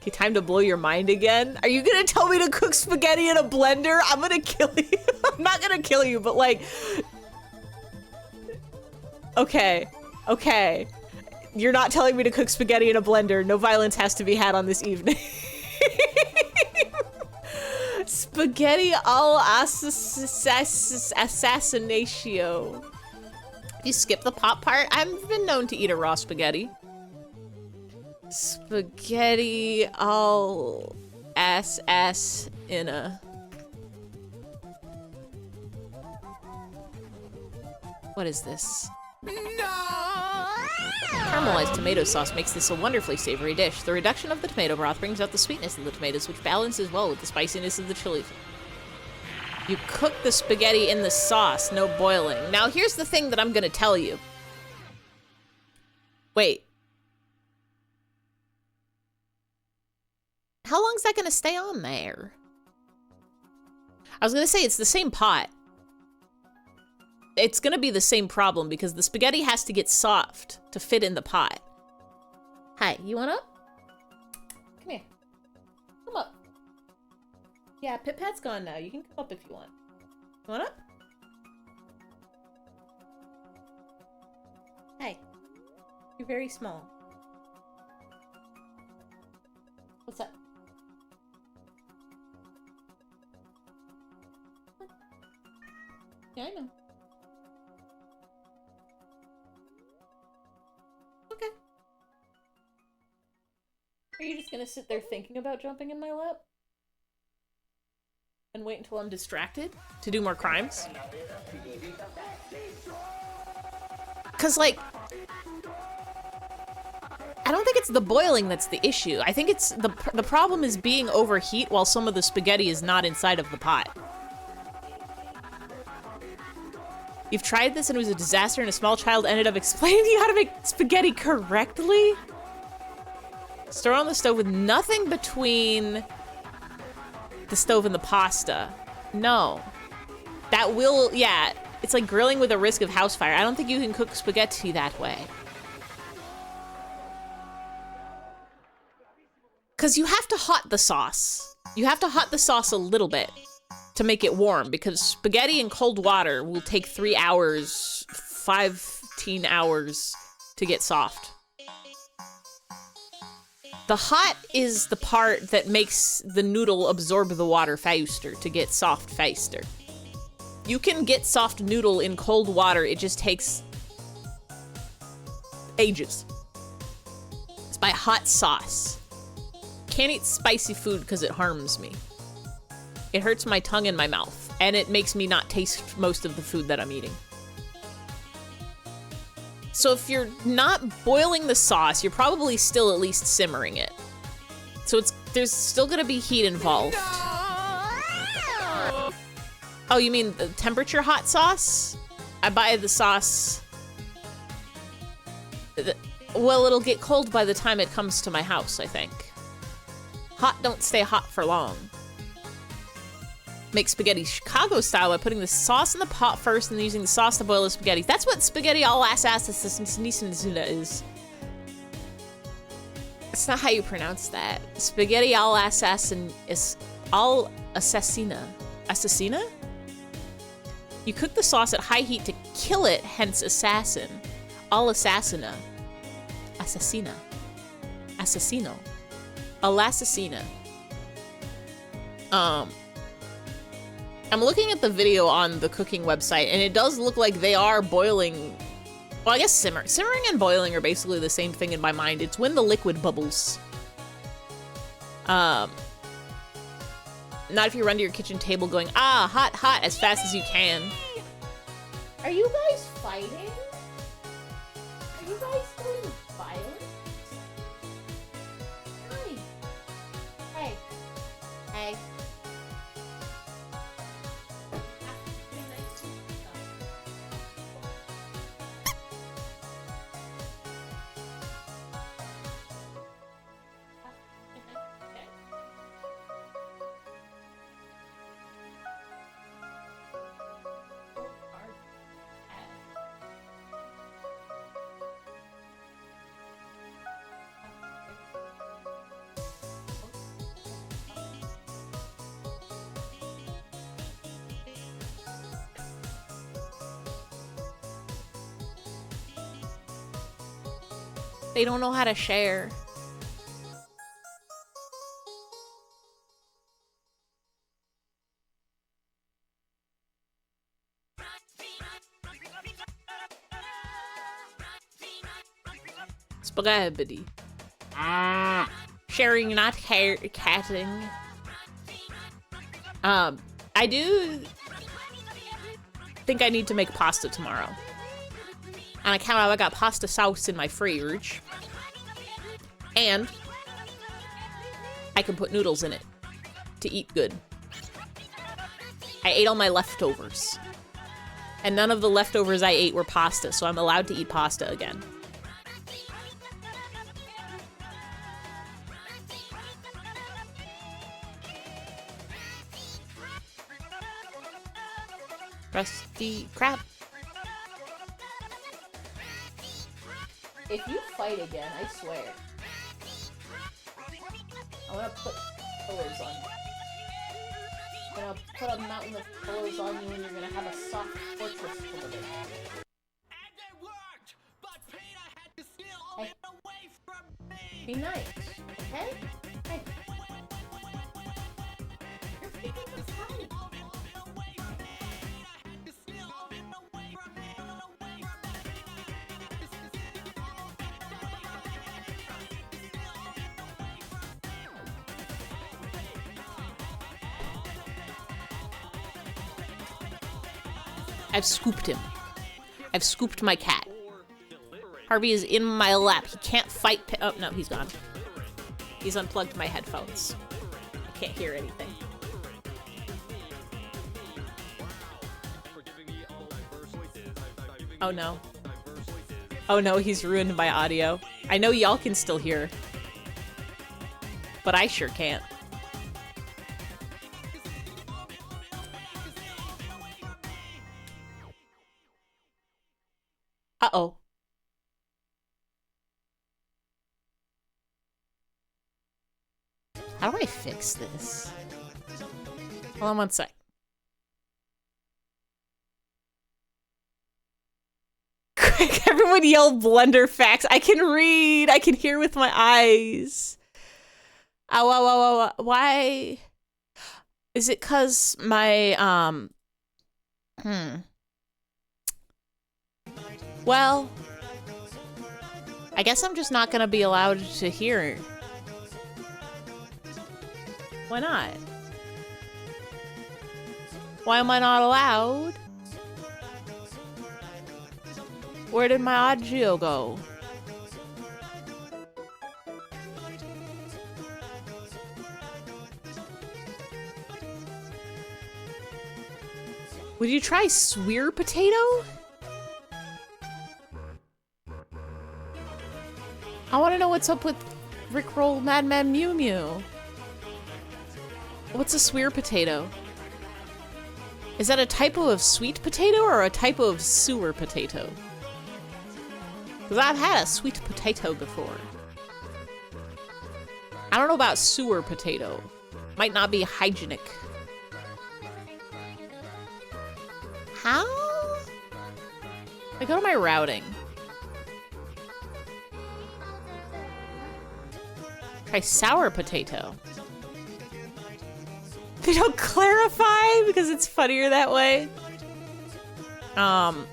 S4: Okay, time to blow your mind again? Are you gonna tell me to cook spaghetti in a blender? I'm gonna kill you. I'm not gonna kill you, but like... Okay, okay. You're not telling me to cook spaghetti in a blender. No violence has to be had on this evening. Spaghetti al assassinatio. You skip the pop part? I've been known to eat a raw spaghetti. Spaghetti al ass in a. What is this? Caramelized tomato sauce makes this a wonderfully savory dish. The reduction of the tomato broth brings out the sweetness of the tomatoes, which balances well with the spiciness of the chili. You cook the spaghetti in the sauce, no boiling. Now, here's the thing that I'm gonna tell you. Wait. How long is that gonna stay on there? I was gonna say it's the same pot. It's gonna be the same problem because the spaghetti has to get soft to fit in the pot. Hi, you want up? Come here. Come up. Yeah, Pit Pat's gone now. You can come up if you want. You want up? Hi. You're very small. What's up? Yeah, I know. Okay. Are you just gonna sit there thinking about jumping in my lap? And wait until I'm distracted to do more crimes? Cause like, I don't think it's the boiling that's the issue. I think it's the problem is being overheat while some of the spaghetti is not inside of the pot. You've tried this and it was a disaster and a small child ended up explaining to you how to make spaghetti correctly? Stir on the stove with nothing between the stove and the pasta. No. That will, yeah, it's like grilling with a risk of house fire. I don't think you can cook spaghetti that way. Because you have to hot the sauce. You have to hot the sauce a little bit to make it warm, because spaghetti in cold water will take 3 hours, 15 hours to get soft. The hot is the part that makes the noodle absorb the water faster to get soft faster. You can get soft noodle in cold water, it just takes ages. It's by hot sauce. Can't eat spicy food because it harms me. It hurts my tongue and my mouth, and it makes me not taste most of the food that I'm eating. So if you're not boiling the sauce, you're probably still at least simmering it. So there's still gonna be heat involved. Oh, you mean the temperature hot sauce? I buy the sauce. Well, it'll get cold by the time it comes to my house, I think. Hot don't stay hot for long. Make spaghetti Chicago style by putting the sauce in the pot first and then using the sauce to boil the spaghetti. That's what spaghetti all is. It's not how you pronounce that. Spaghetti all assassin is all assassina. Assassina? You cook the sauce at high heat to kill it, hence assassin. All assassina. Assassina. Assassino. Al-assassina. I'm looking at the video on the cooking website, and it does look like they are boiling. Well, I guess simmering and boiling are basically the same thing in my mind. It's when the liquid bubbles. Not if you run to your kitchen table going, ah, hot, hot, as fast as you can. Are you guys fighting? Are you guys doing violence? Hi. Hey. Hey. They don't know how to share. Spaghetti. Sharing, not catting. I do think I need to make pasta tomorrow. On account of I got pasta sauce in my fridge. And I can put noodles in it to eat good. I ate all my leftovers. And none of the leftovers I ate were pasta, so I'm allowed to eat pasta again. Rusty crap. If you fight again, I swear. I'm gonna put pillows on you. I'm gonna put a mountain of pillows on you and you're gonna have a soft fortress full of it. Hey. Be nice, okay? Hey. You're freaking the fight. I've scooped him. I've scooped my cat. Harvey is in my lap. He can't fight. Oh, no, he's gone. He's unplugged my headphones. I can't hear anything. Oh, no. Oh, no, he's ruined my audio. I know y'all can still hear. But I sure can't. Uh-oh. How do I fix this? Hold on one sec. Quick, everyone yell Blender facts. I can read. I can hear with my eyes. Ow, ow, ow, ow. Why? Is it 'cause my, Well, I guess I'm just not gonna be allowed to hear. Why not? Why am I not allowed? Where did my audio go? Would you try swear potato? I want to know what's up with Rickroll Madman Mew Mew. What's a swear potato? Is that a typo of sweet potato or a typo of sewer potato? Because I've had a sweet potato before. I don't know about sewer potato. Might not be hygienic. How? I go to my routing. Try sour potato. They don't clarify because it's funnier that way. Hold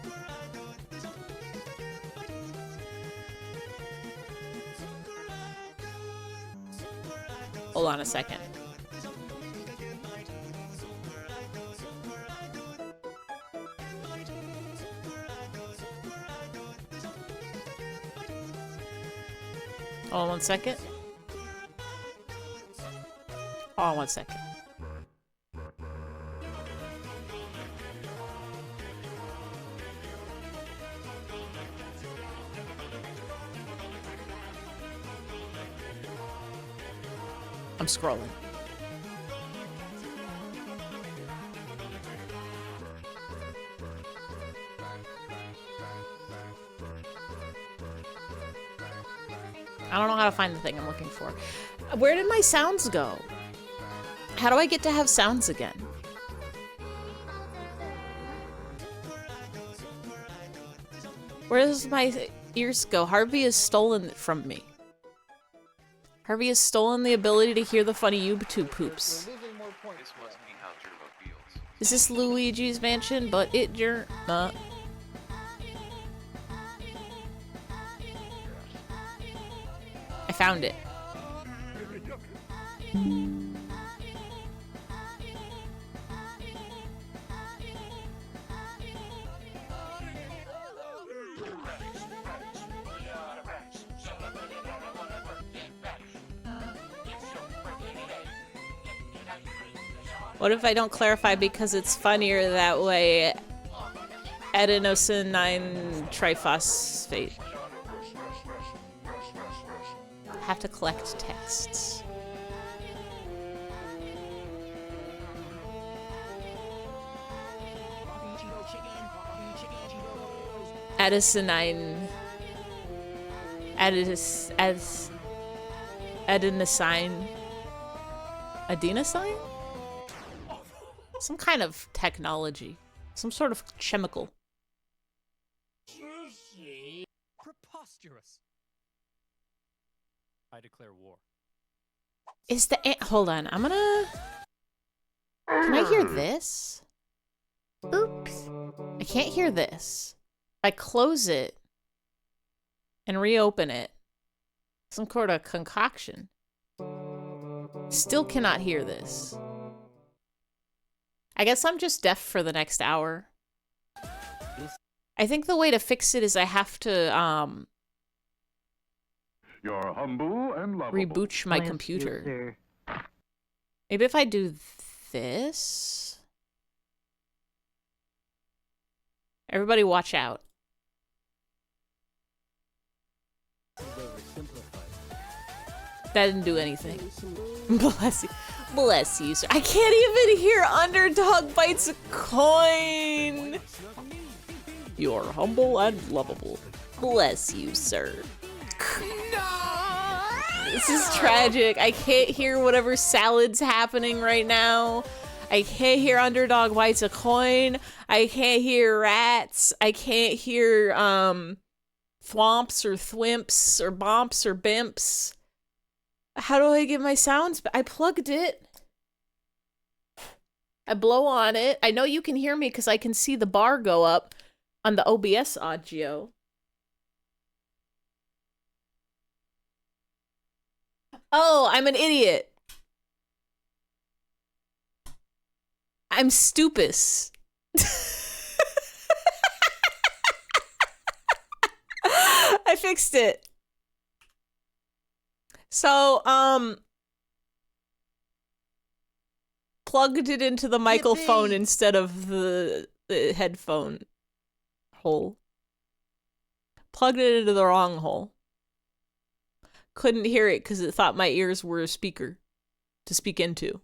S4: on a second. Hold on one second. Hold on one second. I'm scrolling. I don't know how to find the thing I'm looking for. Where did my sounds go? How do I get to have sounds again? Where does my ears go? Harvey has stolen it from me. Harvey has stolen the ability to hear the funny YouTube poops. Is this Luigi's Mansion? But it I found it. What if I don't clarify because it's funnier that way? Adenosine triphosphate. Have to collect texts. Adenosine. Adenosine. Adenosine? Some kind of technology. Some sort of chemical.
S12: Preposterous. I declare war.
S4: Is the hold on, I'm gonna... Can I hear this? Oops. I can't hear this. I close it and reopen it. Some sort of concoction. Still cannot hear this. I guess I'm just deaf for the next hour. I think the way to fix it is I have to,
S3: You're humble and lovable.
S4: reboot my computer. Maybe if I do this... Everybody watch out. That didn't do anything. Bless you. Bless you, sir. I can't even hear Underdog Bites a Coin. You're humble and lovable. Bless you, sir. This is tragic. I can't hear whatever salad's happening right now. I can't hear Underdog Bites a Coin. I can't hear rats. I can't hear thwomps or thwimps or bomps or bimps. How do I get my sounds? I plugged it. I blow on it. I know you can hear me because I can see the bar go up on the OBS audio. Oh, I'm an idiot. I'm stupid. I fixed it. So, plugged it into the microphone instead of the headphone hole. Plugged it into the wrong hole. Couldn't hear it because it thought my ears were a speaker to speak into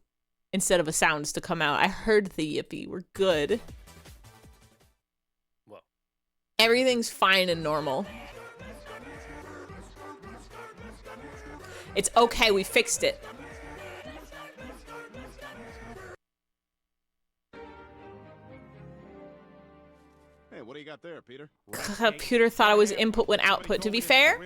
S4: instead of a sounds to come out. I heard the yippee. We're good.
S12: Whoa.
S4: Everything's fine and normal. It's okay, we fixed it.
S1: Hey, what do you got there, Peter?
S4: Computer thought I was input when output. To be fair,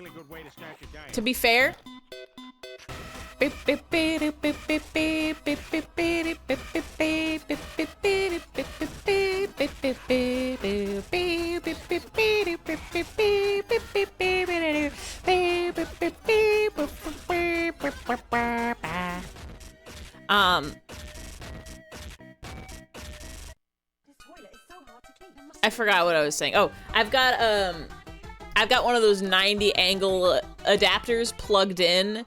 S4: I forgot what I was saying. Oh, I've got one of those 90 angle adapters plugged in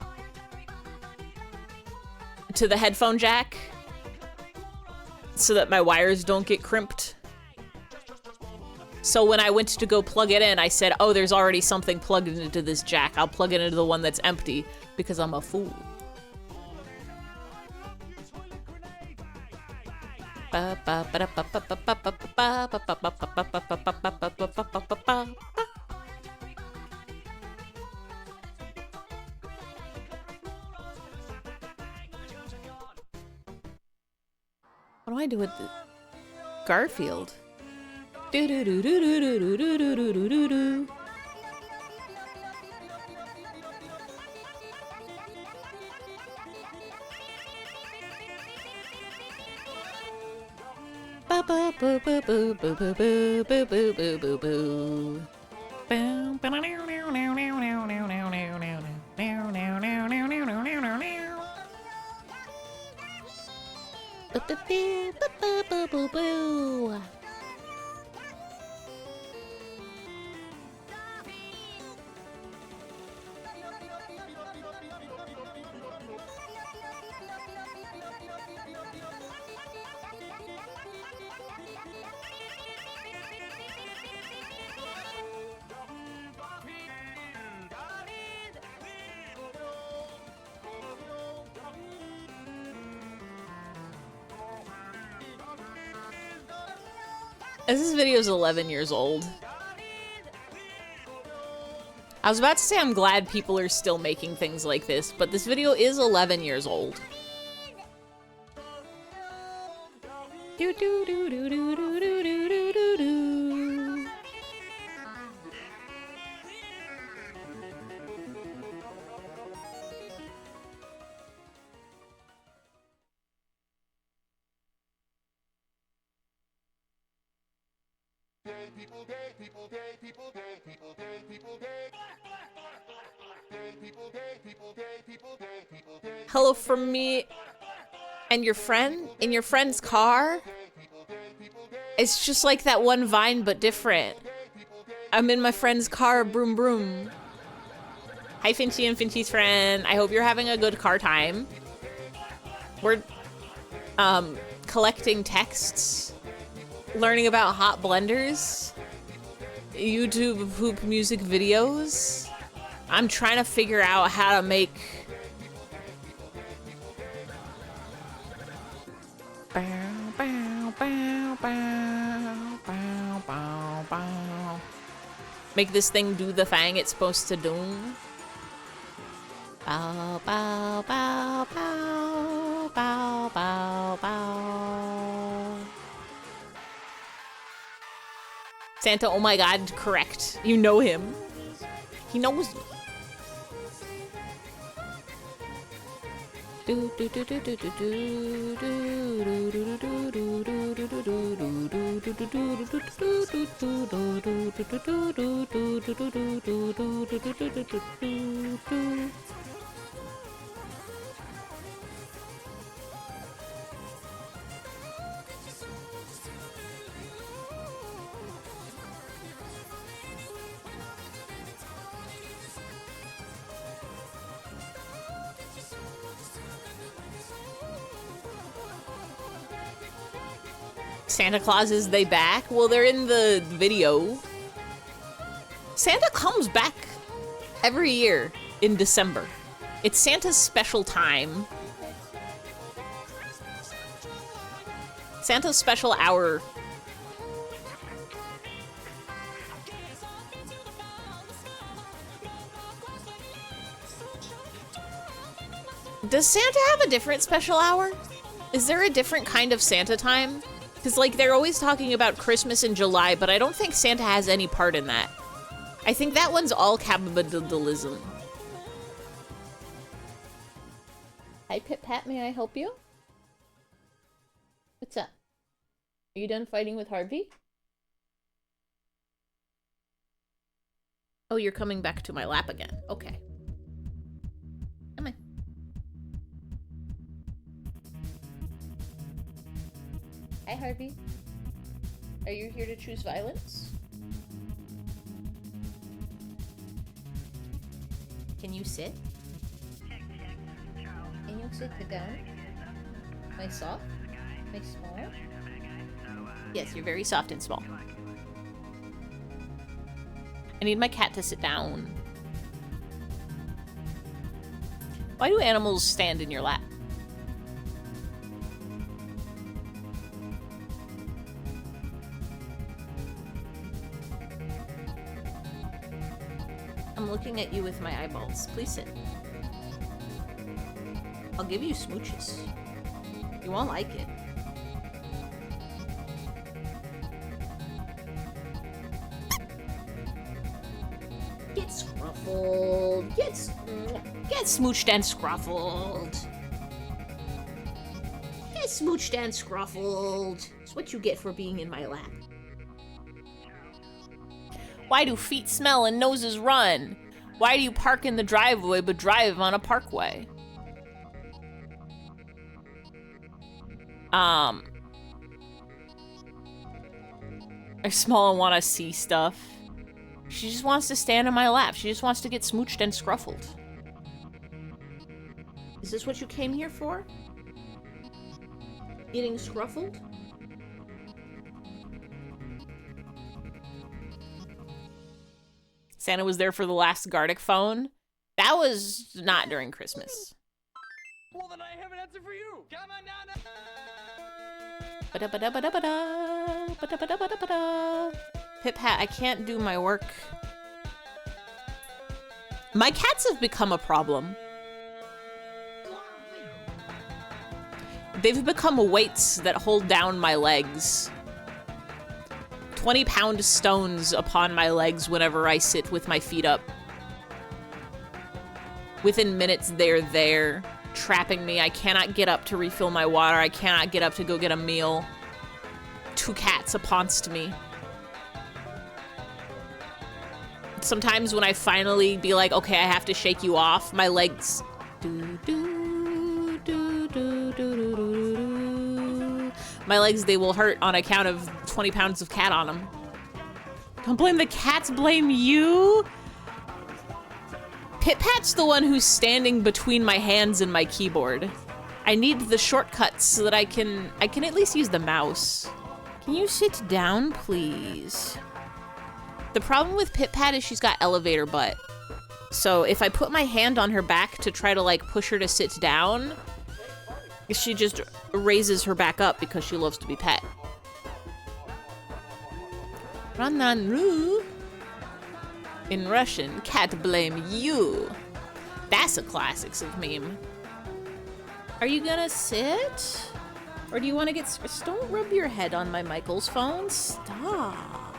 S4: to the headphone jack so that my wires don't get crimped. So when I went to go plug it in, I said, oh, there's already something plugged into this jack. I'll plug it into the one that's empty because I'm a fool. What do I do with the Garfield? Do do do do do do do do do do do do. Ba ba boo boo boo boo boo boo boo boo boo boo boo. Boom. This video is 11 years old. I was about to say I'm glad people are still making things like this, but this video is 11 years old. Do do do do do do do do do do do. Hello from me and your friend in your friend's car. It's just like that one Vine, but different. I'm in my friend's car, broom broom. Hi Finchy and Finchy's friend. I hope you're having a good car time. We're collecting texts, learning about hot blenders, YouTube poop music videos. I'm trying to figure out how to make make this thing do the thing it's supposed to do. Bow, bow, bow, bow, bow, bow, bow. Santa, oh my god, correct. You know him. He knows you. Santa Claus, is they back? Well, they're in the video. Santa comes back every year in December. It's Santa's special time. Santa's special hour. Does Santa have a different special hour? Is there a different kind of Santa time? Because, like, they're always talking about Christmas in July, but I don't think Santa has any part in that. I think that one's all capitalism. Hi, Pit Pat, may I help you? What's up? Are you done fighting with Harvey? Oh, you're coming back to my lap again. Okay. Come on. Hi, Harvey. Are you here to choose violence? Can you sit? Can you sit down? Am I soft? Am I small? Yes, you're very soft and small. I need my cat to sit down. Why do animals stand in your lap? I'm looking at you with my eyeballs. Please sit. I'll give you smooches. You won't like it. Get scruffled. Get smooched and scruffled. Get smooched and scruffled. It's what you get for being in my lap. Why do feet smell and noses run? Why do you park in the driveway but drive on a parkway? Are small and want to see stuff. She just wants to stand in my lap. She just wants to get smooched and scruffled. Is this what you came here for? Getting scruffled? Santa was there for the last Gardic phone. That was not during Christmas.
S12: Well, then I have an answer for you. Come on down.
S4: Ba-da-ba-da-ba-da-ba-da. Ba-da-ba-da-ba-da-ba-da. Pip-Pat, I can't do my work. My cats have become a problem. They've become weights that hold down my legs. 20-pound stones upon my legs whenever I sit with my feet up. Within minutes, they're there, trapping me. I cannot get up to refill my water. I cannot get up to go get a meal. 2 cats uponst me. Sometimes when I finally be like, okay, I have to shake you off, my legs... My legs, they will hurt on account of 20 pounds of cat on them. Don't blame the cats, blame you! Pit-Pat's the one who's standing between my hands and my keyboard. I need the shortcuts so that I can at least use the mouse. Can you sit down, please? The problem with Pit-Pat is she's got elevator butt. So if I put my hand on her back to try to like push her to sit down, she just raises her back up because she loves to be pet. Rananru. In Russian, cat blame you. That's a classics of meme. Are you gonna sit? Or do you want to get... Don't rub your head on my Michael's phone. Stop.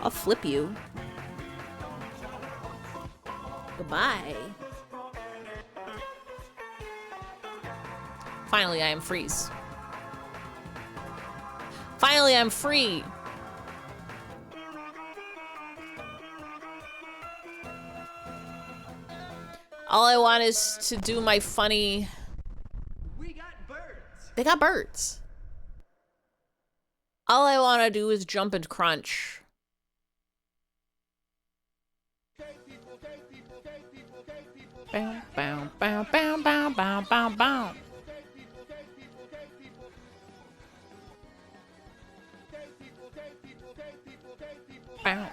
S4: I'll flip you. Goodbye. Finally, I am freeze. Finally, I'm free. All I want is to do my funny... We got birds. They got birds. All I want to do is jump and crunch. Bow, bow, bow, bow, bow, bow, bow, bow. Bow.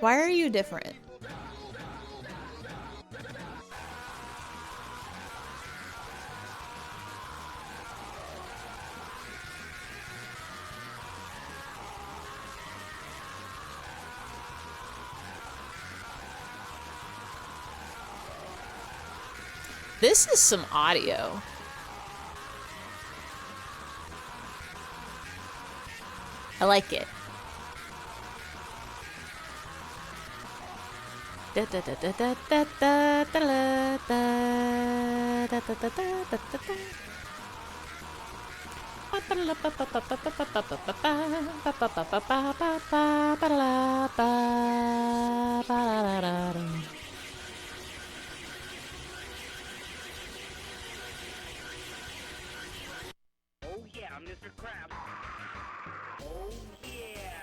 S4: Why are you different? This is some audio. I like it.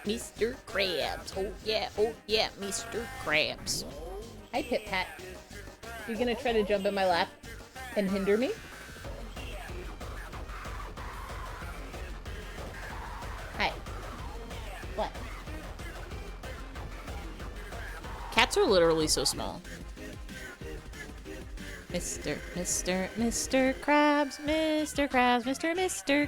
S4: Mr. Krabs. Oh yeah, Mr. Krabs. Hi, Pit-Pat. You gonna try to jump in my lap and hinder me? Hi. What? Cats are literally so small. Mr. Krabs, Mr. Krabs, Mr. Krabs, Mr.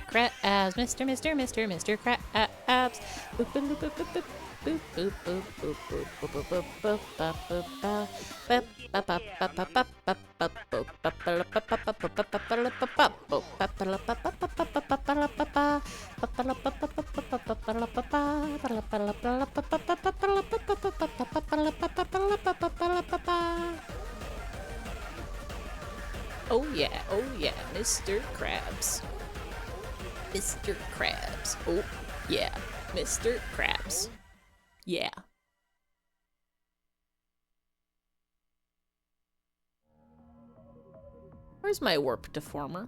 S4: Krabs. Boop, boop, boop, boop, boop, boop, boop, boop, boop, boop, boop, boop, boop. Oh yeah, Mr. Krabs. Mr. Krabs. Oh yeah, Mr. Krabs. Yeah. Where's my warp deformer?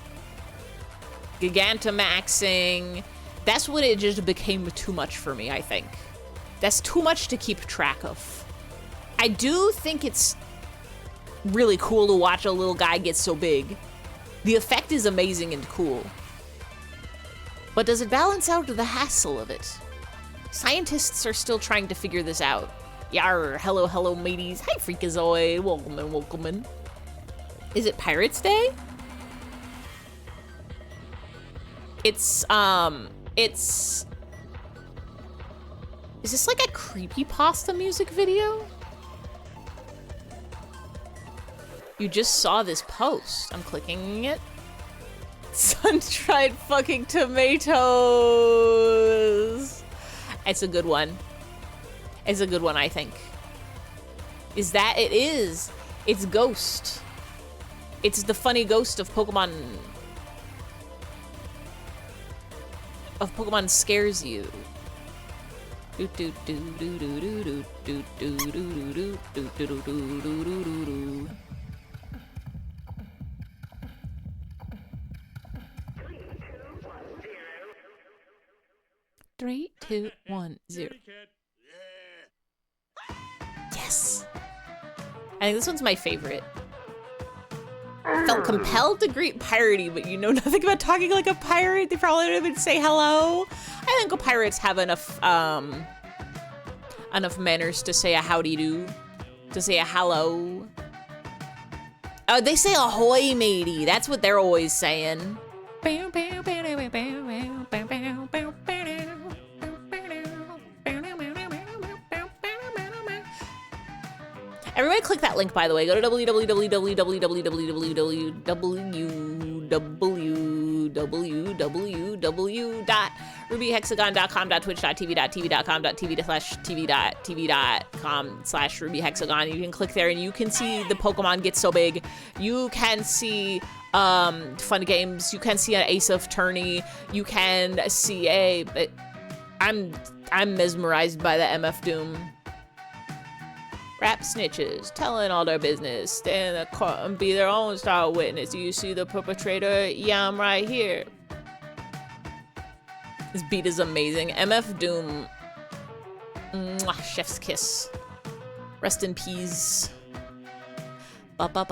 S4: Gigantamaxing. That's when it just became too much for me, I think. That's too much to keep track of. I do think it's really cool to watch a little guy get so big. The effect is amazing and cool. But does it balance out the hassle of it? Scientists are still trying to figure this out. Yar, hello, hello, mateys. Hi, Freakazoid. Welcome in, welcome in. Is it Pirates Day? It's... Is this like a creepypasta music video? You just saw this post. I'm clicking it. Sun-dried fucking tomatoes. It's a good one. It's a good one, I think. Is that it is? It's Ghost. It's the funny ghost of Pokemon. Of Pokemon Scares You. Do do do do do do do do do do do do do do do do do. 3, 2, 1, 0. Yes! I think this one's my favorite. Felt compelled to greet piratey, but you know nothing about talking like a pirate. They probably don't even say hello. I think pirates have enough manners to say a howdy do, to say a hello. Oh, they say ahoy, matey. That's what they're always saying. Everybody click that link, by the way. Go to www.rubyhexagon.com.twitch.tv.com.tv/tv.com/rubyhexagon. You can click there and you can see the Pokemon get so big. You can see fun games. You can see an Ace of Tourney. You can see a... I'm mesmerized by the MF Doom. Rap snitches, telling all their business, stay in the court and be their own star witness. Do you see the perpetrator? Yeah, I'm right here. This beat is amazing. MF Doom. Mwah, chef's kiss. Rest in peace. Oh, bye,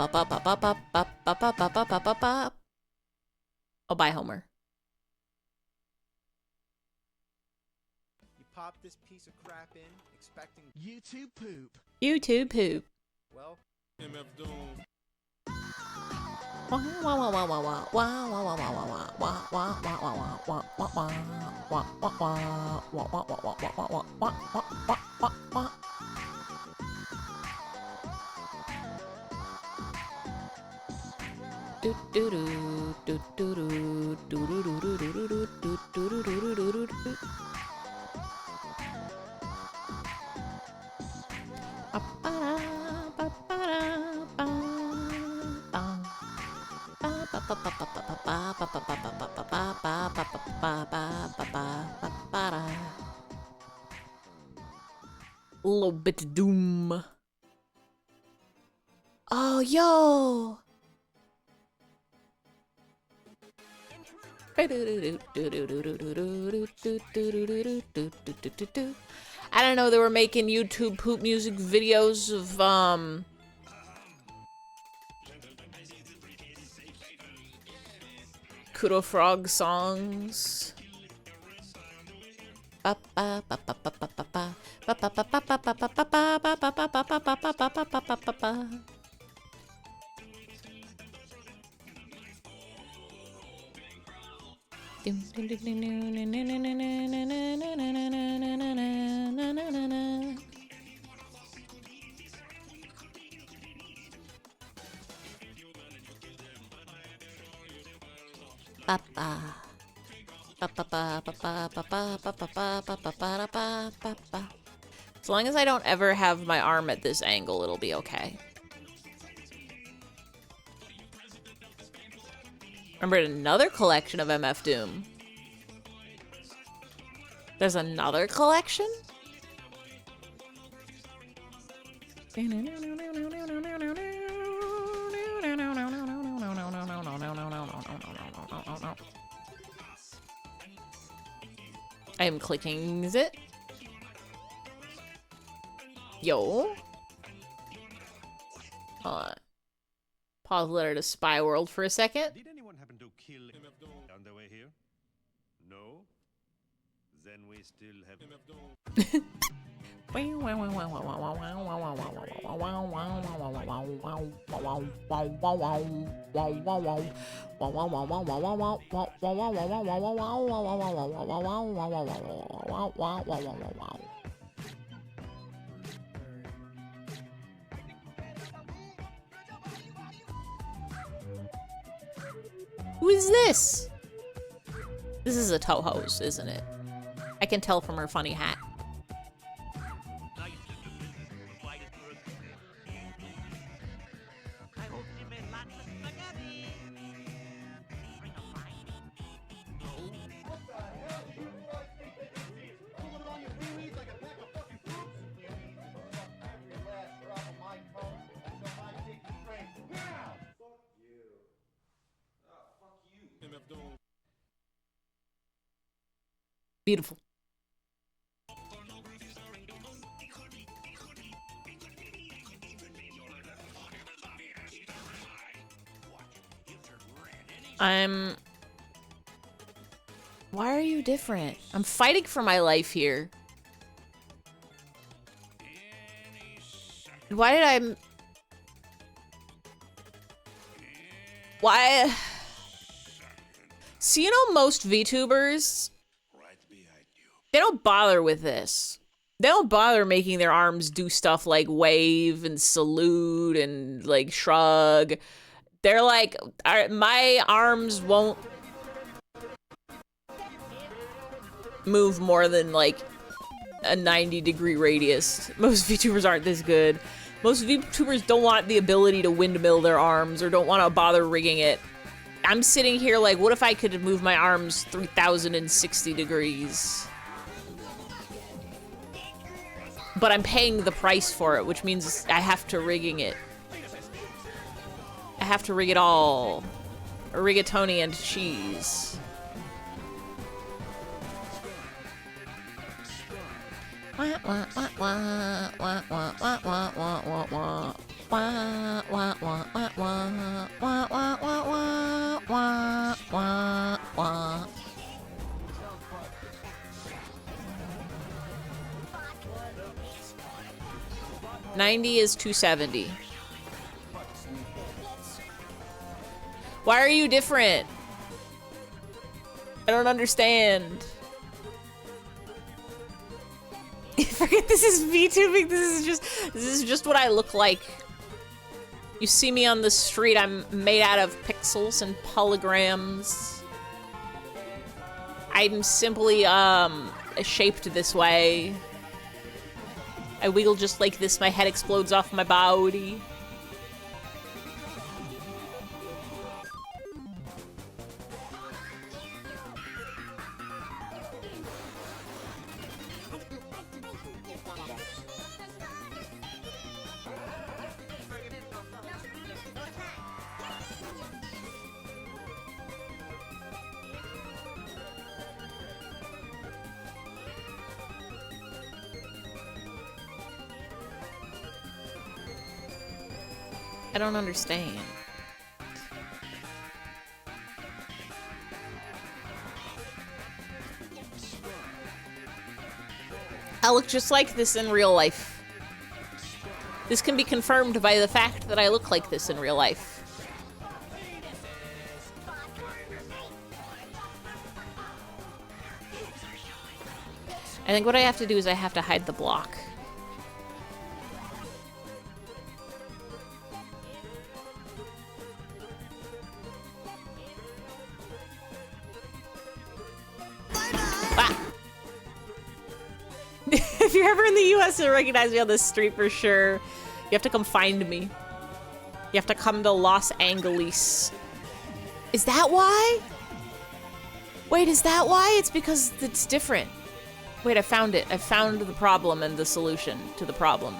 S4: Homer.
S12: You pop this piece of crap in, expecting YouTube poop.
S4: YouTube poop.
S12: Well,
S1: MF Doom.
S4: Little bit of doom. Oh, yo. I don't know, they were making YouTube poop music videos of, Kudo Frog songs. As long as I don't ever have my arm at this angle, it'll be okay. Remembered another collection of MF Doom. There's another collection? I am clicking it. Yo. Hold on. Pause letter to Spy World for a second.
S5: Did anyone happen to kill on the way here? No? Then we still have...
S4: Who is this? This is a Toho's, isn't it? I can tell from her funny hat. Beautiful. Why are you different? I'm fighting for my life here. Why did I... Why... So you know most VTubers... They don't bother with this. They don't bother making their arms do stuff like wave and salute and like shrug. They're like, my arms won't move more than like a 90-degree radius. Most VTubers aren't this good. Most VTubers don't want the ability to windmill their arms or don't want to bother rigging it. I'm sitting here like, what if I could move my arms 3,060 degrees? But I'm paying the price for it, which means I have to rigging it. I have to rig it all. Rigatoni and cheese. $90 is $270. Why are you different? I don't understand. Forget this is VTubing. This is just what I look like. You see me on the street, I'm made out of pixels and polygons. I'm simply shaped this way. I wiggle just like this, my head explodes off my body. I don't understand. I look just like this in real life. This can be confirmed by the fact that I look like this in real life. I think what I have to do is I have to hide the block. If you're ever in the US, you'll recognize me on the street for sure. You have to come find me. You have to come to Los Angeles. Is that why? Wait, is that why? It's because it's different. Wait, I found it. I found the problem and the solution to the problem.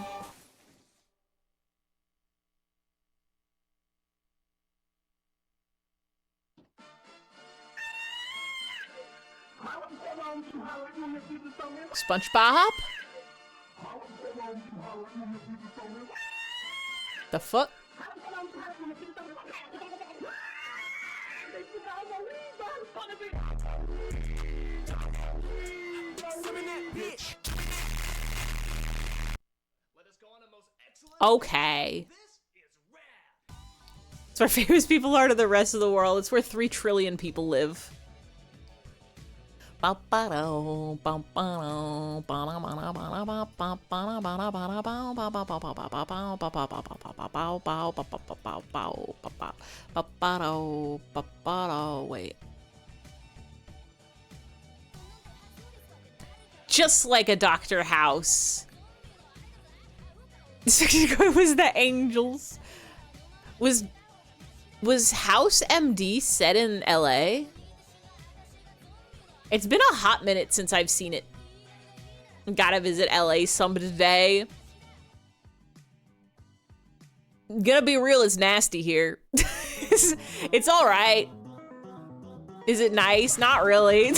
S4: SpongeBob? The fuck? Okay. It's where famous people are to the rest of the world. It's where 3 trillion people live. Wait. Just like a Dr. House. Was the Angels? Was House MD set in LA? It's been a hot minute since I've seen it. Gotta visit LA someday. Gonna be real, it's nasty here. It's alright. Is it nice? Not really.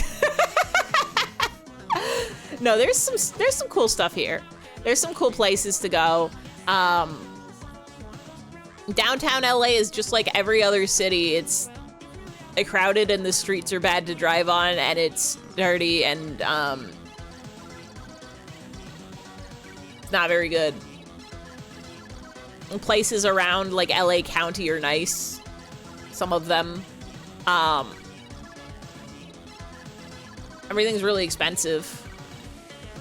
S4: No, there's some cool stuff here. There's some cool places to go. Downtown LA is just like every other city. It's crowded and the streets are bad to drive on and it's dirty and it's not very good. And places around like LA County are nice. Some of them. Everything's really expensive.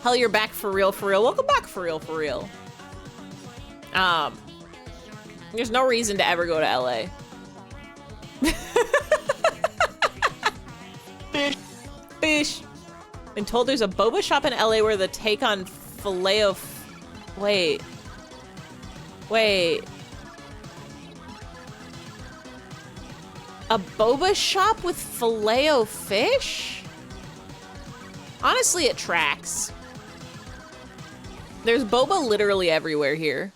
S4: Hell, you're back for real, for real. Welcome back for real, for real. There's no reason to ever go to LA. Fish. Been told there's a boba shop in LA where the take on filet of... Wait. A boba shop with filet of fish? Honestly, it tracks. There's boba literally everywhere here.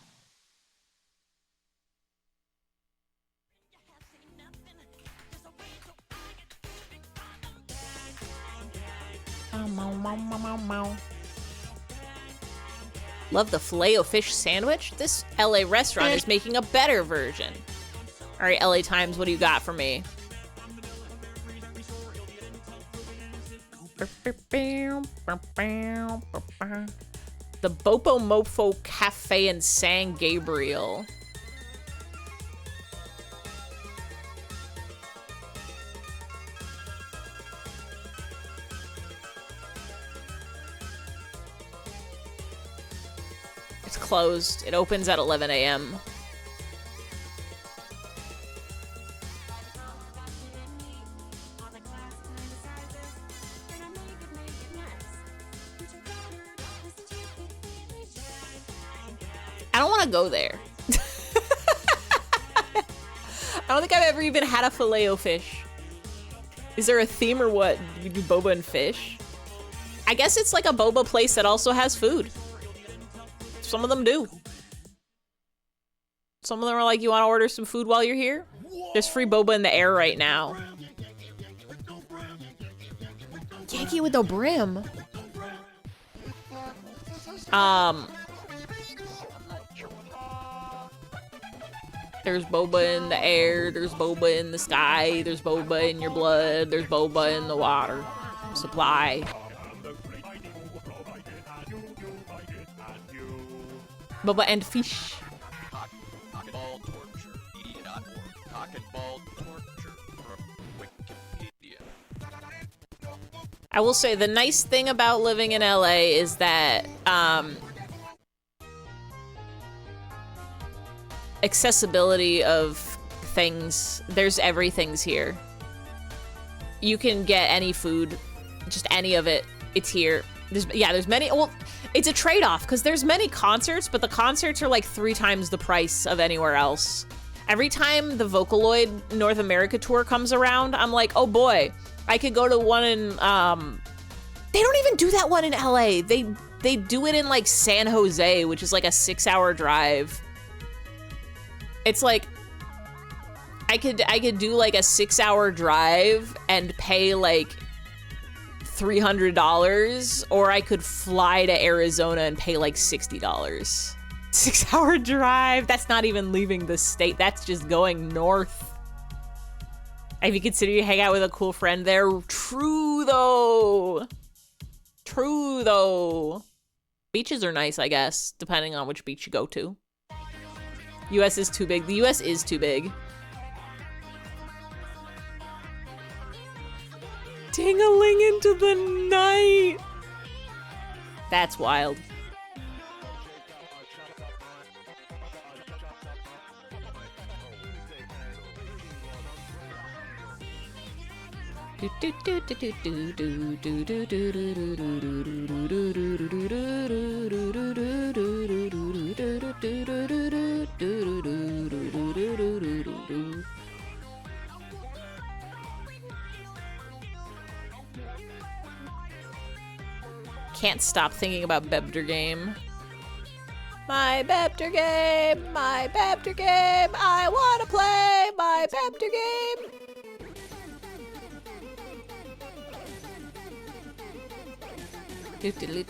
S4: Love the Filet-O-Fish sandwich. This LA restaurant is making a better version. All right, LA Times, what do you got for me? The Bopo Mofo Cafe in San Gabriel. It's closed. It opens at 11 a.m. I don't want to go there. I don't think I've ever even had a Filet-O-Fish. Is there a theme or what? You do boba and fish? I guess it's like a boba place that also has food. Some of them do. Some of them are like, you want to order some food while you're here? There's free boba in the air right now. Yankee with the brim. There's boba in the air, there's boba in the sky, there's boba in your blood, there's boba in the water supply. Boba and fish. I will say the nice thing about living in LA is that accessibility of things, there's everything's here. You can get any food, just any of it, it's here. There's many, well, it's a trade-off because there's many concerts, but the concerts are like 3 times the price of anywhere else. Every time the Vocaloid North America tour comes around, I'm like, oh boy, I could go to one in, they don't even do that one in LA. They do it in like San Jose, which is like a 6-hour drive. It's like, I could do like a 6-hour drive and pay like $300, or I could fly to Arizona and pay like $60. 6-hour drive. That's not even leaving the state. That's just going north. If you consider you hang out with a cool friend there, true though. True though. Beaches are nice, I guess, depending on which beach you go to. US is too big. The US is too big. Ting-a-ling into the night. That's wild. Can't stop thinking about Bebder game. My Bebder game, my Bebder game. I wanna play my Bebder game. Joke,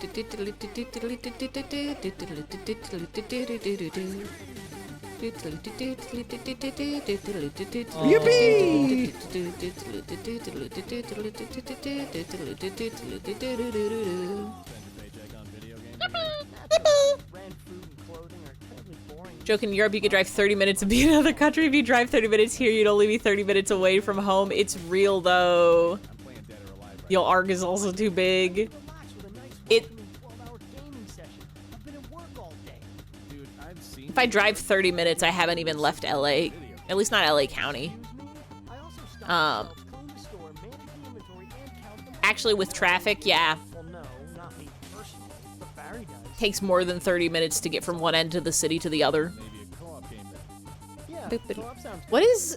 S4: in Europe you could drive 30 minutes and be in another country. If you drive 30 minutes here, you'd only be 30 minutes away from home. It's real though. Yo, Arg is also too big. If I drive 30 minutes, I haven't even left LA. At least not LA County. Actually, with traffic, yeah. Takes more than 30 minutes to get from one end of the city to the other. What is...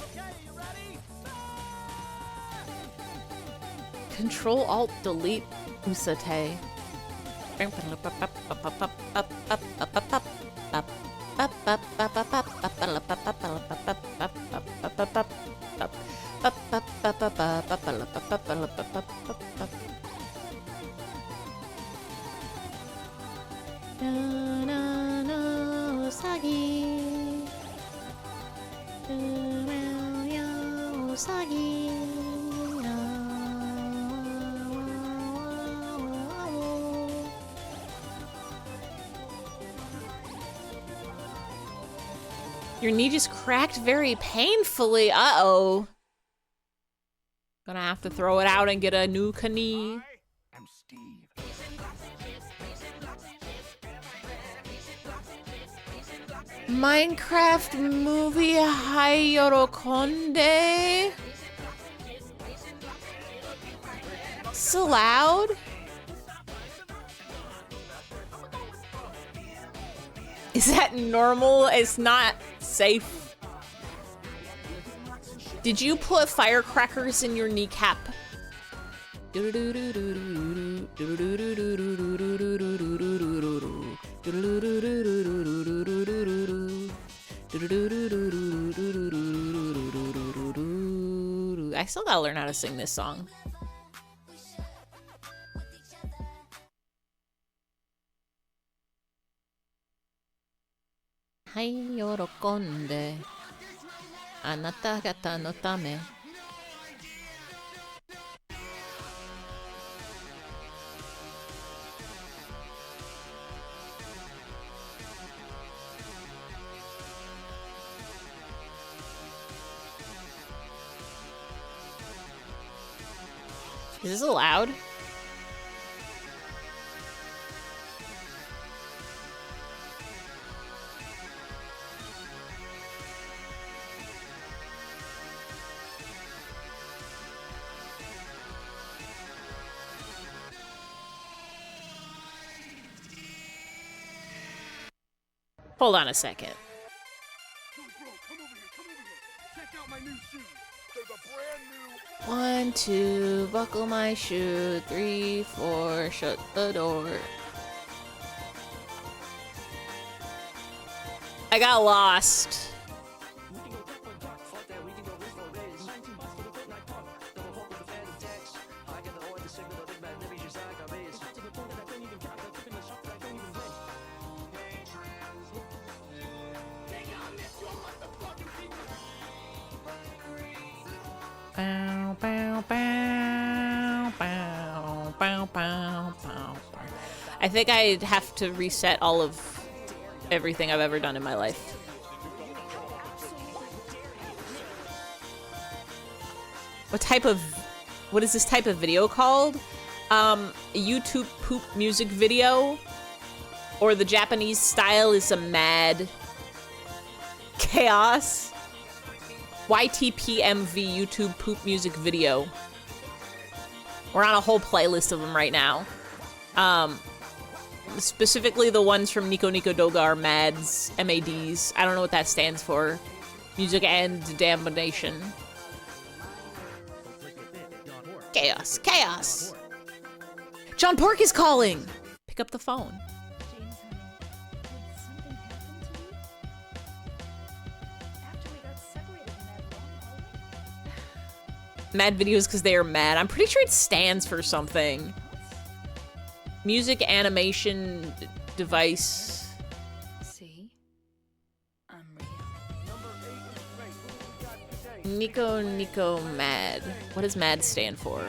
S4: Control-Alt-Delete Usate. Your knee just cracked very painfully. Uh-oh. Gonna have to throw it out and get a new knee. Minecraft movie Hayorokonde? So loud? Is that normal? It's not safe. Did you put firecrackers in your kneecap? I still gotta learn how to sing this song. Hayorokonde anata gata no tame. Is this allowed? Hold on a second. One, two, buckle my shoe. 3, 4, shut the door. I got lost. Bow, bow, bow, bow, bow, bow, bow. I think I'd have to reset all of everything I've ever done in my life. What is this type of video called? A YouTube poop music video? Or the Japanese style is some mad chaos? YTPMV YouTube poop music video. We're on a whole playlist of them right now. Specifically the ones from Nico Nico Doga are MADs, MADs. I don't know what that stands for. Music and Damnation. Chaos, chaos. John Pork is calling. Pick up the phone. Mad videos because they are mad. I'm pretty sure it stands for something. Music animation device.
S7: See? I'm real.
S4: Nico Nico Mad. What does Mad stand for?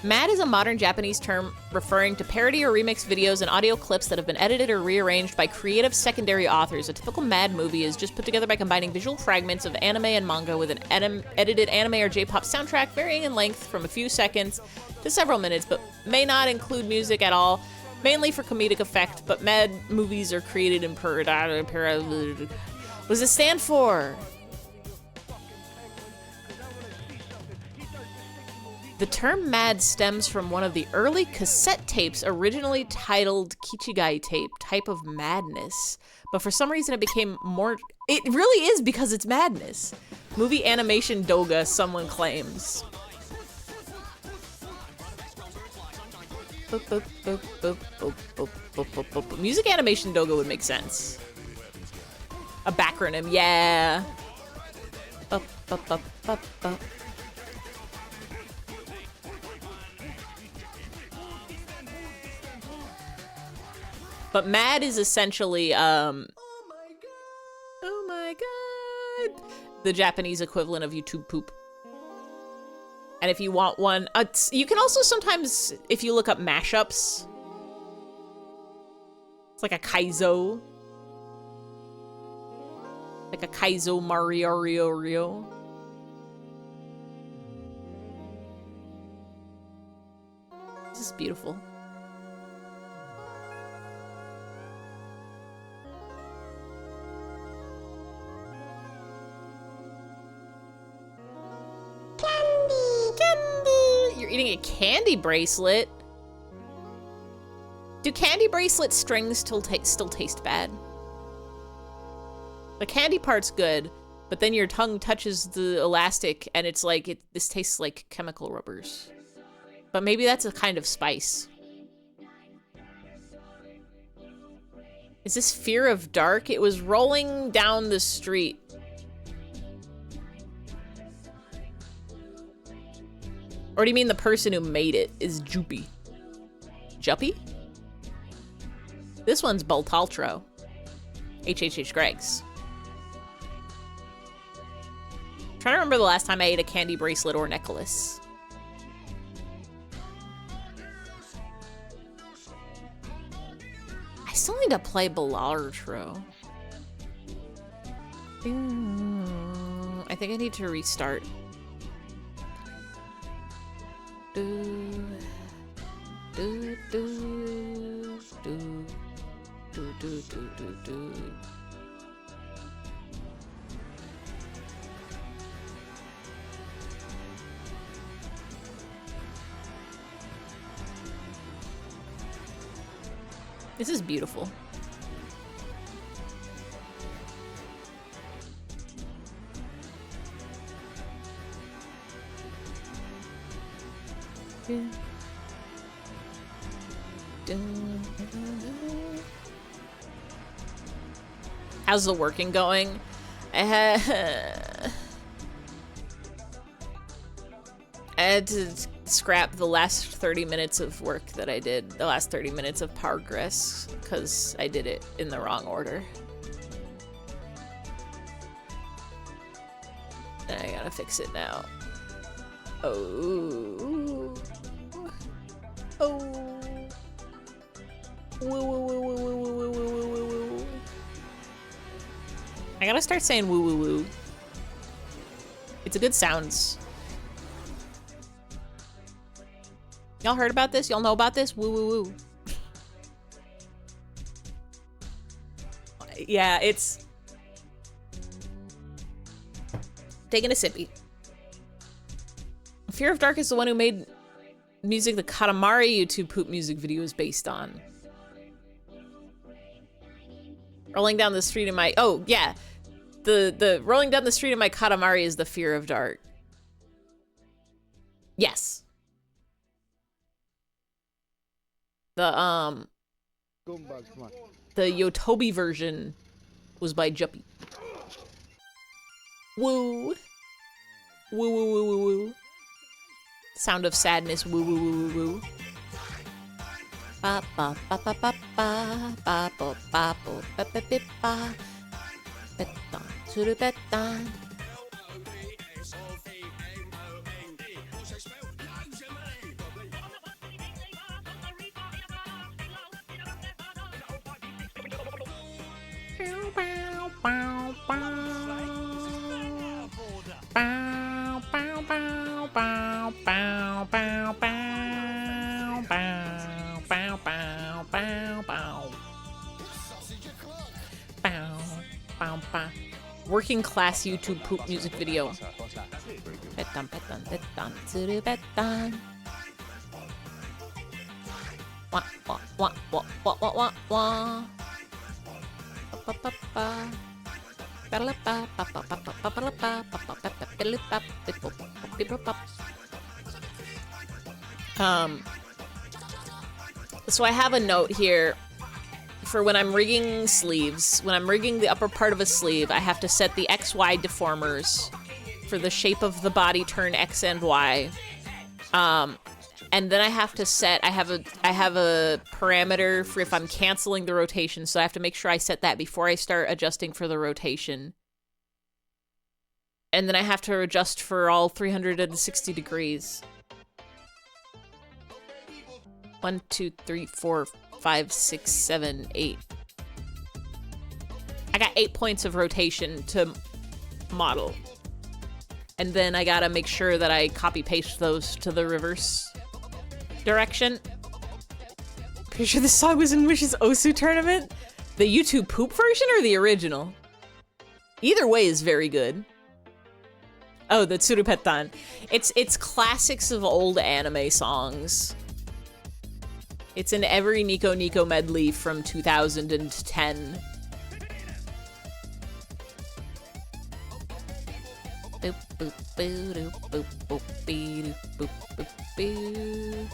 S4: Mad is a modern Japanese term referring to parody or remix videos and audio clips that have been edited or rearranged by creative secondary authors. A typical Mad movie is just put together by combining visual fragments of anime and manga with an edited anime or J-pop soundtrack varying in length from a few seconds to several minutes, but may not include music at all, mainly for comedic effect. But Mad movies are created in what does it stand for? The term mad stems from one of the early cassette tapes originally titled Kichigai tape, type of madness. But for some reason it became more... It really is because it's madness. Movie animation doga, someone claims. Music animation doga would make sense. A backronym, yeah. But Mad is essentially, oh my god, the Japanese equivalent of YouTube poop. And if you want one, you can also sometimes, if you look up mashups, it's like a Kaizo. Like a Kaizo Mario Rio. This is beautiful. You're eating a candy bracelet? Do candy bracelet strings still taste bad? The candy part's good, but then your tongue touches the elastic and it's like, this tastes like chemical rubbers. But maybe that's a kind of spice. Is this Fear of Dark? It was rolling down the street. Or do you mean the person who made it is Joopy? Juppy? This one's Baltaltro. HHH Greg's. Trying to remember the last time I ate a candy bracelet or necklace. I still need to play Ballartro. I think I need to restart. This is beautiful. How's the working going? I had to scrap the last 30 minutes of work that I did, the last 30 minutes of progress, because I did it in the wrong order. fix it now. Oh. Oh. Woo, woo, woo, woo, woo, woo, woo, woo, woo, woo. I gotta start saying woo, woo, woo. It's a good sounds. Y'all heard about this? Y'all know about this? Woo, woo, woo. Yeah, it's... Taking a sippy. Fear of Dark is the one who made music the Katamari YouTube poop music video is based on. Rolling down the street in my... Oh, yeah. The rolling down the street in my Katamari is the Fear of Dark. Yes. The Yotobi version was by Juppy. Woo. Woo, woo, woo, woo, woo. Sound of sadness. Woo, woo, woo, woo, woo. Ba ba ba ba ba ba ba ba ba ba ba ba ba. Beton to the beton. Working class YouTube poop music video. Beton, beton, beton, to the beton. Wah, wah, wah, wah, wah, wah, wah, wah. Ba, ba, ba. So I have a note here for when I'm rigging sleeves. When I'm rigging the upper part of a sleeve, I have to set the XY deformers for the shape of the body turn X and Y. And then I have to set, I have a parameter for if I'm canceling the rotation, so I have to make sure I set that before I start adjusting for the rotation. And then I have to adjust for all 360 degrees. 1, 2, 3, 4, 5, 6, 7, 8. I got 8 points of rotation to model. And then I gotta make sure that I copy paste those to the reverse direction. Pretty sure this song was in Wish's Osu tournament. The YouTube poop version or the original? Either way is very good. Oh, the Tsurupetan. It's classics of old anime songs. It's in every Nico Nico medley from 2010. Boop boop boo doo boop boop bee doo boop boop boo.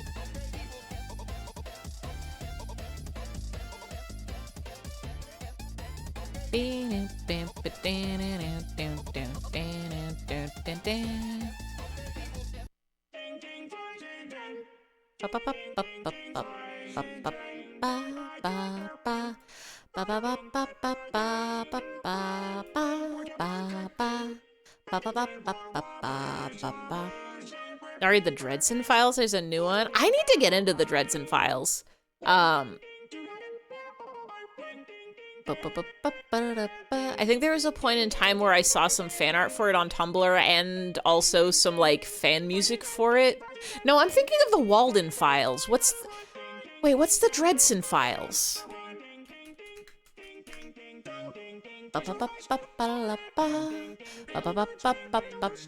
S4: Sorry, the Dredson Files, there's a new one. I need to get into the Dredson Files. I think there was a point in time where I saw some fan art for it on Tumblr and also some like fan music for it. No, I'm thinking of the Walden Files. Wait, what's the Dredson Files?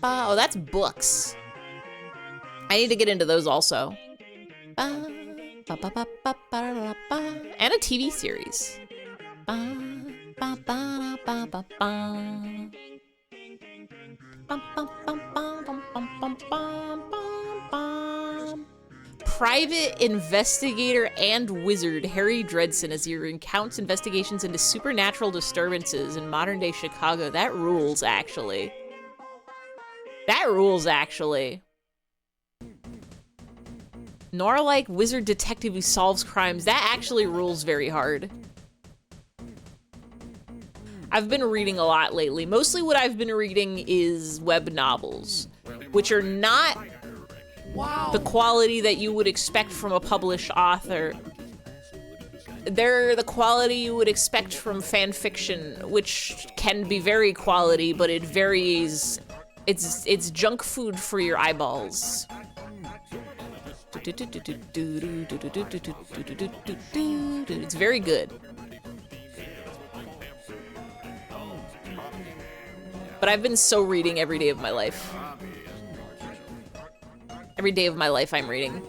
S4: Oh, that's books. I need to get into those also. And a TV series. Private investigator and wizard Harry Dredson as he recounts investigations into supernatural disturbances in modern-day Chicago. That rules, actually. That rules, actually. Nora-like wizard detective who solves crimes. That actually rules very hard. I've been reading a lot lately. Mostly what I've been reading is web novels, which are not the quality that you would expect from a published author. They're the quality you would expect from fan fiction, which can be very quality, but it varies. It's junk food for your eyeballs. It's very good. But I've been so reading every day of my life. Every day of my life I'm reading.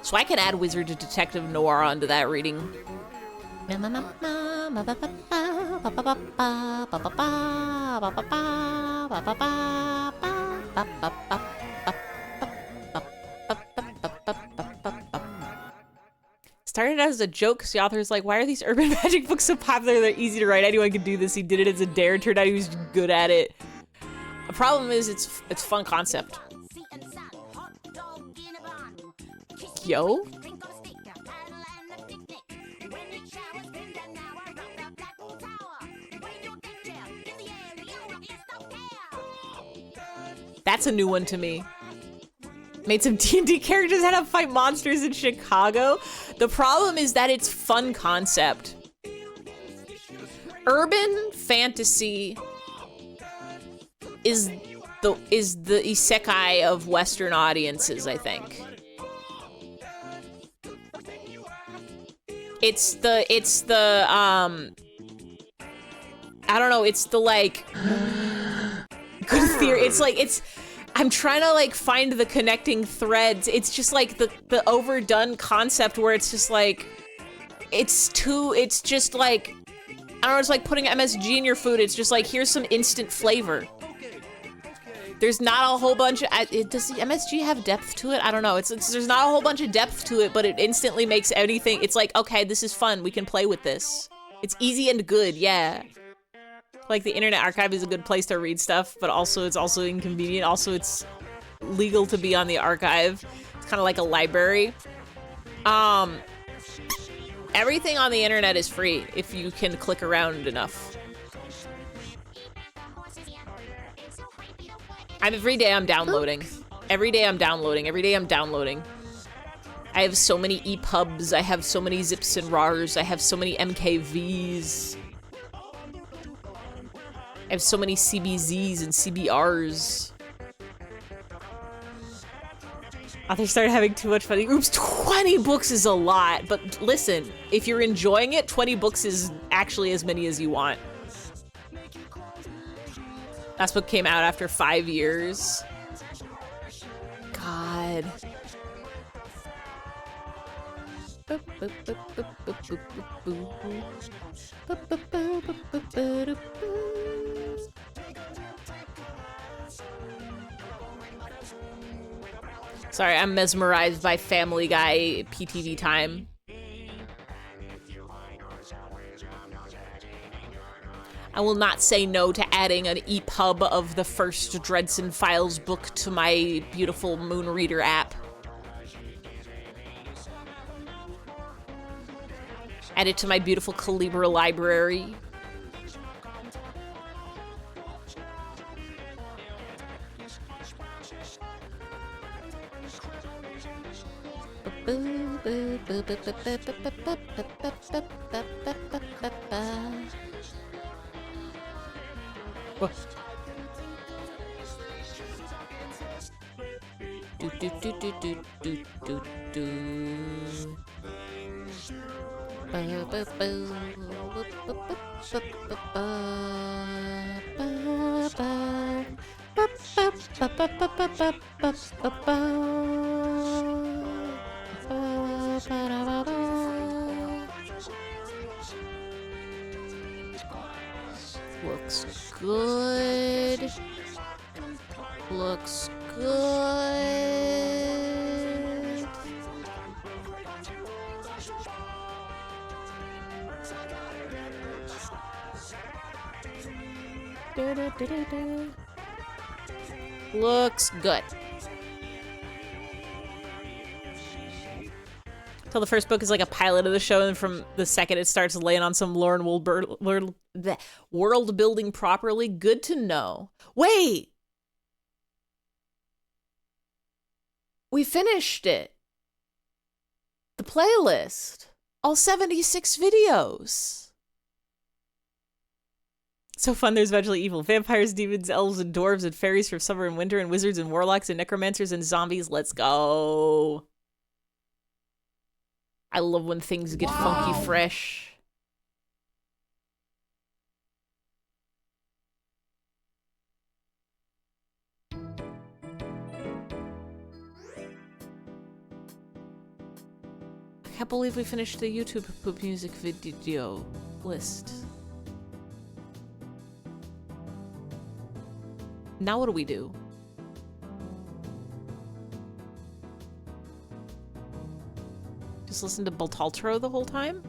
S4: So I can add Wizard of Detective Noir onto that reading. Started as a joke because the author's like, why are these urban magic books so popular? They're easy to write. Anyone can do this. He did it as a dare. Turned out he was good at it. The problem is it's fun concept. Yo? That's a new one to me. Made some D&D characters that have to fight monsters in Chicago. The problem is that it's fun concept. Urban fantasy is the isekai of Western audiences, I think. It's the I don't know, it's the like good theory. I'm trying to like find the connecting threads. It's just like the overdone concept where it's just like it's just like I don't know, it's like putting MSG in your food. It's just like here's some instant flavor. There's not a whole bunch of does the MSG have depth to it? I don't know. There's not a whole bunch of depth to it, but it instantly makes anything. It's like, okay, this is fun. We can play with this. It's easy and good, yeah. Like the Internet Archive is a good place to read stuff, but also it's also inconvenient. Also, it's legal to be on the archive. It's kind of like a library. Everything on the internet is free if you can click around enough. Every day I'm downloading. Every day I'm downloading. Every day I'm downloading. I have so many EPUBs. I have so many zips and RARs. I have so many MKVs. I have so many CBZs and CBRs. Authors started having too much fun. Oops, 20 books is a lot. But listen, if you're enjoying it, 20 books is actually as many as you want. That book came out after 5 years. God. Sorry, I'm mesmerized by Family Guy PTV time. I will not say no to adding an EPUB of the first Dredson Files book to my beautiful Moonreader app. Add it to my beautiful Calibra library. What? Looks good. Looks good. Looks good. So the first book is like a pilot of the show, and from the second it starts laying on some lore and world building properly. Good to know. Wait! We finished it. The playlist. All 76 videos. So fun, there's eventually evil. Vampires, demons, elves, and dwarves, and fairies from summer and winter, and wizards, and warlocks, and necromancers, and zombies. Let's go. I love when things get funky fresh. I can't believe we finished the YouTube poop music video list. Now what do we do? Just listen to Baltaltro the whole time?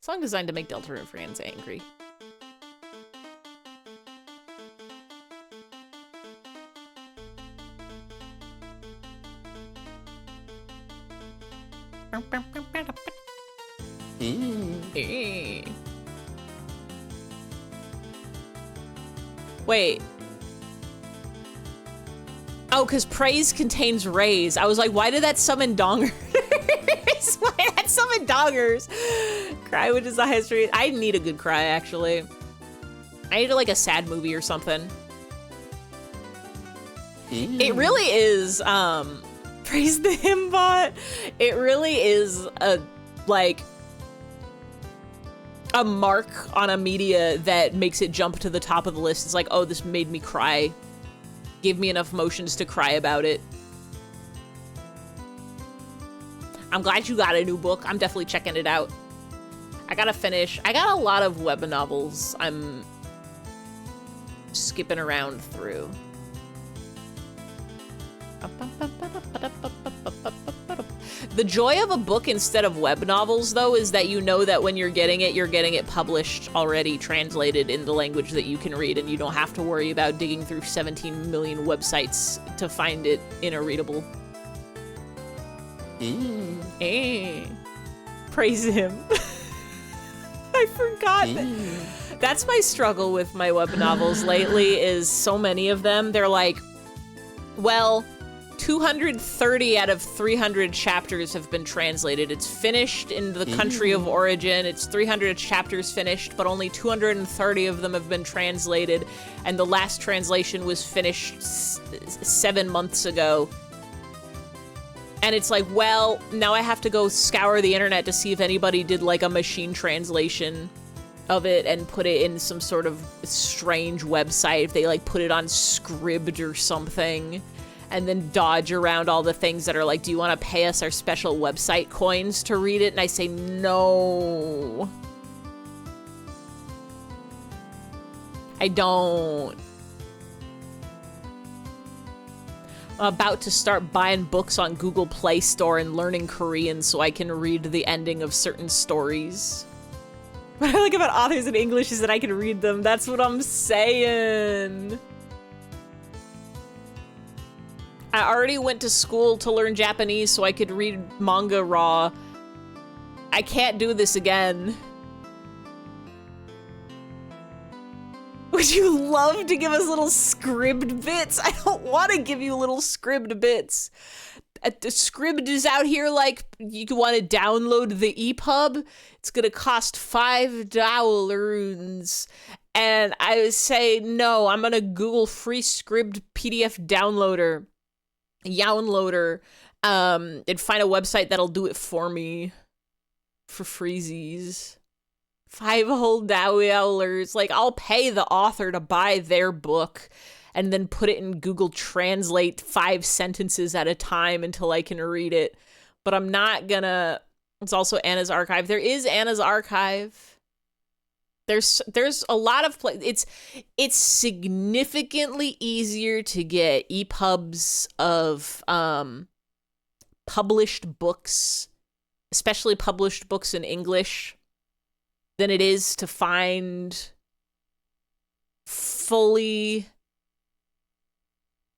S4: Song designed to make Deltarune fans angry. Wait. Oh, because praise contains rays. I was like, why did that summon dongers? Why did that summon dongers? Cry, which is the highest rate. I need a good cry, actually. I need like a sad movie or something. It really is, praise the hymn bot. It really is a, like, a mark on a media that makes it jump to the top of the list. It's like, oh, this made me cry. Give me enough emotions to cry about it. I'm glad you got a new book. I'm definitely checking it out. I gotta finish. I got a lot of web novels I'm skipping around through. The joy of a book instead of web novels, though, is that you know that when you're getting it published already, translated in the language that you can read, and you don't have to worry about digging through 17 million websites to find it in a readable. Praise him. I forgot that. That's my struggle with my web novels lately, is so many of them, they're like, well, 230 out of 300 chapters have been translated. It's finished in the country of origin. It's 300 chapters finished, but only 230 of them have been translated. And the last translation was finished 7 months ago. And it's like, well, now I have to go scour the internet to see if anybody did like a machine translation of it and put it in some sort of strange website. If they like put it on Scribd or something. And then dodge around all the things that are like, do you want to pay us our special website coins to read it? And I say, no. I don't. I'm about to start buying books on Google Play Store and learning Korean so I can read the ending of certain stories. What I like about authors in English is that I can read them. That's what I'm saying. I already went to school to learn Japanese so I could read manga raw. I can't do this again. Would you love to give us little Scribd bits? I don't want to give you little Scribd bits. Scribd is out here like, you want to download the EPUB? It's gonna cost $5. And I say, no, I'm gonna Google free Scribd PDF downloader. Yownloader, and find a website that'll do it for me for freezies. $5 like, I'll pay the author to buy their book and then put it in Google Translate 5 sentences at a time until I can read it. But I'm not gonna. It's also Anna's Archive. There is Anna's Archive. There's a lot of it's significantly easier to get EPUBs of published books, especially published books in English, than it is to find fully...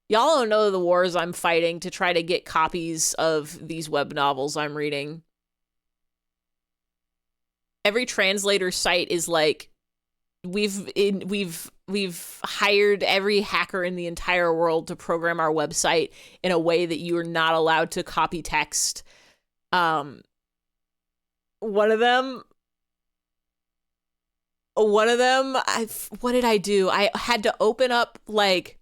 S4: Y'all don't know the wars I'm fighting to try to get copies of these web novels I'm reading. Every translator site is like, we've hired every hacker in the entire world to program our website in a way that you are not allowed to copy text. One of them, what did I do? I had to open up, like,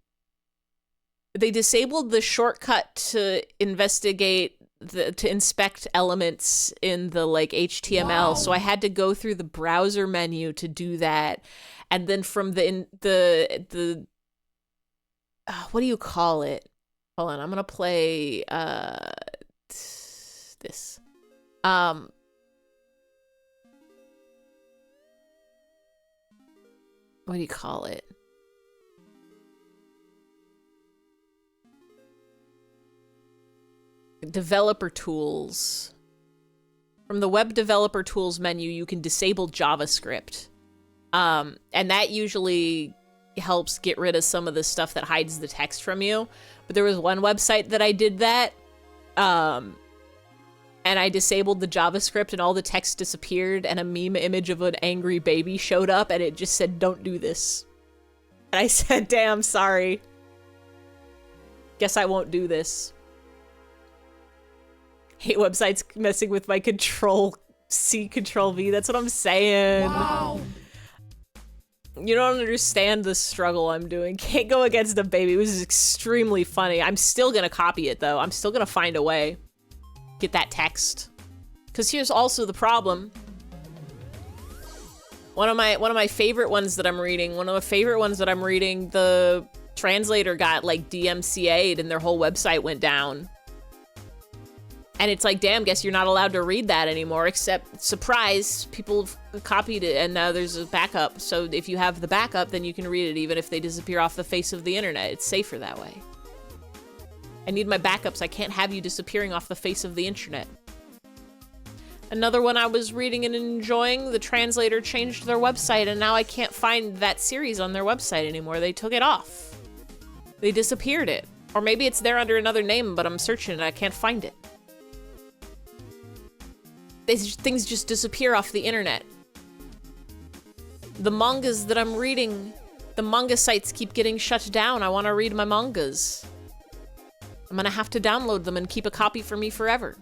S4: they disabled the shortcut to investigate, to inspect elements in the, like, HTML. Wow. So I had to go through the browser menu to do that. And then from the what do you call it? Hold on, I'm going to play, this. What do you call it? Developer tools. From the web developer tools menu, you can disable JavaScript. And that usually helps get rid of some of the stuff that hides the text from you. But there was one website that I did that. And I disabled the JavaScript and all the text disappeared and a meme image of an angry baby showed up and it just said, "Don't do this." And I said, "Damn, sorry. Guess I won't do this." Hate websites messing with my Control-C, Control-V. That's what I'm saying. Wow. You don't understand the struggle I'm doing. Can't go against a baby. It was extremely funny. I'm still gonna copy it, though. I'm still gonna find a way. Get that text. Because here's also the problem. One of my favorite ones that I'm reading, the translator got, like, DMCA'd and their whole website went down. And it's like, damn, guess you're not allowed to read that anymore, except, surprise, people have copied it and now there's a backup. So if you have the backup, then you can read it even if they disappear off the face of the internet. It's safer that way. I need my backups. I can't have you disappearing off the face of the internet. Another one I was reading and enjoying, the translator changed their website and now I can't find that series on their website anymore. They took it off. They disappeared it. Or maybe it's there under another name, but I'm searching and I can't find it. Things just disappear off the internet. The mangas that I'm reading, the manga sites keep getting shut down. I want to read my mangas. I'm gonna have to download them and keep a copy for me forever.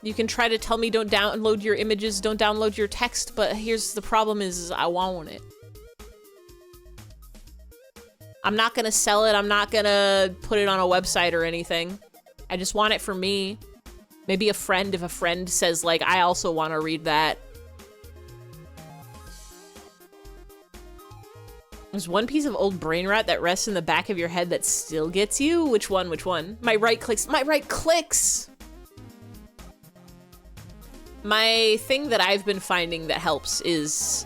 S4: You can try to tell me don't download your images, don't download your text, but here's the problem is I want it. I'm not gonna sell it. I'm not gonna put it on a website or anything. I just want it for me. Maybe if a friend says, like, I also want to read that. There's one piece of old brain rot that rests in the back of your head that still gets you? Which one? Which one? My right clicks. My right clicks! My thing that I've been finding that helps is,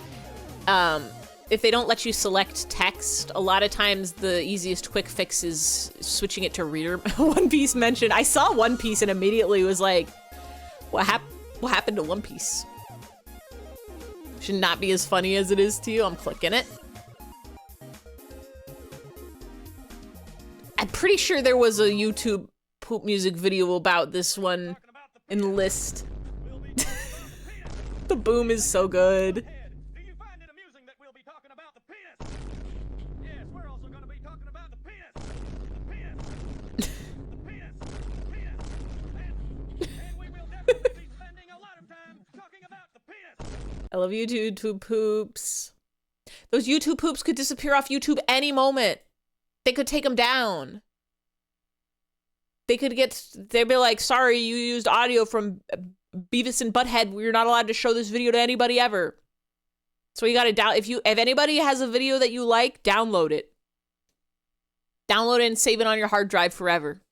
S4: if they don't let you select text, a lot of times the easiest quick fix is switching it to reader. One Piece mentioned. I saw One Piece and immediately was like, what happened to One Piece? Should not be as funny as it is to you. I'm clicking it. I'm pretty sure there was a YouTube poop music video about this one in list. The boom is so good. I love you, YouTube poops. Those YouTube poops could disappear off YouTube any moment. They could take them down. They'd be like, sorry, you used audio from Beavis and Butthead. We're not allowed to show this video to anybody ever. So you gotta if anybody has a video that you like, download it. Download it and save it on your hard drive forever.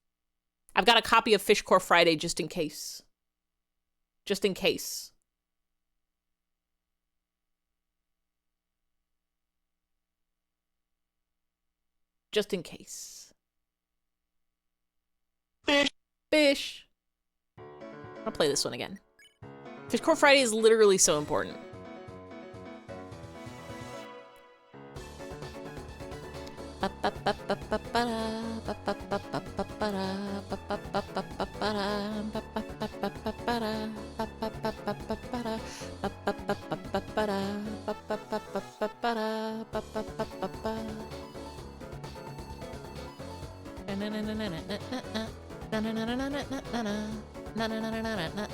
S4: I've got a copy of Fishcore Friday just in case. Just in case. Just in case. Fish. I'll play this one again. Fishcore Friday is literally so important.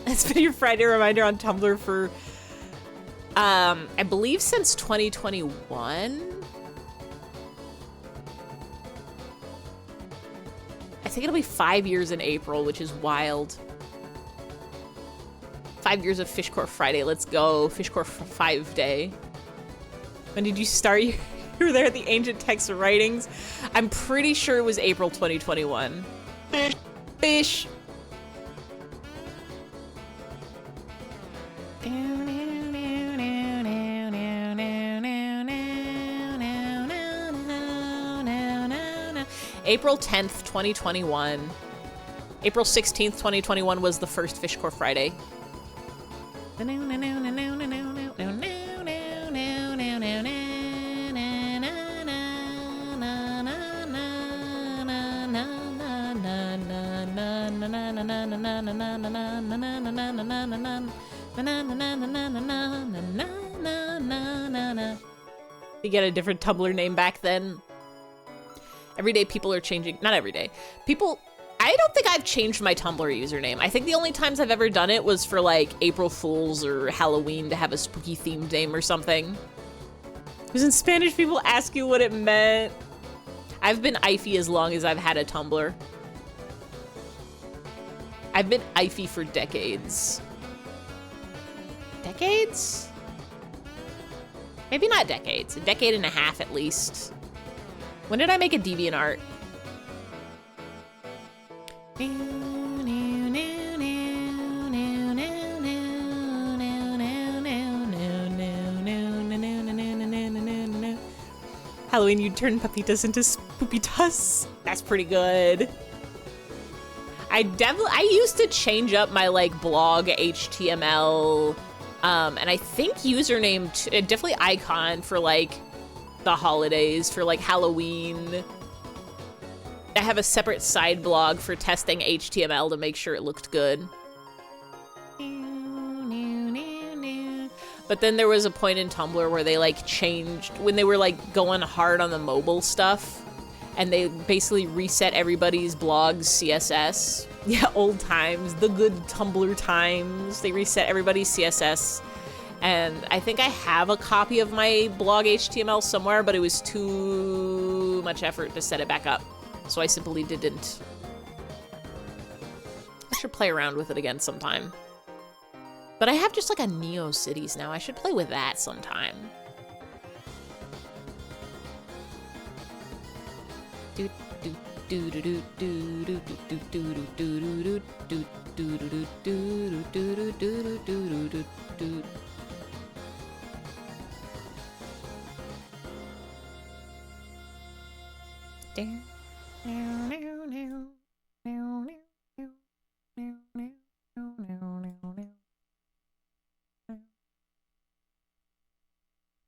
S4: It's been your Friday reminder on Tumblr for, I believe since 2021. I think it'll be 5 years in April, which is wild. 5 years of Fishcore Friday. Let's go. Fishcore 5 day. When did you start? You were there at the ancient text writings. I'm pretty sure it was April 2021. Fish. Fish. April 10th, 2021. April 16th, 2021 was the first Fishcore Friday. You get a different Tumblr name back then. Every day people are changing, not every day. I don't think I've changed my Tumblr username. I think the only times I've ever done it was for like April Fools or Halloween to have a spooky themed name or something. Because in Spanish people ask you what it meant. I've been IFY as long as I've had a Tumblr. I've been IFY for decades. Decades? Maybe not decades, a decade and a half at least. When did I make a DeviantArt? Halloween, you turn Papitas into Spoopitas. That's pretty good. I used to change up my like blog HTML, and I think username, definitely icon for like the holidays, for like Halloween. I have a separate side blog for testing HTML to make sure it looked good. But then there was a point in Tumblr where they like changed, when they were like going hard on the mobile stuff, and they basically reset everybody's blog's CSS. Yeah, old times, the good Tumblr times. They reset everybody's CSS. And I think I have a copy of my blog HTML somewhere, but it was too much effort to set it back up. So I simply didn't. I should play around with it again sometime. But I have just like a NeoCities now. I should play with that sometime.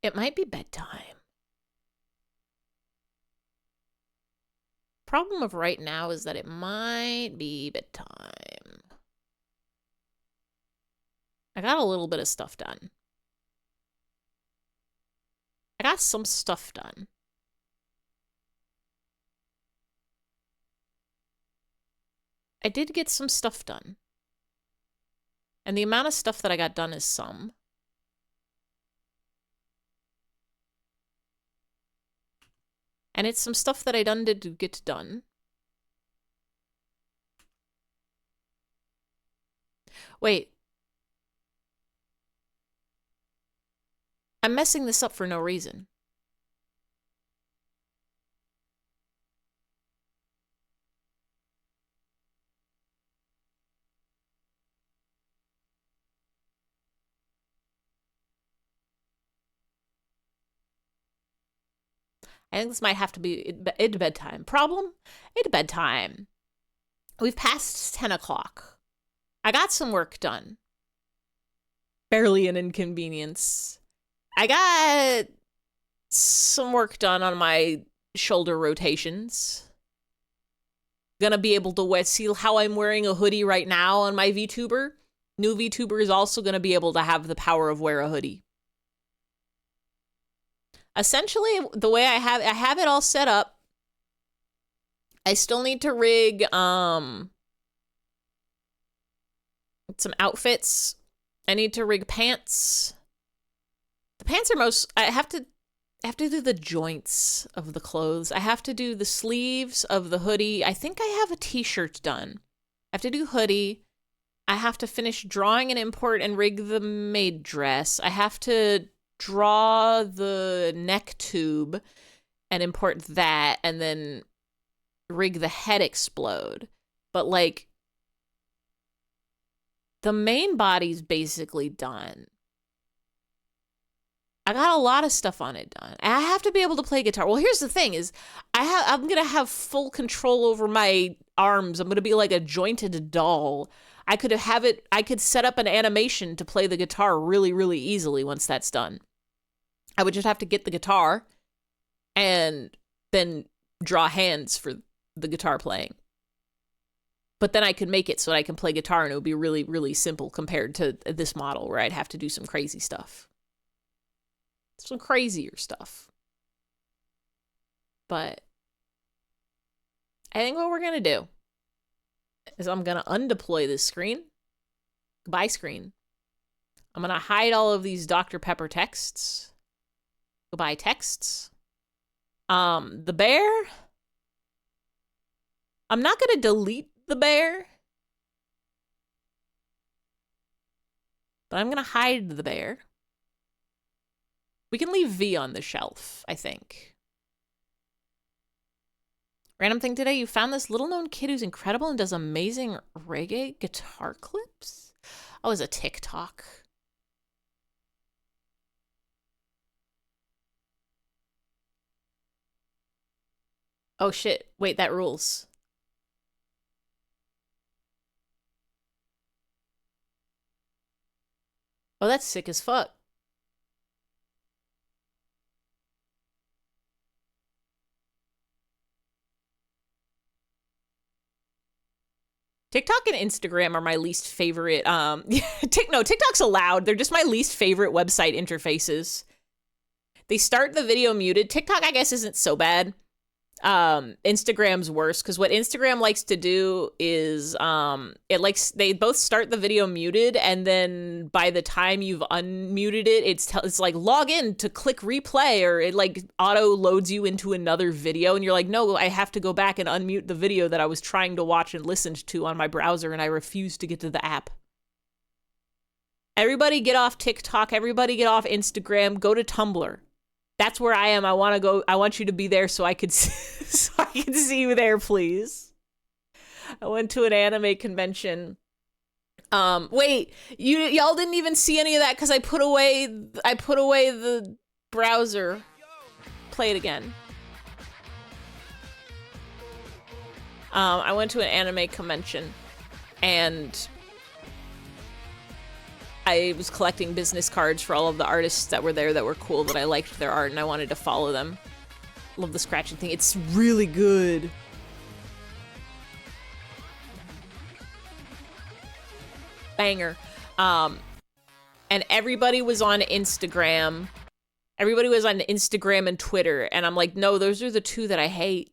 S4: It might be bedtime. Problem of right now is that it might be bedtime. I got a little bit of stuff done. I got some stuff done. I did get some stuff done. And the amount of stuff that I got done is some. And it's some stuff that I did get done. Wait. I'm messing this up for no reason. I think this might have to be at bedtime. Problem? At bedtime. We've passed 10 o'clock. I got some work done. Barely an inconvenience. I got some work done on my shoulder rotations. Gonna be able to see how I'm wearing a hoodie right now on my VTuber. New VTuber is also gonna be able to have the power of wear a hoodie. Essentially, the way I have it all set up. I still need to rig some outfits. I need to rig pants. The pants are I have to do the joints of the clothes. I have to do the sleeves of the hoodie. I think I have a t-shirt done. I have to do hoodie. I have to finish drawing and import and rig the maid dress. I have to draw the neck tube and import that and then rig the head explode. But like the main body's basically done. I got a lot of stuff on it done. I have to be able to play guitar. Well, here's the thing is I'm going to have full control over my arms. I'm going to be like a jointed doll. I could set up an animation to play the guitar really, really easily once that's done. I would just have to get the guitar and then draw hands for the guitar playing. But then I could make it so that I can play guitar and it would be really, really simple compared to this model where I'd have to do some crazy stuff. Some crazier stuff. But I think what we're going to do is I'm going to undeploy this screen. Goodbye screen. I'm going to hide all of these Dr. Pepper texts. Goodbye texts. The bear. I'm not going to delete the bear. But I'm going to hide the bear. We can leave V on the shelf, I think. Random thing today, you found this little-known kid who's incredible and does amazing reggae guitar clips? Oh, it's a TikTok. Oh, shit. Wait, that rules. Oh, that's sick as fuck. TikTok and Instagram are my least favorite. TikTok's allowed. They're just my least favorite website interfaces. They start the video muted. TikTok, I guess, isn't so bad. Instagram's worse because what Instagram likes to do is they both start the video muted, and then by the time you've unmuted it, it's like log in to click replay, or it like auto loads you into another video, and you're like, no, I have to go back and unmute the video that I was trying to watch and listened to on my browser, and I refuse to get to the app. Everybody get off TikTok. Everybody get off Instagram. Go to Tumblr. That's where I am. I want to go. I want you to be there so I could see you there, please. I went to an anime convention. Wait, y'all didn't even see any of that because I put away the browser. Play it again. I went to an anime convention and I was collecting business cards for all of the artists that were there that were cool, that I liked their art, and I wanted to follow them. Love the scratching thing. It's really good. Banger. And everybody was on Instagram. Everybody was on Instagram and Twitter, and I'm like, no, those are the two that I hate.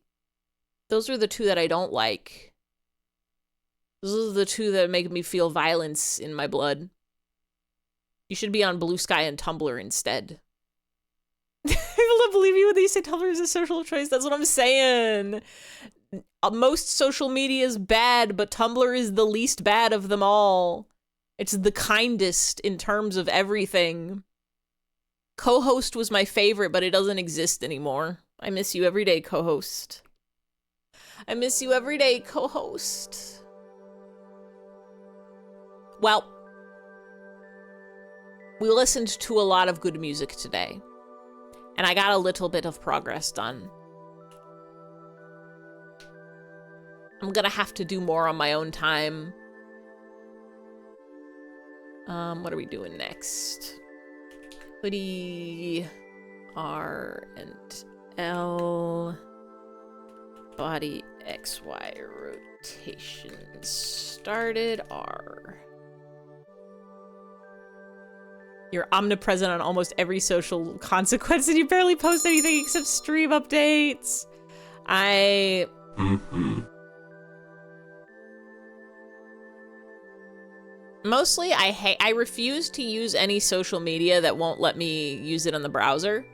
S4: Those are the two that I don't like. Those are the two that make me feel violence in my blood. You should be on Blue Sky and Tumblr instead. People don't believe you when they say Tumblr is a social choice. That's what I'm saying. Most social media is bad, but Tumblr is the least bad of them all. It's the kindest in terms of everything. Co-host was my favorite, but it doesn't exist anymore. I miss you every day, co-host. I miss you every day, co-host. Well, we listened to a lot of good music today, and I got a little bit of progress done. I'm gonna have to do more on my own time. What are we doing next? Hoodie, R and L. Body XY rotation started R. You're omnipresent on almost every social consequence and you barely post anything except stream updates. Mostly, I refuse to use any social media that won't let me use it on the browser.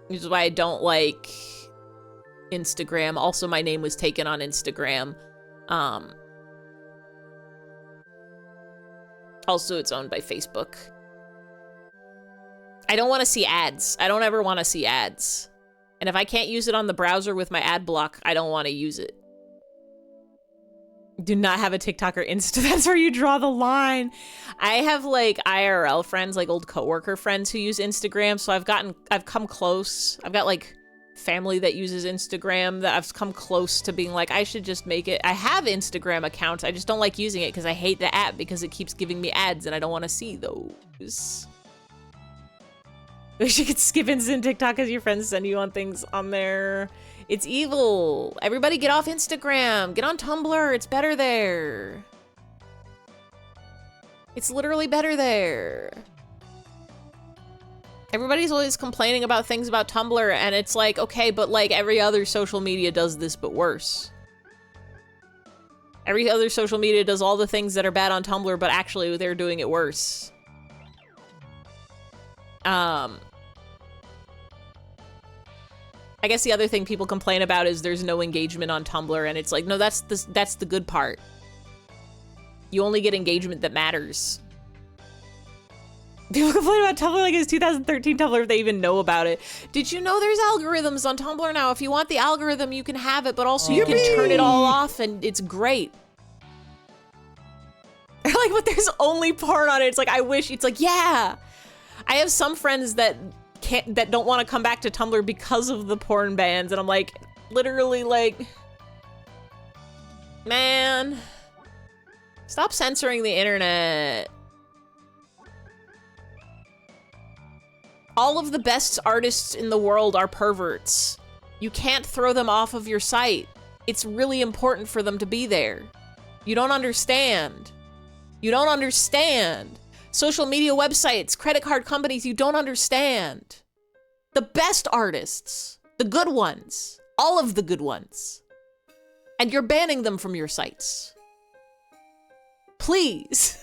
S4: Which is why I don't like Instagram. Also, my name was taken on Instagram. Also, it's owned by Facebook. I don't want to see ads. I don't ever want to see ads. And if I can't use it on the browser with my ad block, I don't want to use it. Do not have a TikTok or Insta. That's where you draw the line. I have like IRL friends, like old coworker friends who use Instagram. So I've come close. I've got like family that uses Instagram that I've come close to being like, I should just make it. I have Instagram accounts. I just don't like using it because I hate the app because it keeps giving me ads and I don't want to see those. Wish you could skip instant TikTok because your friends send you on things on there. It's evil. Everybody get off Instagram. Get on Tumblr. It's better there. It's literally better there. Everybody's always complaining about things about Tumblr, and it's like, okay, but like every other social media does this, but worse. Every other social media does all the things that are bad on Tumblr, but actually they're doing it worse. I guess the other thing people complain about is there's no engagement on Tumblr, and it's like, no, that's the good part. You only get engagement that matters. People complain about Tumblr like it's 2013 Tumblr if they even know about it. Did you know there's algorithms on Tumblr now? If you want the algorithm, you can have it, but also you can turn it all off, and it's great. They're like, but there's only porn on it. It's like, I wish. It's like, yeah. I have some friends that don't want to come back to Tumblr because of the porn bans, and I'm like, literally like, man, stop censoring the internet. All of the best artists in the world are perverts. You can't throw them off of your site. It's really important for them to be there. You don't understand. You don't understand. Social media websites, credit card companies, you don't understand. The best artists, the good ones, all of the good ones. And you're banning them from your sites. Please,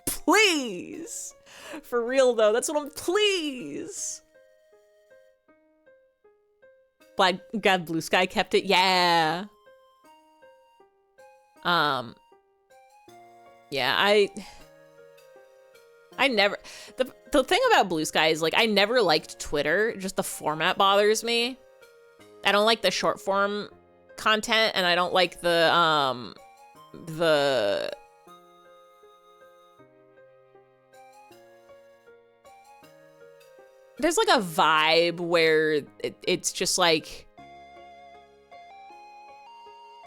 S4: please. For real though, that's what I'm, please. God, Blue Sky kept it, yeah. Yeah, I never, the thing about Blue Sky is like, I never liked Twitter, just the format bothers me. I don't like the short form content, and I don't like the there's like a vibe where it's just like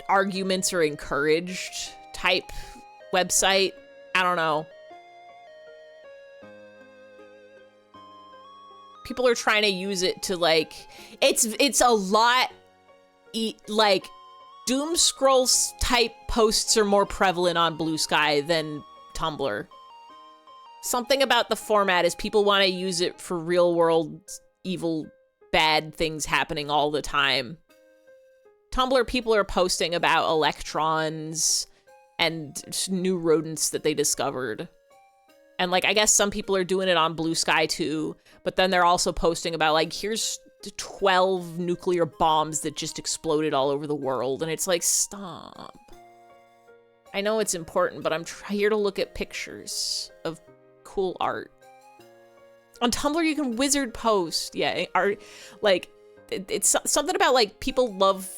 S4: arguments are encouraged type website. I don't know. People are trying to use it to like, it's a lot, like doom scrolls type posts are more prevalent on Blue Sky than Tumblr. Something about the format is people want to use it for real world evil bad things happening all the time. Tumblr, people are posting about electrons and new rodents that they discovered. And like, I guess some people are doing it on Blue Sky too, but then they're also posting about like, here's 12 nuclear bombs that just exploded all over the world. And it's like, stop. I know it's important, but I'm here to look at pictures of cool art. On Tumblr, you can wizard post. Yeah, art, like, it's something about like, people love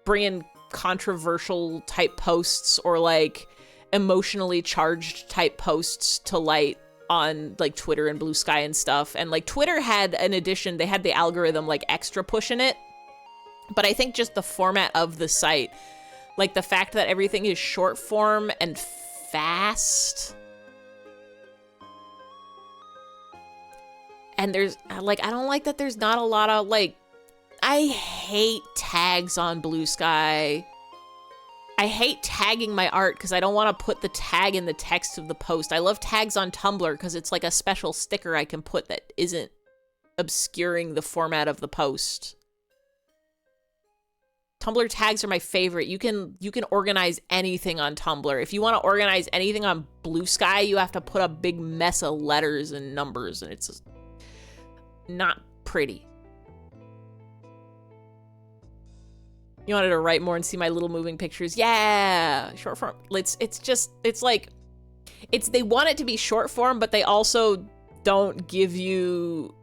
S4: bringing controversial type posts or like emotionally charged type posts to light on like Twitter and Blue Sky and stuff. And like Twitter had an addition, they had the algorithm like extra pushing it, but I think just the format of the site, like the fact that everything is short form and fast, and there's like, I don't like that there's not a lot of like, I hate tags on Blue Sky. I hate tagging my art because I don't want to put the tag in the text of the post. I love tags on Tumblr because it's like a special sticker I can put that isn't obscuring the format of the post. Tumblr tags are my favorite. You can organize anything on Tumblr. If you want to organize anything on Blue Sky, you have to put a big mess of letters and numbers, and it's just not pretty. You wanted to write more and see my little moving pictures? Yeah, short form. It's like they want it to be short form, but they also don't give you.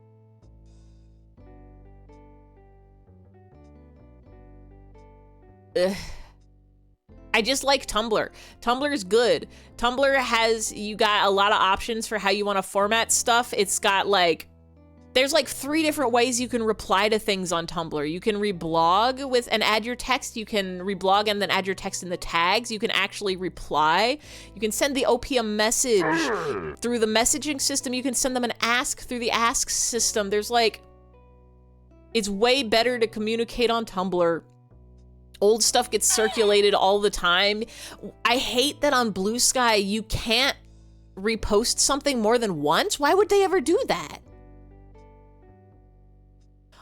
S4: Ugh. I just like Tumblr. Tumblr is good. Tumblr has, you got a lot of options for how you want to format stuff. It's got like, there's like 3 different ways you can reply to things on Tumblr. You can reblog with and add your text. You can reblog and then add your text in the tags. You can actually reply. You can send the OPM message through the messaging system. You can send them an ask through the ask system. There's like, it's way better to communicate on Tumblr. Old stuff gets circulated all the time. I hate that on Blue Sky you can't repost something more than once. Why would they ever do that?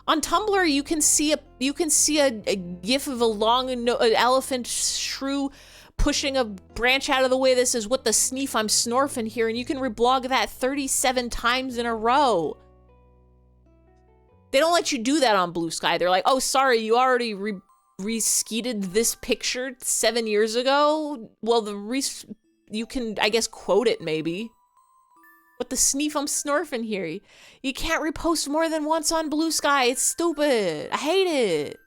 S4: On Tumblr, you can see a gif of a long an elephant shrew pushing a branch out of the way that says, "What the sneef, I'm snorfing here," and you can reblog that 37 times in a row. They don't let you do that on Blue Sky. They're like, "Oh, sorry, you already reskeeted this picture 7 years ago." Well, you can, I guess, quote it maybe. What the sneef, I'm snorfing here. You can't repost more than once on Blue Sky. It's stupid. I hate it.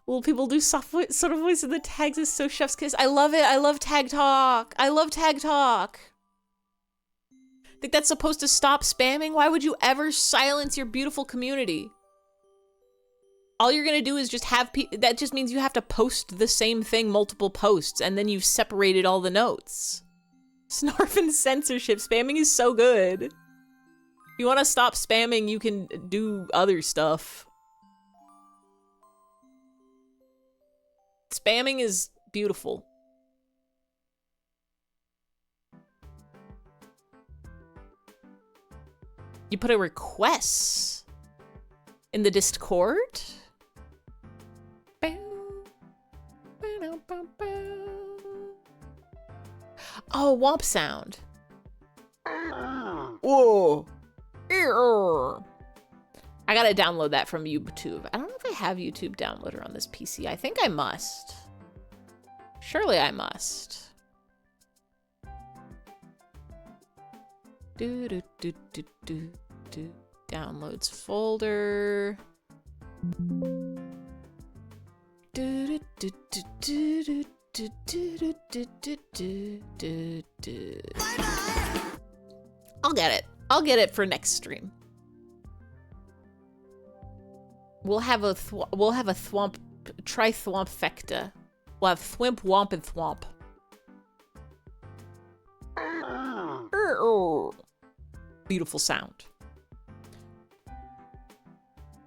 S4: Will people do soft voice, sort of voice in the tags is so chef's kiss. I love it. I love tag talk. I love tag talk. Think that's supposed to stop spamming? Why would you ever silence your beautiful community? All you're gonna do is just have that just means you have to post the same thing multiple posts, and then you've separated all the notes. Snarfin' censorship. Spamming is so good. If you want to stop spamming, you can do other stuff. Spamming is beautiful. You put a request in the Discord? Oh, womp sound. Whoa. I gotta download that from YouTube. I don't know if I have YouTube downloader on this PC. I think I must. Surely I must. Downloads folder. I'll get it. I'll get it for next stream. We'll have a thwomp, try thwompfecta. We'll have thwimp, womp, and thwomp. Beautiful sound.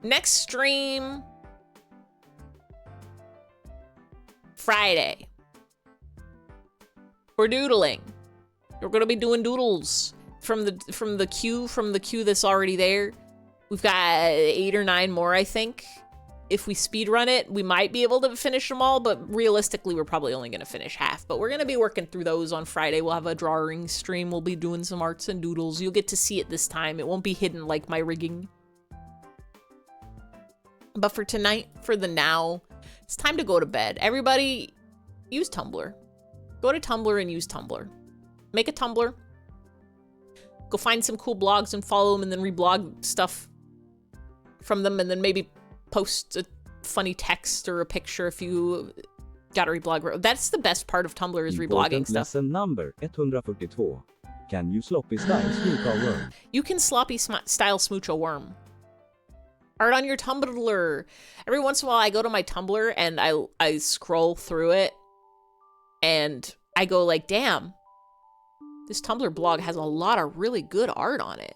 S4: Next stream, Friday. We're doodling. We're gonna be doing doodles from the queue that's already there. We've got 8 or 9 more, I think. If we speed run it, we might be able to finish them all, but realistically, we're probably only gonna finish half. But we're gonna be working through those on Friday. We'll have a drawing stream. We'll be doing some arts and doodles. You'll get to see it this time. It won't be hidden like my rigging. But for tonight, for the now, it's time to go to bed. Everybody, use Tumblr. Go to Tumblr and use Tumblr. Make a Tumblr. Go find some cool blogs and follow them, and then reblog stuff from them, and then maybe post a funny text or a picture if you got to reblog. That's the best part of Tumblr, is reblogging stuff.
S11: Lesson number 142. Can you sloppy style smooch a worm?
S4: You can sloppy style smooch a worm. Art on your Tumblr. Every once in a while, I go to my Tumblr and I scroll through it, and I go like, damn, this Tumblr blog has a lot of really good art on it.